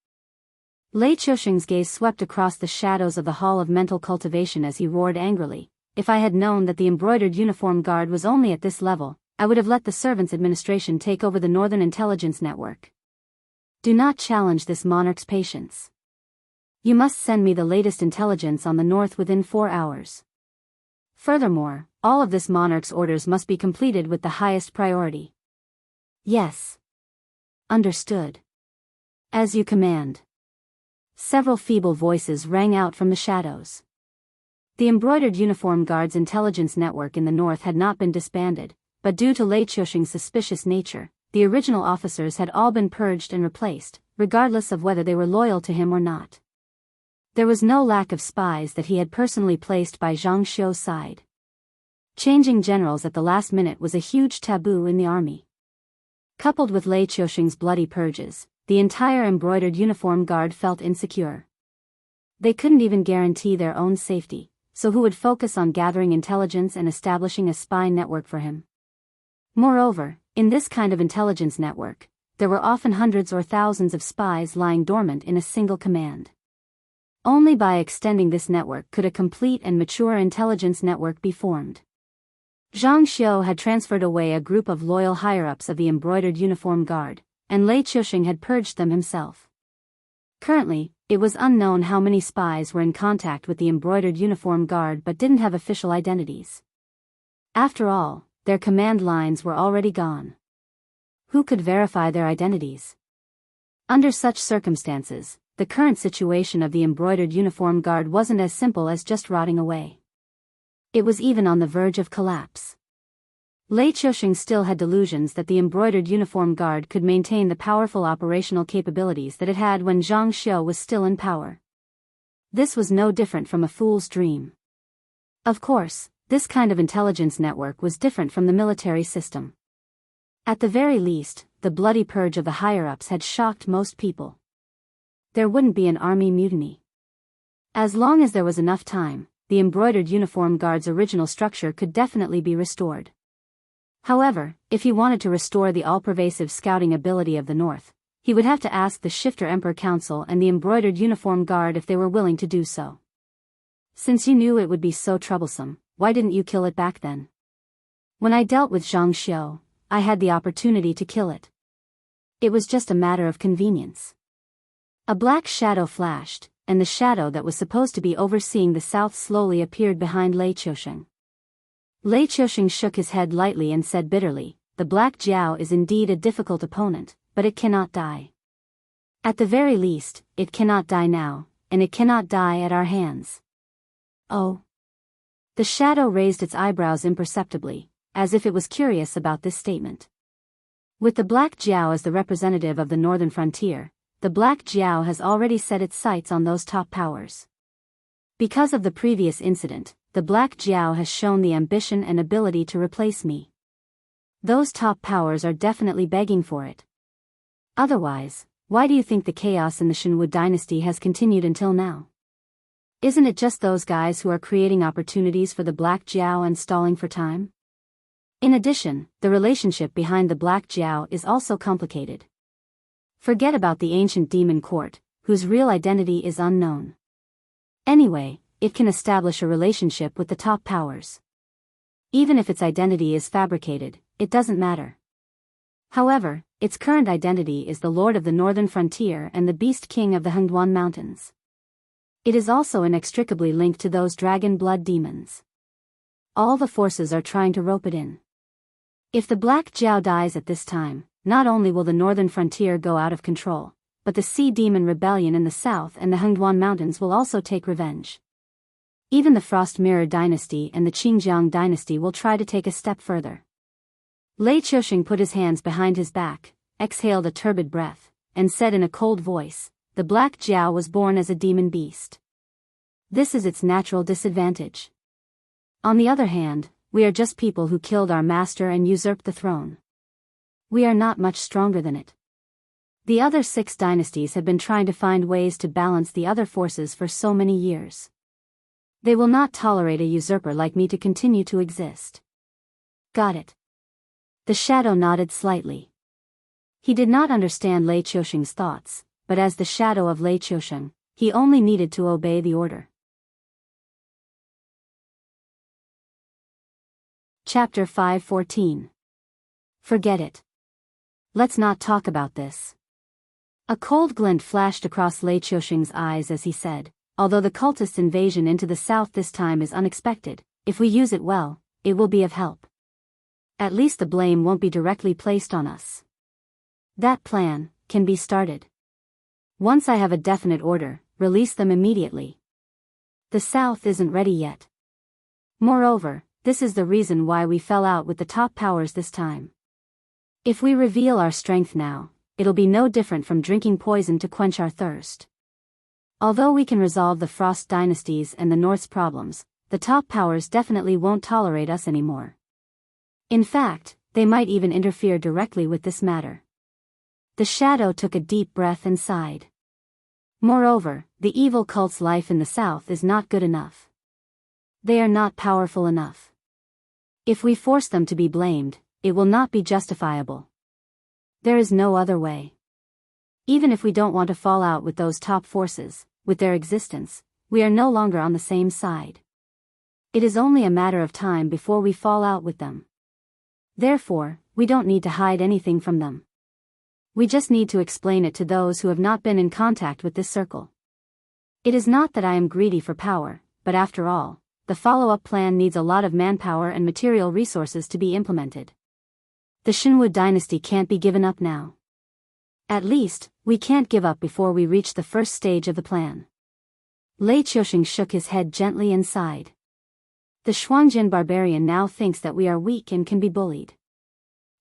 Speaker 1: Lei Qiusheng's gaze swept across the shadows of the Hall of Mental Cultivation as he roared angrily. If I had known that the embroidered uniform guard was only at this level, I would have let the Servants' Administration take over the Northern Intelligence Network. Do not challenge this monarch's patience. You must send me the latest intelligence on the north within 4 hours. Furthermore, all of this monarch's orders must be completed with the highest priority. Yes. Understood. As you command. Several feeble voices rang out from the shadows. The embroidered uniform guard's intelligence network in the north had not been disbanded, but due to Lei Qiusheng's suspicious nature, the original officers had all been purged and replaced, regardless of whether they were loyal to him or not. There was no lack of spies that he had personally placed by Zhang Xiu's side. Changing generals at the last minute was a huge taboo in the army. Coupled with Lei Qiusheng's bloody purges, the entire embroidered uniform guard felt insecure. They couldn't even guarantee their own safety, so who would focus on gathering intelligence and establishing a spy network for him? Moreover, in this kind of intelligence network, there were often hundreds or thousands of spies lying dormant in a single command. Only by extending this network could a complete and mature intelligence network be formed. Zhang Xiu had transferred away a group of loyal higher-ups of the embroidered uniform guard, and Lei Qiusheng had purged them himself. Currently, it was unknown how many spies were in contact with the embroidered uniform guard but didn't have official identities. After all, their command lines were already gone. Who could verify their identities? Under such circumstances, the current situation of the embroidered uniform guard wasn't as simple as just rotting away. It was even on the verge of collapse. Lei Qiusheng still had delusions that the embroidered uniform guard could maintain the powerful operational capabilities that it had when Zhang Xiu was still in power. This was no different from a fool's dream. Of course, this kind of intelligence network was different from the military system. At the very least, the bloody purge of the higher-ups had shocked most people. There wouldn't be an army mutiny. As long as there was enough time, the embroidered uniform guard's original structure could definitely be restored. However, if he wanted to restore the all-pervasive scouting ability of the North, he would have to ask the Shifter Emperor Council and the embroidered uniform guard if they were willing to do so. Since you knew it would be so troublesome, why didn't you kill it back then? When I dealt with Zhang Xiu, I had the opportunity to kill it. It was just a matter of convenience. A black shadow flashed, and the shadow that was supposed to be overseeing the south slowly appeared behind Lei Qiusheng. Lei Qiusheng shook his head lightly and said bitterly, "The Black Jiao is indeed a difficult opponent, but it cannot die. At the very least, it cannot die now, and it cannot die at our hands." Oh. The shadow raised its eyebrows imperceptibly, as if it was curious about this statement. With the Black Jiao as the representative of the northern frontier, the Black Jiao has already set its sights on those top powers. Because of the previous incident, the Black Jiao has shown the ambition and ability to replace me. Those top powers are definitely begging for it. Otherwise, why do you think the chaos in the Shinwu dynasty has continued until now? Isn't it just those guys who are creating opportunities for the Black Jiao and stalling for time? In addition, the relationship behind the Black Jiao is also complicated. Forget about the ancient demon court, whose real identity is unknown. Anyway, it can establish a relationship with the top powers. Even if its identity is fabricated, it doesn't matter. However, its current identity is the Lord of the Northern Frontier and the Beast King of the Hengduan Mountains. It is also inextricably linked to those dragon blood demons. All the forces are trying to rope it in. If the Black Jiao dies at this time, not only will the Northern Frontier go out of control, but the Sea Demon Rebellion in the south and the Hengduan Mountains will also take revenge. Even the Frost Mirror Dynasty and the Qingjiang Dynasty will try to take a step further. Lei Qiusheng put his hands behind his back, exhaled a turbid breath, and said in a cold voice, "The Black Jiao was born as a demon beast. This is its natural disadvantage. On the other hand, we are just people who killed our master and usurped the throne. We are not much stronger than it. The other 6 dynasties have been trying to find ways to balance the other forces for so many years. They will not tolerate a usurper like me to continue to exist." Got it. The shadow nodded slightly. He did not understand Lei Qiusheng's thoughts, but as the shadow of Lei Qiusheng, he only needed to obey the order. Chapter 5:14. Forget it. Let's not talk about this. A cold glint flashed across Lei Qiusheng's eyes as he said, "Although the cultists' invasion into the south this time is unexpected, if we use it well, it will be of help. At least the blame won't be directly placed on us. That plan can be started. Once I have a definite order, release them immediately. The south isn't ready yet. Moreover, this is the reason why we fell out with the top powers this time. If we reveal our strength now, it'll be no different from drinking poison to quench our thirst. Although we can resolve the Frost dynasties and the North's problems, the top powers definitely won't tolerate us anymore. In fact, they might even interfere directly with this matter." The shadow took a deep breath and sighed. Moreover, the evil cult's life in the south is not good enough. They are not powerful enough. If we force them to be blamed, it will not be justifiable. There is no other way. Even if we don't want to fall out with those top forces, with their existence, we are no longer on the same side. It is only a matter of time before we fall out with them. Therefore, we don't need to hide anything from them. We just need to explain it to those who have not been in contact with this circle. It is not that I am greedy for power, but after all, the follow-up plan needs a lot of manpower and material resources to be implemented. The Shinwu dynasty can't be given up now. At least, we can't give up before we reach the first stage of the plan." Lei Qiusheng shook his head gently and sighed. "The Shuangjin barbarian now thinks that we are weak and can be bullied.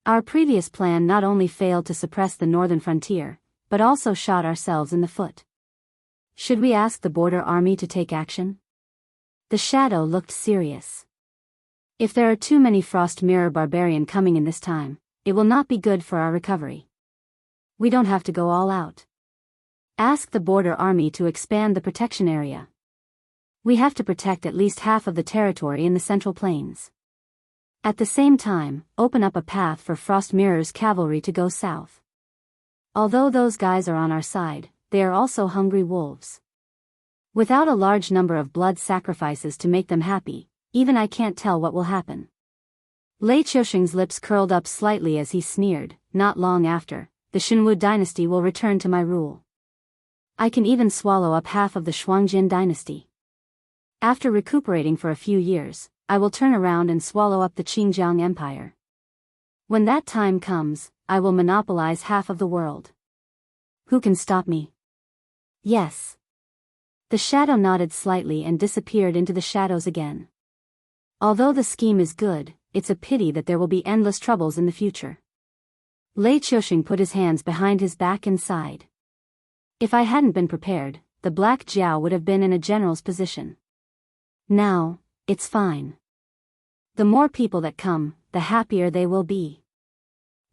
Speaker 1: Our previous plan not only failed to suppress the northern frontier, but also shot ourselves in the foot. Should we ask the border army to take action?" The shadow looked serious. "If there are too many Frost Mirror barbarian coming in this time, it will not be good for our recovery. We don't have to go all out. Ask the border army to expand the protection area. We have to protect at least half of the territory in the Central Plains. At the same time, open up a path for Frost Mirror's cavalry to go south. Although those guys are on our side, they are also hungry wolves. Without a large number of blood sacrifices to make them happy, even I can't tell what will happen." Lei Qiusheng's lips curled up slightly as he sneered, "Not long after, the Shinwu dynasty will return to my rule. I can even swallow up half of the Shuangjin dynasty. After recuperating for a few years, I will turn around and swallow up the Qingjiang Empire. When that time comes, I will monopolize half of the world. Who can stop me?" "Yes. The shadow nodded slightly and disappeared into the shadows again. Although the scheme is good, it's a pity that there will be endless troubles in the future. Lei Qiusheng put his hands behind his back and sighed. If I hadn't been prepared, the Black Jiao would have been in a general's position. Now, it's fine. The more people that come, the happier they will be.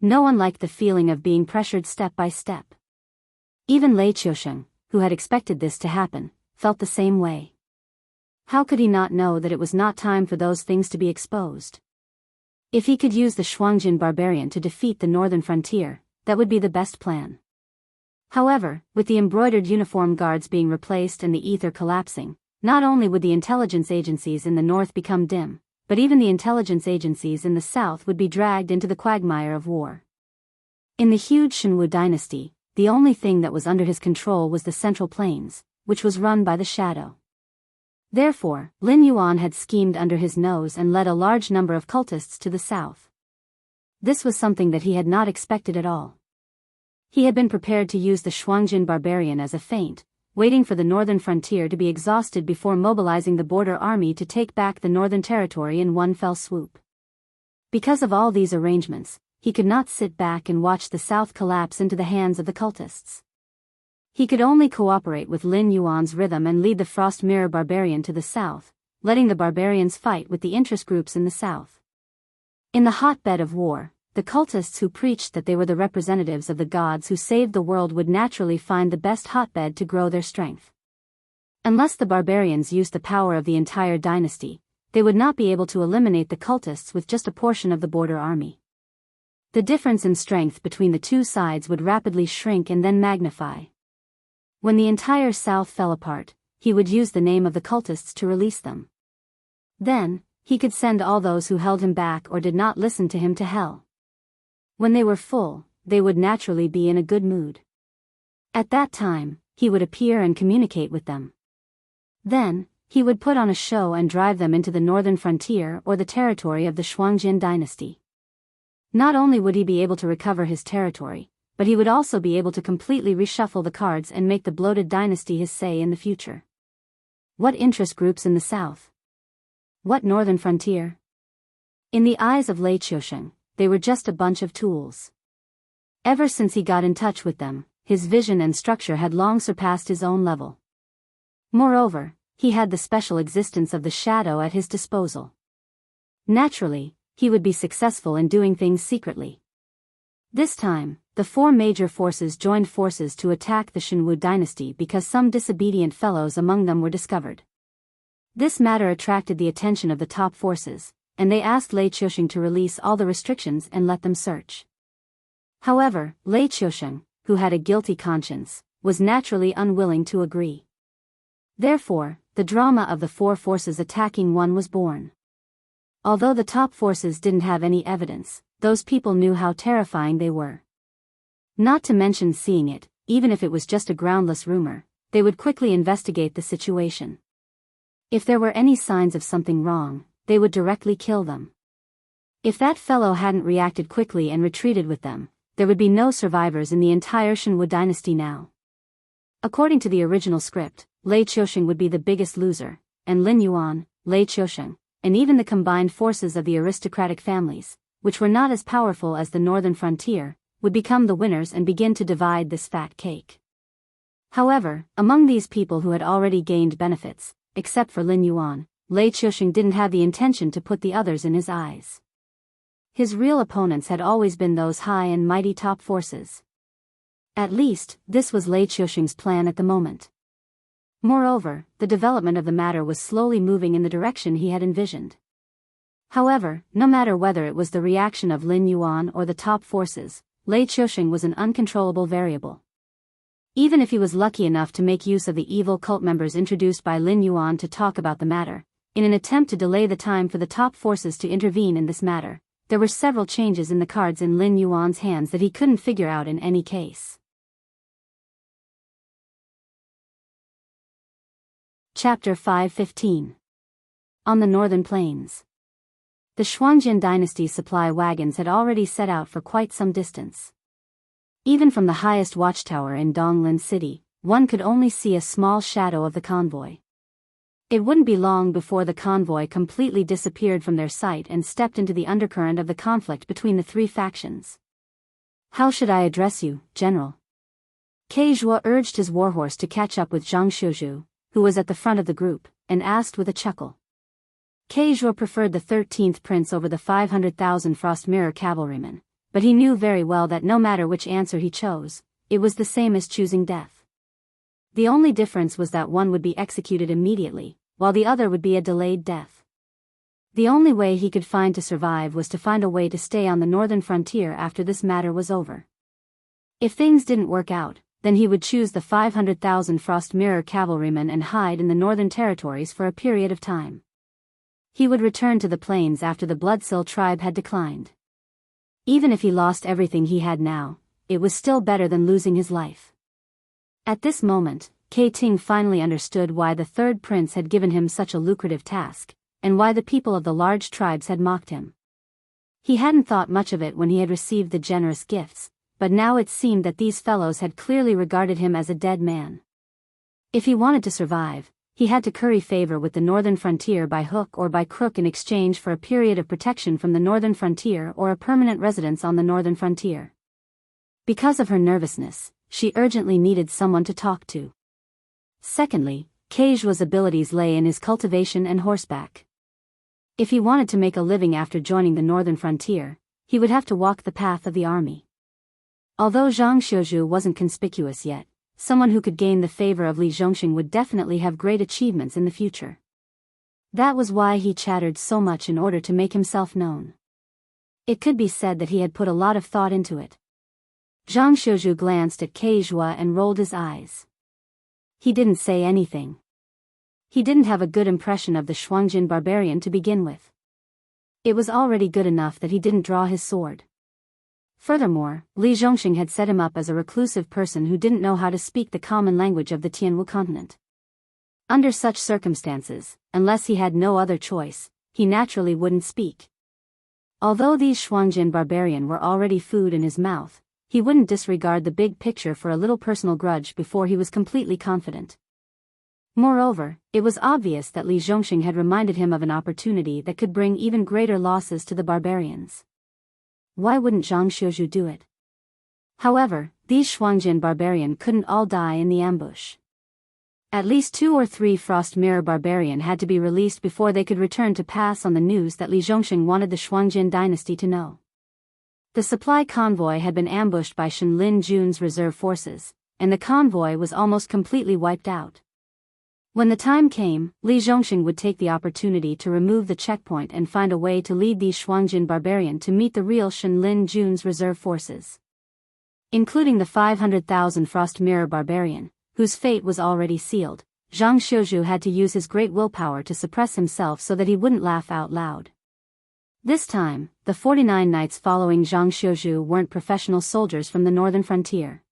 Speaker 1: No one liked the feeling of being pressured step by step. Even Lei Qiusheng, who had expected this to happen, felt the same way. How could he not know that it was not time for those things to be exposed? If he could use the Shuangjin barbarian to defeat the northern frontier, that would be the best plan. However, with the embroidered uniform guards being replaced and the ether collapsing, not only would the intelligence agencies in the north become dim, but even the intelligence agencies in the south would be dragged into the quagmire of war. In the huge Shenwu dynasty, the only thing that was under his control was the Central Plains, which was run by the Shadow. Therefore, Lin Yuan had schemed under his nose and led a large number of cultists to the south. This was something that he had not expected at all. He had been prepared to use the Shuangjin barbarian as a feint, waiting for the northern frontier to be exhausted before mobilizing the border army to take back the northern territory in one fell swoop. Because of all these arrangements, he could not sit back and watch the south collapse into the hands of the cultists. He could only cooperate with Lin Yuan's rhythm and lead the Frost Mirror Barbarian to the south, letting the barbarians fight with the interest groups in the south. In the hotbed of war, the cultists who preached that they were the representatives of the gods who saved the world would naturally find the best hotbed to grow their strength. Unless the barbarians used the power of the entire dynasty, they would not be able to eliminate the cultists with just a portion of the border army. The difference in strength between the two sides would rapidly shrink and then magnify. When the entire south fell apart, he would use the name of the cultists to release them. Then, he could send all those who held him back or did not listen to him to hell. When they were full, they would naturally be in a good mood. At that time, he would appear and communicate with them. Then, he would put on a show and drive them into the northern frontier or the territory of the Shuangjin dynasty. Not only would he be able to recover his territory, but he would also be able to completely reshuffle the cards and make the bloated dynasty his say in the future. What interest groups in the south? What northern frontier? In the eyes of Lei Qiusheng, they were just a bunch of tools. Ever since he got in touch with them, his vision and structure had long surpassed his own level. Moreover, he had the special existence of the Shadow at his disposal. Naturally, he would be successful in doing things secretly. This time, the four major forces joined forces to attack the Shenwu dynasty because some disobedient fellows among them were discovered. This matter attracted the attention of the top forces, and they asked Lei Qiusheng to release all the restrictions and let them search. However, Lei Qiusheng, who had a guilty conscience, was naturally unwilling to agree. Therefore, the drama of the four forces attacking one was born. Although the top forces didn't have any evidence, those people knew how terrifying they were. Not to mention seeing it, even if it was just a groundless rumor, they would quickly investigate the situation. If there were any signs of something wrong, they would directly kill them. If that fellow hadn't reacted quickly and retreated with them, there would be no survivors in the entire Shenwu dynasty now. According to the original script, Lei Qiusheng would be the biggest loser, and Lin Yuan, Lei Qiusheng, and even the combined forces of the aristocratic families, which were not as powerful as the northern frontier, would become the winners and begin to divide this fat cake. However, among these people who had already gained benefits, except for Lin Yuan, Lei Qiusheng didn't have the intention to put the others in his eyes. His real opponents had always been those high and mighty top forces. At least, this was Lei Qiusheng's plan at the moment. Moreover, the development of the matter was slowly moving in the direction he had envisioned. However, no matter whether it was the reaction of Lin Yuan or the top forces, Lei Qiusheng was an uncontrollable variable. Even if he was lucky enough to make use of the evil cult members introduced by Lin Yuan to talk about the matter, in an attempt to delay the time for the top forces to intervene in this matter, there were several changes in the cards in Lin Yuan's hands that he couldn't figure out in any case. Chapter 5:15. On the Northern Plains. The Shuangjin dynasty's supply wagons had already set out for quite some distance. Even from the highest watchtower in Donglin City, one could only see a small shadow of the convoy. It wouldn't be long before the convoy completely disappeared from their sight and stepped into the undercurrent of the conflict between the three factions. "How should I address you, General?" Keizhua urged his warhorse to catch up with Zhang Xiuzhu, who was at the front of the group, and asked with a chuckle. Keizhua preferred the 13th prince over the 500,000 Frost Mirror cavalrymen, but he knew very well that no matter which answer he chose, it was the same as choosing death. The only difference was that one would be executed immediately, while the other would be a delayed death. The only way he could find to survive was to find a way to stay on the northern frontier after this matter was over. If things didn't work out, then he would choose the 500,000 Frost Mirror cavalrymen and hide in the northern territories for a period of time. He would return to the plains after the Bloodsill tribe had declined. Even if he lost everything he had now, it was still better than losing his life. At this moment, Kei Ting finally understood why the third prince had given him such a lucrative task, and why the people of the large tribes had mocked him. He hadn't thought much of it when he had received the generous gifts, but now it seemed that these fellows had clearly regarded him as a dead man. If he wanted to survive, he had to curry favor with the northern frontier by hook or by crook in exchange for a period of protection from the northern frontier or a permanent residence on the northern frontier. Because of her nervousness, she urgently needed someone to talk to. Secondly, Keijua's abilities lay in his cultivation and horseback. If he wanted to make a living after joining the northern frontier, he would have to walk the path of the army. Although Zhang Xiuzhu wasn't conspicuous yet, someone who could gain the favor of Li Zhongxing would definitely have great achievements in the future. That was why he chattered so much in order to make himself known. It could be said that he had put a lot of thought into it. Zhang Xiuzhu glanced at Keizhua and rolled his eyes. He didn't say anything. He didn't have a good impression of the Shuangjin barbarian to begin with. It was already good enough that he didn't draw his sword. Furthermore, Li Zhongxing had set him up as a reclusive person who didn't know how to speak the common language of the Tianwu continent. Under such circumstances, unless he had no other choice, he naturally wouldn't speak. Although these Shuangjin barbarian were already food in his mouth, he wouldn't disregard the big picture for a little personal grudge before he was completely confident. Moreover, it was obvious that Li Zhongxing had reminded him of an opportunity that could bring even greater losses to the barbarians. Why wouldn't Zhang Xiuzhu do it? However, these Shuangjin barbarian couldn't all die in the ambush. At least 2 or 3 Frost Mirror barbarian had to be released before they could return to pass on the news that Li Zhongxing wanted the Shuangjin dynasty to know. The supply convoy had been ambushed by Shenlin Jun's reserve forces, and the convoy was almost completely wiped out. When the time came, Li Zhongxing would take the opportunity to remove the checkpoint and find a way to lead these Shuangjin barbarian to meet the real Shenlin Jun's reserve forces. Including the 500,000 Frost Mirror barbarian, whose fate was already sealed, Zhang Xiuzhu had to use his great willpower to suppress himself so that he wouldn't laugh out loud. This time, the 49 knights following Zhang Xiuzhu weren't professional soldiers from the northern frontier.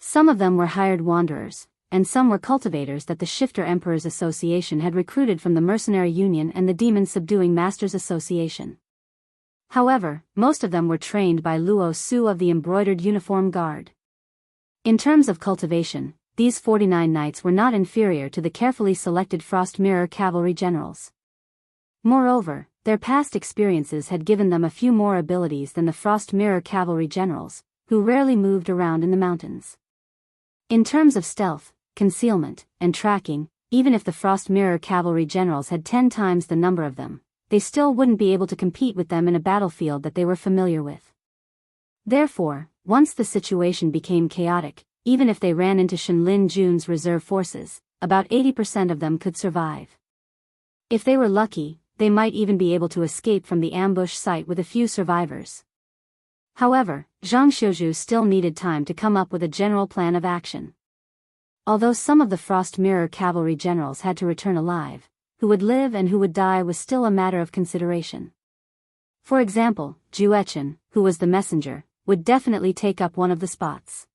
Speaker 1: Some of them were hired wanderers, and some were cultivators that the Shifter Emperors Association had recruited from the Mercenary Union and the Demon Subduing Masters Association. However, most of them were trained by Luo Su of the Embroidered Uniform Guard. In terms of cultivation, these 49 knights were not inferior to the carefully selected Frost Mirror cavalry generals. Moreover, their past experiences had given them a few more abilities than the Frost Mirror cavalry generals, who rarely moved around in the mountains. In terms of stealth, concealment, and tracking, even if the Frost Mirror cavalry generals had 10 times the number of them, they still wouldn't be able to compete with them in a battlefield that they were familiar with. Therefore, once the situation became chaotic, even if they ran into Shenlin Jun's reserve forces, about 80% of them could survive. If they were lucky, they might even be able to escape from the ambush site with a few survivors. However, Zhang Xiuzhu still needed time to come up with a general plan of action. Although some of the Frost Mirror cavalry generals had to return alive, who would live and who would die was still a matter of consideration. For example, Juechen, who was the messenger, would definitely take up one of the spots.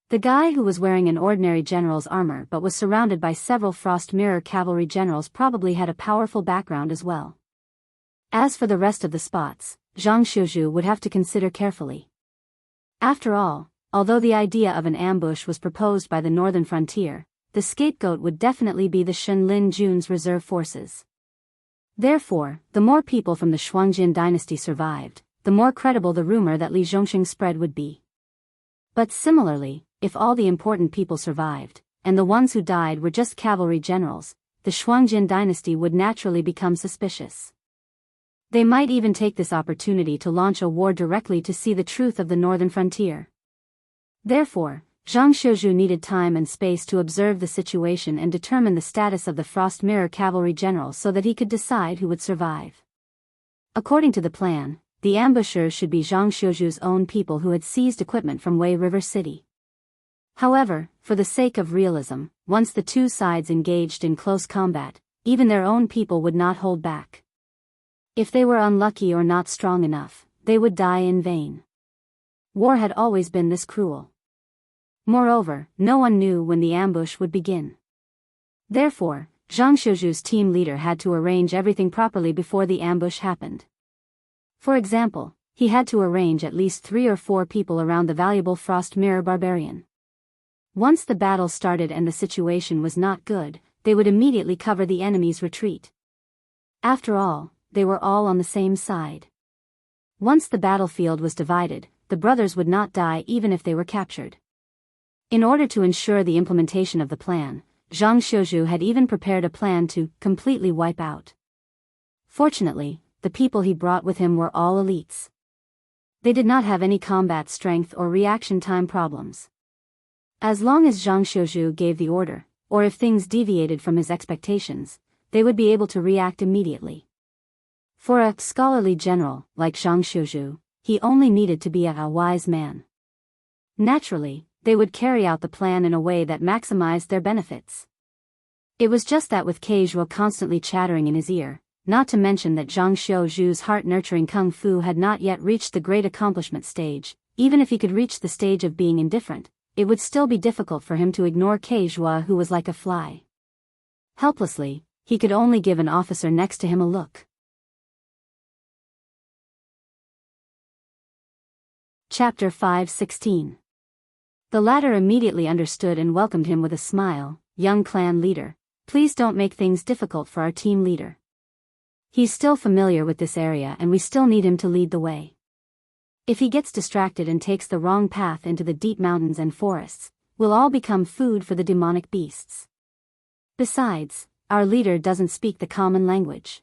Speaker 1: The guy who was wearing an ordinary general's armor but was surrounded by several Frost Mirror cavalry generals probably had a powerful background as well. As for the rest of the spots, Zhang Xiuzhu would have to consider carefully. After all, although the idea of an ambush was proposed by the northern frontier, the scapegoat would definitely be the Shenlin Jun's reserve forces. Therefore, the more people from the Shuangjin dynasty survived, the more credible the rumor that Li Zhongxing spread would be. But similarly, if all the important people survived, and the ones who died were just cavalry generals, the Shuangjin dynasty would naturally become suspicious. They might even take this opportunity to launch a war directly to see the truth of the northern frontier. Therefore, Zhang Xiuzhu needed time and space to observe the situation and determine the status of the Frost Mirror cavalry generals so that he could decide who would survive. According to the plan, the ambushers should be Zhang Xiuzhu's own people who had seized equipment from Wei River City. However, for the sake of realism, once the two sides engaged in close combat, even their own people would not hold back. If they were unlucky or not strong enough, they would die in vain. War had always been this cruel. Moreover, no one knew when the ambush would begin. Therefore, Zhang Xiuzhu's team leader had to arrange everything properly before the ambush happened. For example, he had to arrange at least 3 or 4 people around the valuable Frost Mirror barbarian. Once the battle started and the situation was not good, they would immediately cover the enemy's retreat. After all, they were all on the same side. Once the battlefield was divided, the brothers would not die even if they were captured. In order to ensure the implementation of the plan, Zhang Xiuzhu had even prepared a plan to completely wipe out. Fortunately, the people he brought with him were all elites. They did not have any combat strength or reaction time problems. As long as Zhang Xiuzhu gave the order, or if things deviated from his expectations, they would be able to react immediately. For a scholarly general, like Zhang Xiuzhu, he only needed to be a wise man. Naturally, they would carry out the plan in a way that maximized their benefits. It was just that with Keizhuo constantly chattering in his ear, not to mention that Zhang Xiuzhu's heart-nurturing kung fu had not yet reached the great accomplishment stage, even if he could reach the stage of being indifferent, it would still be difficult for him to ignore Keizhuo, who was like a fly. Helplessly, he could only give an officer next to him a look. Chapter 5:16. The latter immediately understood and welcomed him with a smile. Young clan leader, please don't make things difficult for our team leader. He's still familiar with this area and we still need him to lead the way. If he gets distracted and takes the wrong path into the deep mountains and forests, we'll all become food for the demonic beasts. Besides, our leader doesn't speak the common language.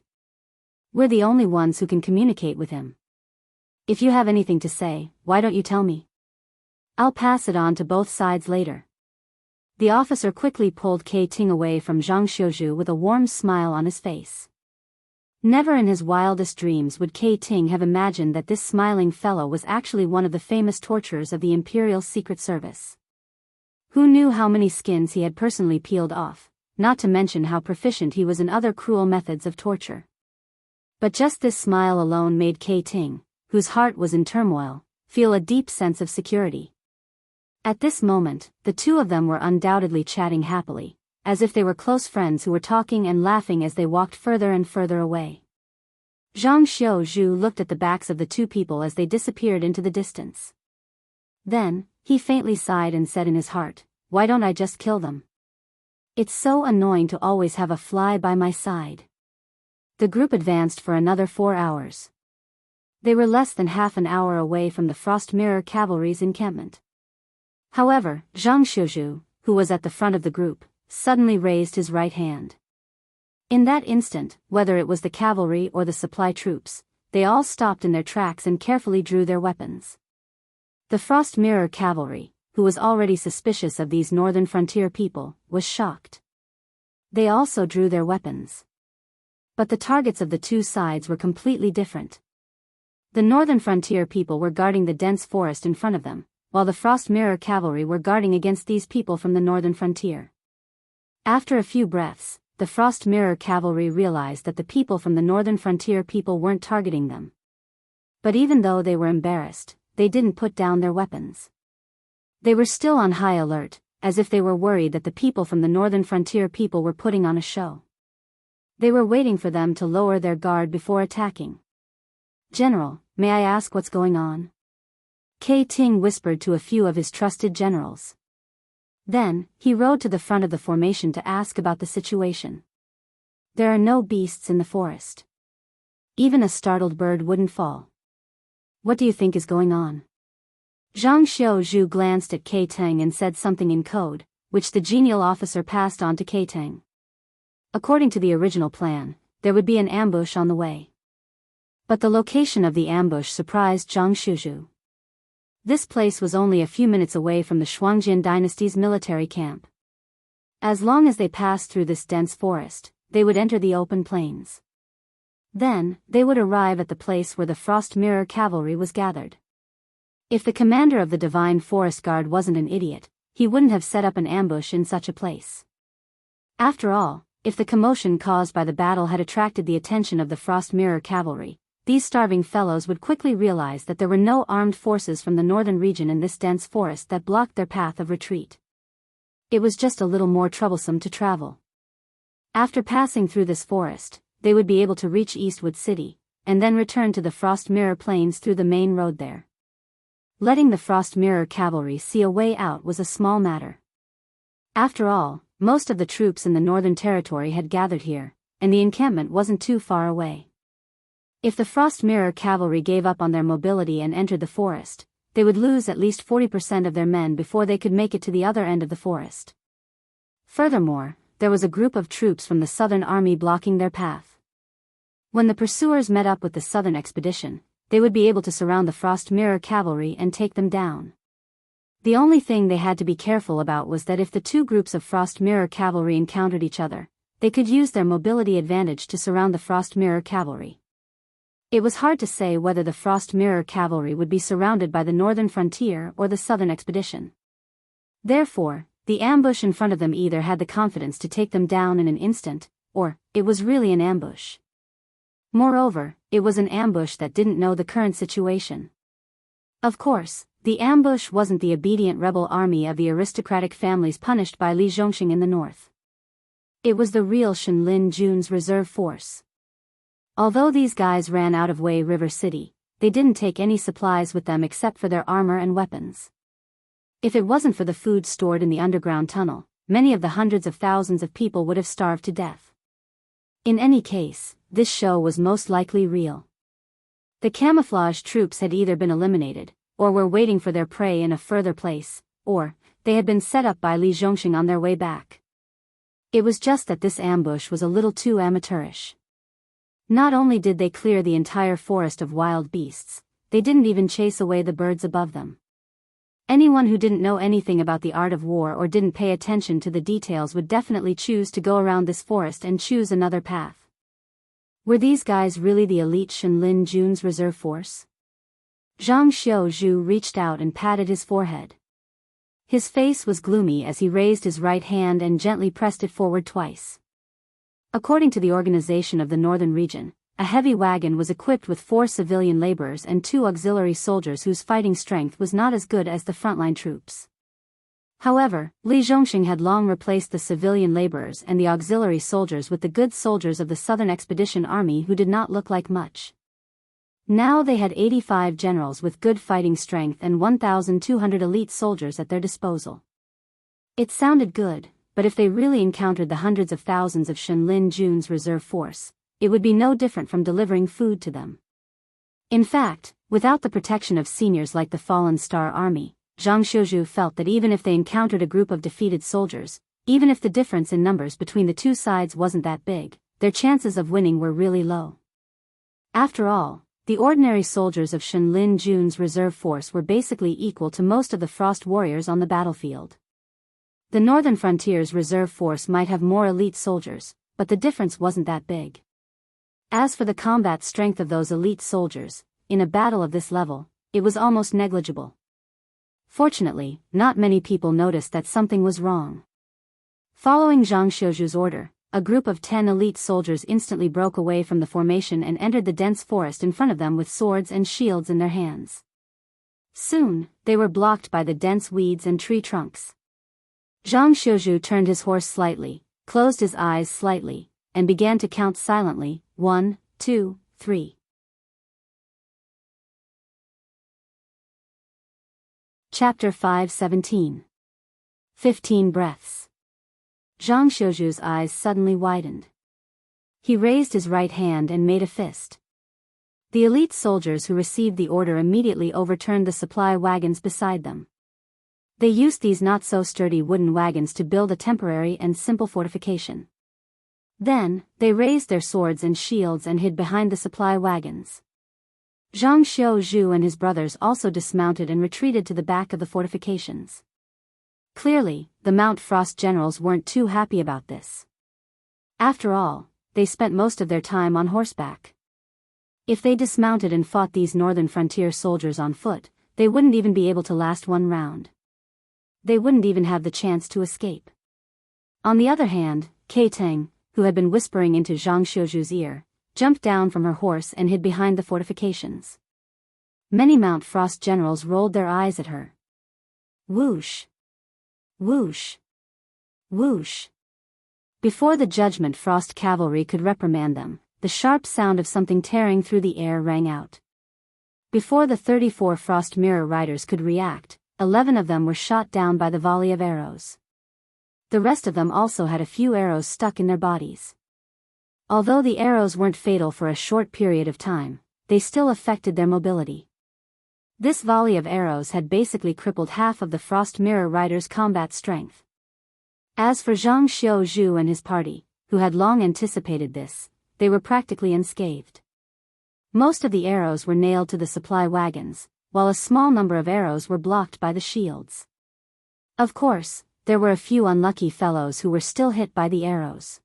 Speaker 1: We're the only ones who can communicate with him. If you have anything to say, why don't you tell me? I'll pass it on to both sides later. The officer quickly pulled Kei Ting away from Zhang Xiuzhu with a warm smile on his face. Never in his wildest dreams would Kei Ting have imagined that this smiling fellow was actually one of the famous torturers of the Imperial Secret Service. Who knew how many skins he had personally peeled off, not to mention how proficient he was in other cruel methods of torture. But just this smile alone made Kei Ting, whose heart was in turmoil, feel a deep sense of security. At this moment, the two of them were undoubtedly chatting happily, as if they were close friends who were talking and laughing as they walked further and further away. Zhang Xiuzhu looked at the backs of the two people as they disappeared into the distance. Then, he faintly sighed and said in his heart, why don't I just kill them? It's so annoying to always have a fly by my side. The group advanced for another 4 hours. They were less than half an hour away from the Frost Mirror cavalry's encampment. However, Zhang Xiuzhu, who was at the front of the group, suddenly raised his right hand. In that instant, whether it was the cavalry or the supply troops, they all stopped in their tracks and carefully drew their weapons. The Frost Mirror cavalry, who was already suspicious of these northern frontier people, was shocked. They also drew their weapons. But the targets of the two sides were completely different. The northern frontier people were guarding the dense forest in front of them, while the Frost Mirror cavalry were guarding against these people from the northern frontier. After a few breaths, the Frost Mirror cavalry realized that the people from the northern frontier people weren't targeting them. But even though they were embarrassed, they didn't put down their weapons. They were still on high alert, as if they were worried that the people from the northern frontier people were putting on a show. They were waiting for them to lower their guard before attacking. General, may I ask what's going on? Kei Ting whispered to a few of his trusted generals. Then, he rode to the front of the formation to ask about the situation. There are no beasts in the forest. Even a startled bird wouldn't fall. What do you think is going on? Zhang Xiaozhu glanced at Kei Ting and said something in code, which the genial officer passed on to Kei Ting. According to the original plan, there would be an ambush on the way. But the location of the ambush surprised Zhang Xiaozhu. This place was only a few minutes away from the Shuangjian dynasty's military camp. As long as they passed through this dense forest, they would enter the open plains. Then, they would arrive at the place where the Frost Mirror cavalry was gathered. If the commander of the Divine Forest Guard wasn't an idiot, he wouldn't have set up an ambush in such a place. After all, if the commotion caused by the battle had attracted the attention of the Frost Mirror cavalry, these starving fellows would quickly realize that there were no armed forces from the northern region in this dense forest that blocked their path of retreat. It was just a little more troublesome to travel. After passing through this forest, they would be able to reach Eastwood City, and then return to the Frost Mirror Plains through the main road there. Letting the Frost Mirror cavalry see a way out was a small matter. After all, most of the troops in the Northern Territory had gathered here, and the encampment wasn't too far away. If the Frost Mirror cavalry gave up on their mobility and entered the forest, they would lose at least 40% of their men before they could make it to the other end of the forest. Furthermore, there was a group of troops from the Southern Army blocking their path. When the pursuers met up with the Southern expedition, they would be able to surround the Frost Mirror cavalry and take them down. The only thing they had to be careful about was that if the two groups of Frost Mirror cavalry encountered each other, they could use their mobility advantage to surround the Frost Mirror cavalry. It was hard to say whether the Frost Mirror cavalry would be surrounded by the northern frontier or the southern expedition. Therefore, the ambush in front of them either had the confidence to take them down in an instant, or it was really an ambush. Moreover, it was an ambush that didn't know the current situation. Of course, the ambush wasn't the obedient rebel army of the aristocratic families punished by Li Zhongxing in the north. It was the real Shenlin Jun's reserve force. Although these guys ran out of Wei River City, they didn't take any supplies with them except for their armor and weapons. If it wasn't for the food stored in the underground tunnel, many of the hundreds of thousands of people would have starved to death. In any case, this show was most likely real. The camouflage troops had either been eliminated, or were waiting for their prey in a further place, or they had been set up by Li Zhongxing on their way back. It was just that this ambush was a little too amateurish. Not only did they clear the entire forest of wild beasts, they didn't even chase away the birds above them. Anyone who didn't know anything about the art of war or didn't pay attention to the details would definitely choose to go around this forest and choose another path. Were these guys really the elite Shenlin Jun's reserve force? Zhang Xiaozhu reached out and patted his forehead. His face was gloomy as he raised his right hand and gently pressed it forward twice. According to the organization of the northern region, a heavy wagon was equipped with 4 civilian laborers and 2 auxiliary soldiers whose fighting strength was not as good as the frontline troops. However, Li Zhongxing had long replaced the civilian laborers and the auxiliary soldiers with the good soldiers of the Southern Expedition Army who did not look like much. Now they had 85 generals with good fighting strength and 1,200 elite soldiers at their disposal. It sounded good, but if they really encountered the hundreds of thousands of Shenlin Jun's reserve force, it would be no different from delivering food to them. In fact, without the protection of seniors like the Fallen Star Army, Zhang Xiaozhu felt that even if they encountered a group of defeated soldiers, even if the difference in numbers between the two sides wasn't that big, their chances of winning were really low. After all, the ordinary soldiers of Shenlin Jun's reserve force were basically equal to most of the Frost warriors on the battlefield. The Northern Frontier's reserve force might have more elite soldiers, but the difference wasn't that big. As for the combat strength of those elite soldiers, in a battle of this level, it was almost negligible. Fortunately, not many people noticed that something was wrong. Following Zhang Xiaozhu's order, a group of 10 elite soldiers instantly broke away from the formation and entered the dense forest in front of them with swords and shields in their hands. Soon, they were blocked by the dense weeds and tree trunks. Zhang Xiaozhu turned his horse slightly, closed his eyes slightly, and began to count silently, 1, 2, 3. Chapter 5:17. 15 Breaths. Zhang Xiuju's eyes suddenly widened. He raised his right hand and made a fist. The elite soldiers who received the order immediately overturned the supply wagons beside them. They used these not-so-sturdy wooden wagons to build a temporary and simple fortification. Then, they raised their swords and shields and hid behind the supply wagons. Zhang Xiuju and his brothers also dismounted and retreated to the back of the fortifications. Clearly, the Mount Frost generals weren't too happy about this. After all, they spent most of their time on horseback. If they dismounted and fought these northern frontier soldiers on foot, they wouldn't even be able to last one round. They wouldn't even have the chance to escape. On the other hand, Kei Teng, who had been whispering into Zhang Xiuju's ear, jumped down from her horse and hid behind the fortifications. Many Mount Frost generals rolled their eyes at her. Whoosh! Whoosh! Whoosh! Before the Judgment Frost cavalry could reprimand them, the sharp sound of something tearing through the air rang out. Before the 34 Frost Mirror Riders could react, 11 of them were shot down by the volley of arrows. The rest of them also had a few arrows stuck in their bodies. Although the arrows weren't fatal for a short period of time, they still affected their mobility. This volley of arrows had basically crippled half of the Frost Mirror Riders' combat strength. As for Zhang Xiuju and his party, who had long anticipated this, they were practically unscathed. Most of the arrows were nailed to the supply wagons, while a small number of arrows were blocked by the shields. Of course, there were a few unlucky fellows who were still hit by the arrows.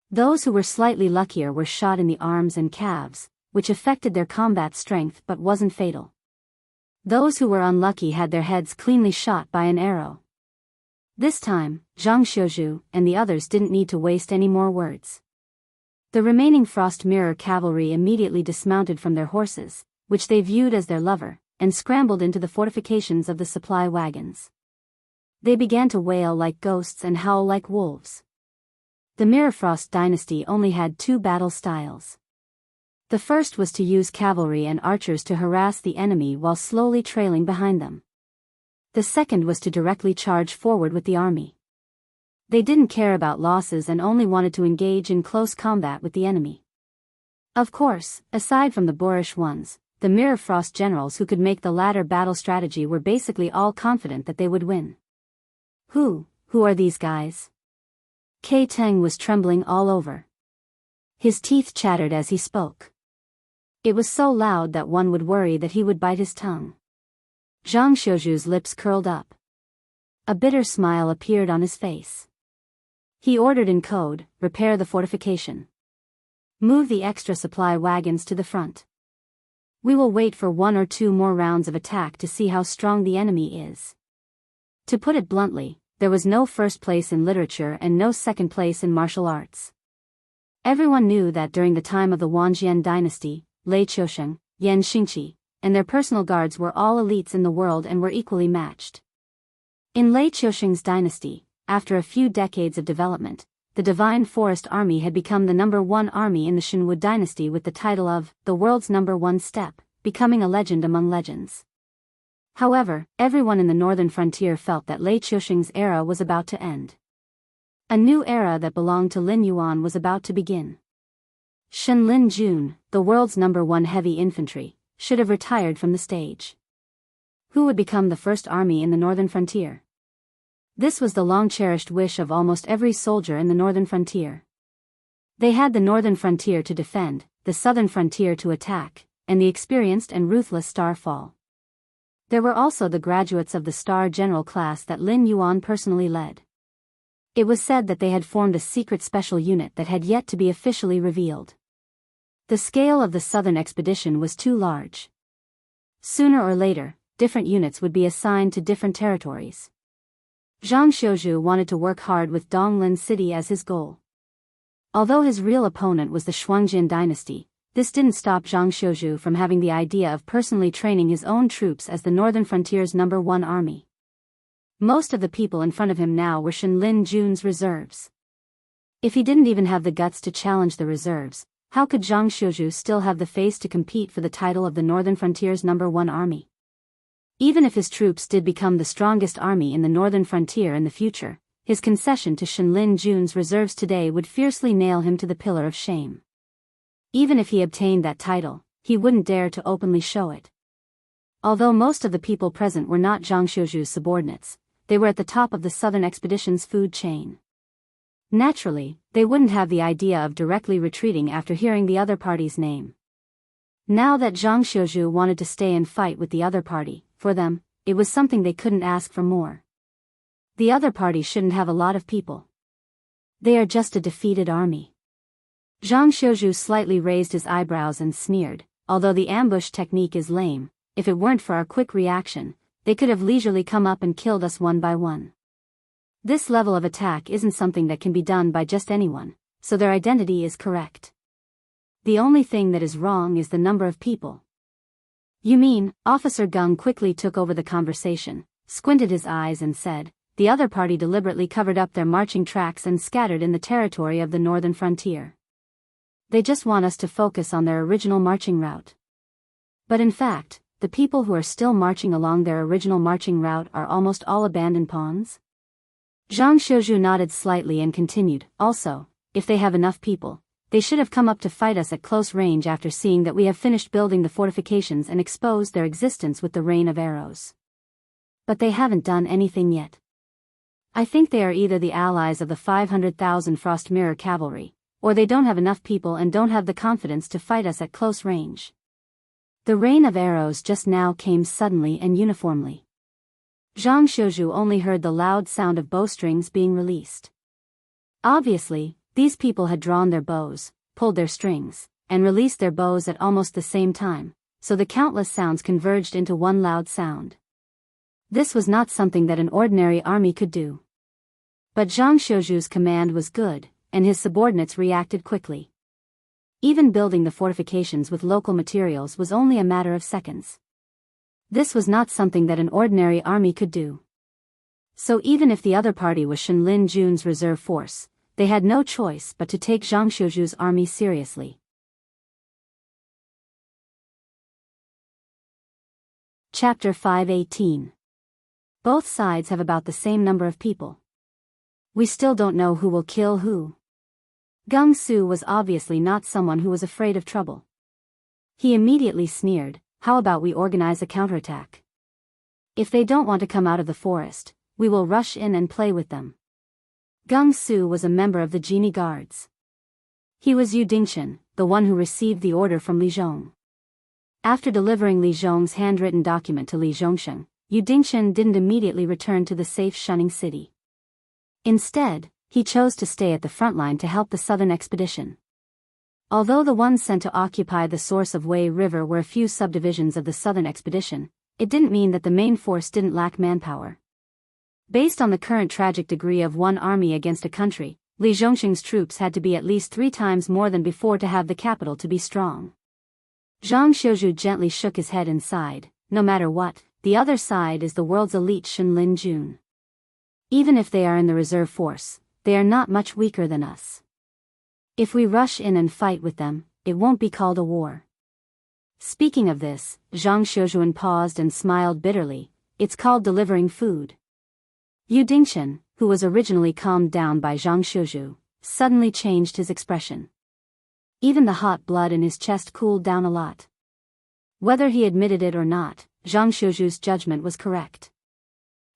Speaker 1: Those who were slightly luckier were shot in the arms and calves, which affected their combat strength but wasn't fatal. Those who were unlucky had their heads cleanly shot by an arrow. This time, Zhang Xiuju and the others didn't need to waste any more words. The remaining Frost Mirror cavalry immediately dismounted from their horses, which they viewed as their lover, and scrambled into the fortifications of the supply wagons. They began to wail like ghosts and howl like wolves. The Mirror Frost dynasty only had two battle styles. The first was to use cavalry and archers to harass the enemy while slowly trailing behind them. The second was to directly charge forward with the army. They didn't care about losses and only wanted to engage in close combat with the enemy. Of course, aside from the boorish ones, the Mirror Frost generals who could make the latter battle strategy were basically all confident that they would win. Who are these guys? Kei Teng was trembling all over. His teeth chattered as he spoke. It was so loud that one would worry that he would bite his tongue. Zhang Xiuju's lips curled up. A bitter smile appeared on his face. He ordered in code, "Repair the fortification. Move the extra supply wagons to the front. We will wait for 1 or 2 more rounds of attack to see how strong the enemy is." To put it bluntly, there was no first place in literature and no second place in martial arts. Everyone knew that during the time of the Wangjian dynasty, Lei Qiusheng, Yan Xingqi, and their personal guards were all elites in the world and were equally matched. In Lei Qiusheng's dynasty, after a few decades of development, the Divine Forest Army had become the #1 army in the Shenwu dynasty with the title of the world's #1 step, becoming a legend among legends. However, everyone in the northern frontier felt that Lei Qiusheng's era was about to end. A new era that belonged to Lin Yuan was about to begin. Shen Lin Jun, the world's #1 heavy infantry, should have retired from the stage. Who would become the first army in the northern frontier? This was the long-cherished wish of almost every soldier in the northern frontier. They had the northern frontier to defend, the southern frontier to attack, and the experienced and ruthless Star Fall. There were also the graduates of the Star General class that Lin Yuan personally led. It was said that they had formed a secret special unit that had yet to be officially revealed. The scale of the southern expedition was too large. Sooner or later, different units would be assigned to different territories. Zhang Xiuju wanted to work hard with Donglin City as his goal. Although his real opponent was the Shuangjian dynasty, this didn't stop Zhang Xiuju from having the idea of personally training his own troops as the northern frontier's #1 army. Most of the people in front of him now were Shen Lin Jun's reserves. If he didn't even have the guts to challenge the reserves, how could Zhang Xiuju still have the face to compete for the title of the northern frontier's #1 army? Even if his troops did become the strongest army in the northern frontier in the future, his concession to Shenlin Jun's reserves today would fiercely nail him to the pillar of shame. Even if he obtained that title, he wouldn't dare to openly show it. Although most of the people present were not Zhang Xiuzhu's subordinates, they were at the top of the southern expedition's food chain. Naturally, they wouldn't have the idea of directly retreating after hearing the other party's name. Now that Zhang Xiuzhu wanted to stay and fight with the other party, for them, it was something they couldn't ask for more. The other party shouldn't have a lot of people. They are just a defeated army. Zhang Xiuzhu slightly raised his eyebrows and sneered, although the ambush technique is lame, if it weren't for our quick reaction, they could have leisurely come up and killed us one by one. This level of attack isn't something that can be done by just anyone, so their identity is correct. The only thing that is wrong is the number of people. You mean? Officer Gung quickly took over the conversation, squinted his eyes and said, the other party deliberately covered up their marching tracks and scattered in the territory of the northern frontier. They just want us to focus on their original marching route. But in fact, the people who are still marching along their original marching route are almost all abandoned pawns? Zhang Xiuzhu nodded slightly and continued, also, if they have enough people, they should have come up to fight us at close range after seeing that we have finished building the fortifications and exposed their existence with the rain of arrows. But they haven't done anything yet. I think they are either the allies of the 500,000 Frost Mirror cavalry, or they don't have enough people and don't have the confidence to fight us at close range. The rain of arrows just now came suddenly and uniformly. Zhang Xiuzhu only heard the loud sound of bowstrings being released. Obviously, these people had drawn their bows, pulled their strings, and released their bows at almost the same time, so the countless sounds converged into one loud sound. This was not something that an ordinary army could do. But Zhang Xiuzhu's command was good, and his subordinates reacted quickly. Even building the fortifications with local materials was only a matter of seconds. This was not something that an ordinary army could do. So even if the other party was Shenlin Jun's reserve force, they had no choice but to take Zhang Xiuzhu's army seriously. Chapter 518. Both sides have about the same number of people. We still don't know who will kill who. Gung Su was obviously not someone who was afraid of trouble. He immediately sneered, how about we organize a counterattack? If they don't want to come out of the forest, we will rush in and play with them. Gung Su was a member of the Genie Guards. He was Yu Dingchen, the one who received the order from Li Zhong. After delivering Li Zhong's handwritten document to Li Zhongsheng, Yu Dingchen didn't immediately return to the safe Shunning City. Instead, he chose to stay at the front line to help the southern expedition. Although the ones sent to occupy the source of Wei River were a few subdivisions of the southern expedition, it didn't mean that the main force didn't lack manpower. Based on the current tragic degree of one army against a country, Li Zhongsheng's troops had to be at least 3 times more than before to have the capital to be strong. Zhang Xiuzhu gently shook his head and sighed, no matter what, the other side is the world's elite Shenlin Jun. Even if they are in the reserve force, they are not much weaker than us. If we rush in and fight with them, it won't be called a war. Speaking of this, Zhang Xiuzhuan paused and smiled bitterly, it's called delivering food. Yu Dingchen, who was originally calmed down by Zhang Xiuzhu, suddenly changed his expression. Even the hot blood in his chest cooled down a lot. Whether he admitted it or not, Zhang Xiuzhu's judgment was correct.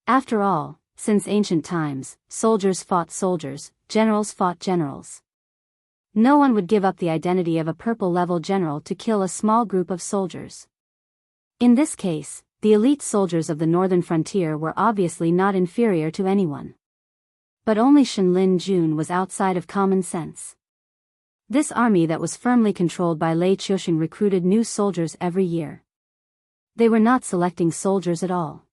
Speaker 1: After all, since ancient times, soldiers fought soldiers, generals fought generals. No one would give up the identity of a purple-level general to kill a small group of soldiers. In this case, the elite soldiers of the northern frontier were obviously not inferior to anyone. But only Shenlin Jun was outside of common sense. This army that was firmly controlled by Lei Qiusheng recruited new soldiers every year. They were not selecting soldiers at all.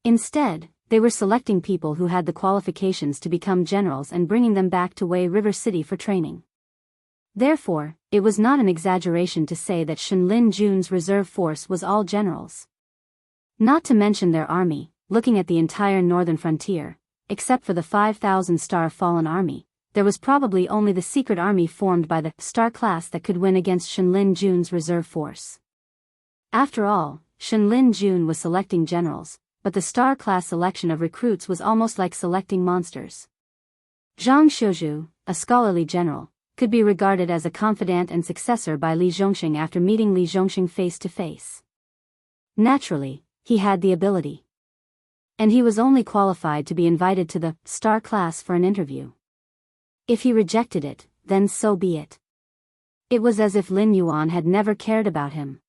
Speaker 1: Instead, they were selecting people who had the qualifications to become generals and bringing them back to Wei River City for training. Therefore, it was not an exaggeration to say that Shenlin Jun's reserve force was all generals. Not to mention their army, looking at the entire northern frontier, except for the 5,000-star fallen army, there was probably only the secret army formed by the star class that could win against Shenlin Jun's reserve force. After all, Shenlin Jun was selecting generals, but the star-class selection of recruits was almost like selecting monsters. Zhang Xiuzhu, a scholarly general, could be regarded as a confidant and successor by Li Zhongxing after meeting Li Zhongxing face to face. Naturally, he had the ability. And he was only qualified to be invited to the star class for an interview. If he rejected it, then so be it. It was as if Lin Yuan had never cared about him.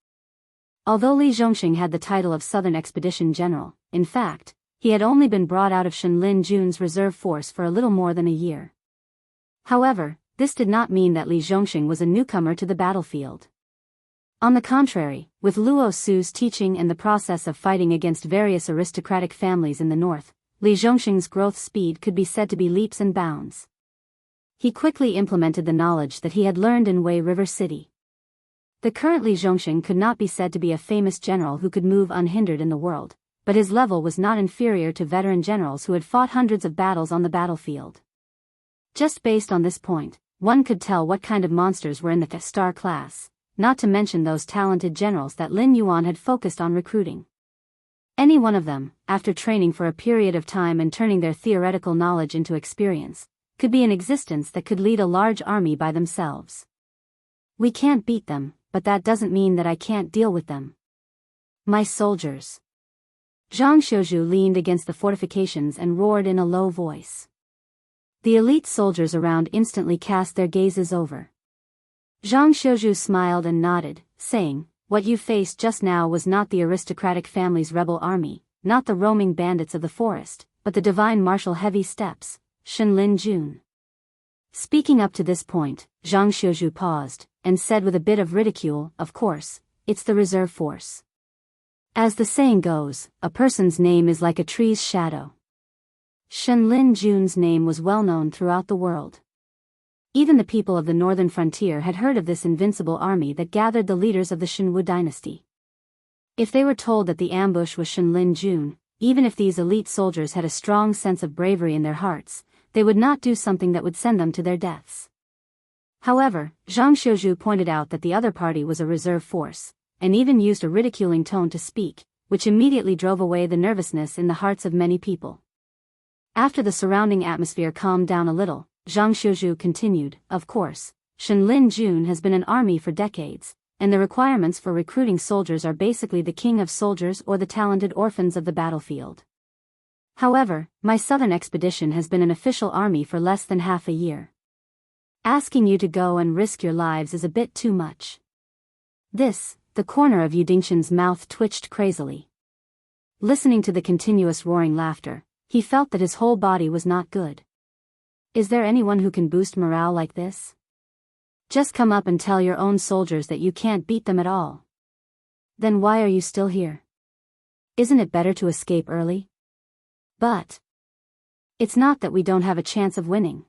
Speaker 1: Although Li Zhongxing had the title of Southern Expedition General, in fact, he had only been brought out of Shenlin Jun's reserve force for a little more than a year. However, this did not mean that Li Zhongxing was a newcomer to the battlefield. On the contrary, with Luo Su's teaching and the process of fighting against various aristocratic families in the north, Li Zhongxing's growth speed could be said to be leaps and bounds. He quickly implemented the knowledge that he had learned in Wei River City. The current Li Zhongxing could not be said to be a famous general who could move unhindered in the world, but his level was not inferior to veteran generals who had fought hundreds of battles on the battlefield. Just based on this point, one could tell what kind of monsters were in the star class, not to mention those talented generals that Lin Yuan had focused on recruiting. Any one of them, after training for a period of time and turning their theoretical knowledge into experience, could be in existence that could lead a large army by themselves. We can't beat them, but that doesn't mean that I can't deal with them. My soldiers. Zhang Xiuzhu leaned against the fortifications and roared in a low voice. The elite soldiers around instantly cast their gazes over. Zhang Xiuzhu smiled and nodded, saying, "What you faced just now was not the aristocratic family's rebel army, not the roaming bandits of the forest, but the divine martial heavy steps, Shenlin Jun." Speaking up to this point, Zhang Xiuzhu paused, and said with a bit of ridicule, "Of course, it's the reserve force. As the saying goes, a person's name is like a tree's shadow." Shenlin Jun's name was well known throughout the world. Even the people of the northern frontier had heard of this invincible army that gathered the leaders of the Shenwu dynasty. If they were told that the ambush was Shenlin Jun, even if these elite soldiers had a strong sense of bravery in their hearts, they would not do something that would send them to their deaths. However, Zhang Xiuzhu pointed out that the other party was a reserve force, and even used a ridiculing tone to speak, which immediately drove away the nervousness in the hearts of many people. After the surrounding atmosphere calmed down a little, Zhang Xiuzhu continued, "Of course, Shenlin Jun has been an army for decades, and the requirements for recruiting soldiers are basically the king of soldiers or the talented orphans of the battlefield. However, my southern expedition has been an official army for less than half a year. Asking you to go and risk your lives is a bit too much." The corner of Yu Dingxin's mouth twitched crazily. Listening to the continuous roaring laughter, he felt that his whole body was not good. Is there anyone who can boost morale like this? Just come up and tell your own soldiers that you can't beat them at all. Then why are you still here? Isn't it better to escape early? But it's not that we don't have a chance of winning.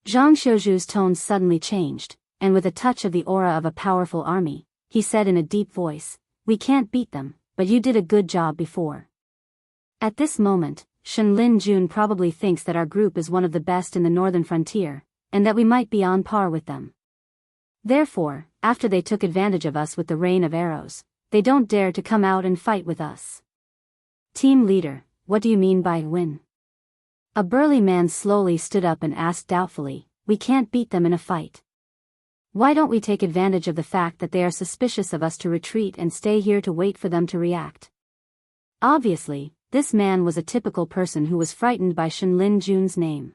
Speaker 1: Zhang Xiuzhu's tone suddenly changed, and with a touch of the aura of a powerful army, he said in a deep voice, "We can't beat them, but you did a good job before." At this moment, Shenlin Jun probably thinks that our group is one of the best in the northern frontier, and that we might be on par with them. Therefore, after they took advantage of us with the rain of arrows, they don't dare to come out and fight with us. Team leader, what do you mean by win? A burly man slowly stood up and asked doubtfully, "We can't beat them in a fight. Why don't we take advantage of the fact that they are suspicious of us to retreat and stay here to wait for them to react?" Obviously, this man was a typical person who was frightened by Shenlin Jun's name.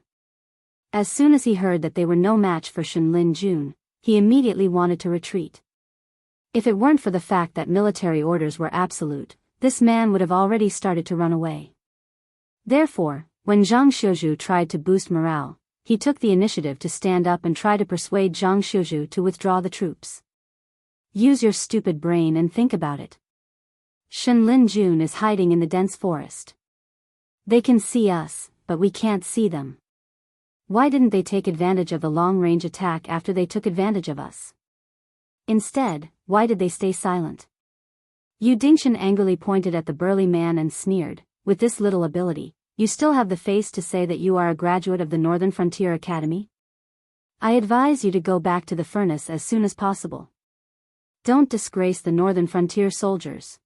Speaker 1: As soon as he heard that they were no match for Shenlin Jun, he immediately wanted to retreat. If it weren't for the fact that military orders were absolute, this man would have already started to run away. Therefore, when Zhang Xiuzhu tried to boost morale, he took the initiative to stand up and try to persuade Zhang Xiuzhu to withdraw the troops. Use your stupid brain and think about it. Shenlin Jun is hiding in the dense forest. They can see us, but we can't see them. Why didn't they take advantage of the long-range attack after they took advantage of us? Instead, why did they stay silent? Yu Dingxin angrily pointed at the burly man and sneered, "With this little ability, you still have the face to say that you are a graduate of the Northern Frontier Academy? I advise you to go back to the furnace as soon as possible. Don't disgrace the Northern Frontier soldiers."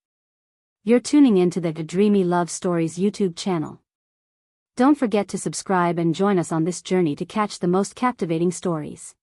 Speaker 1: You're tuning into the Dreamy Love Stories YouTube channel. Don't forget to subscribe and join us on this journey to catch the most captivating stories.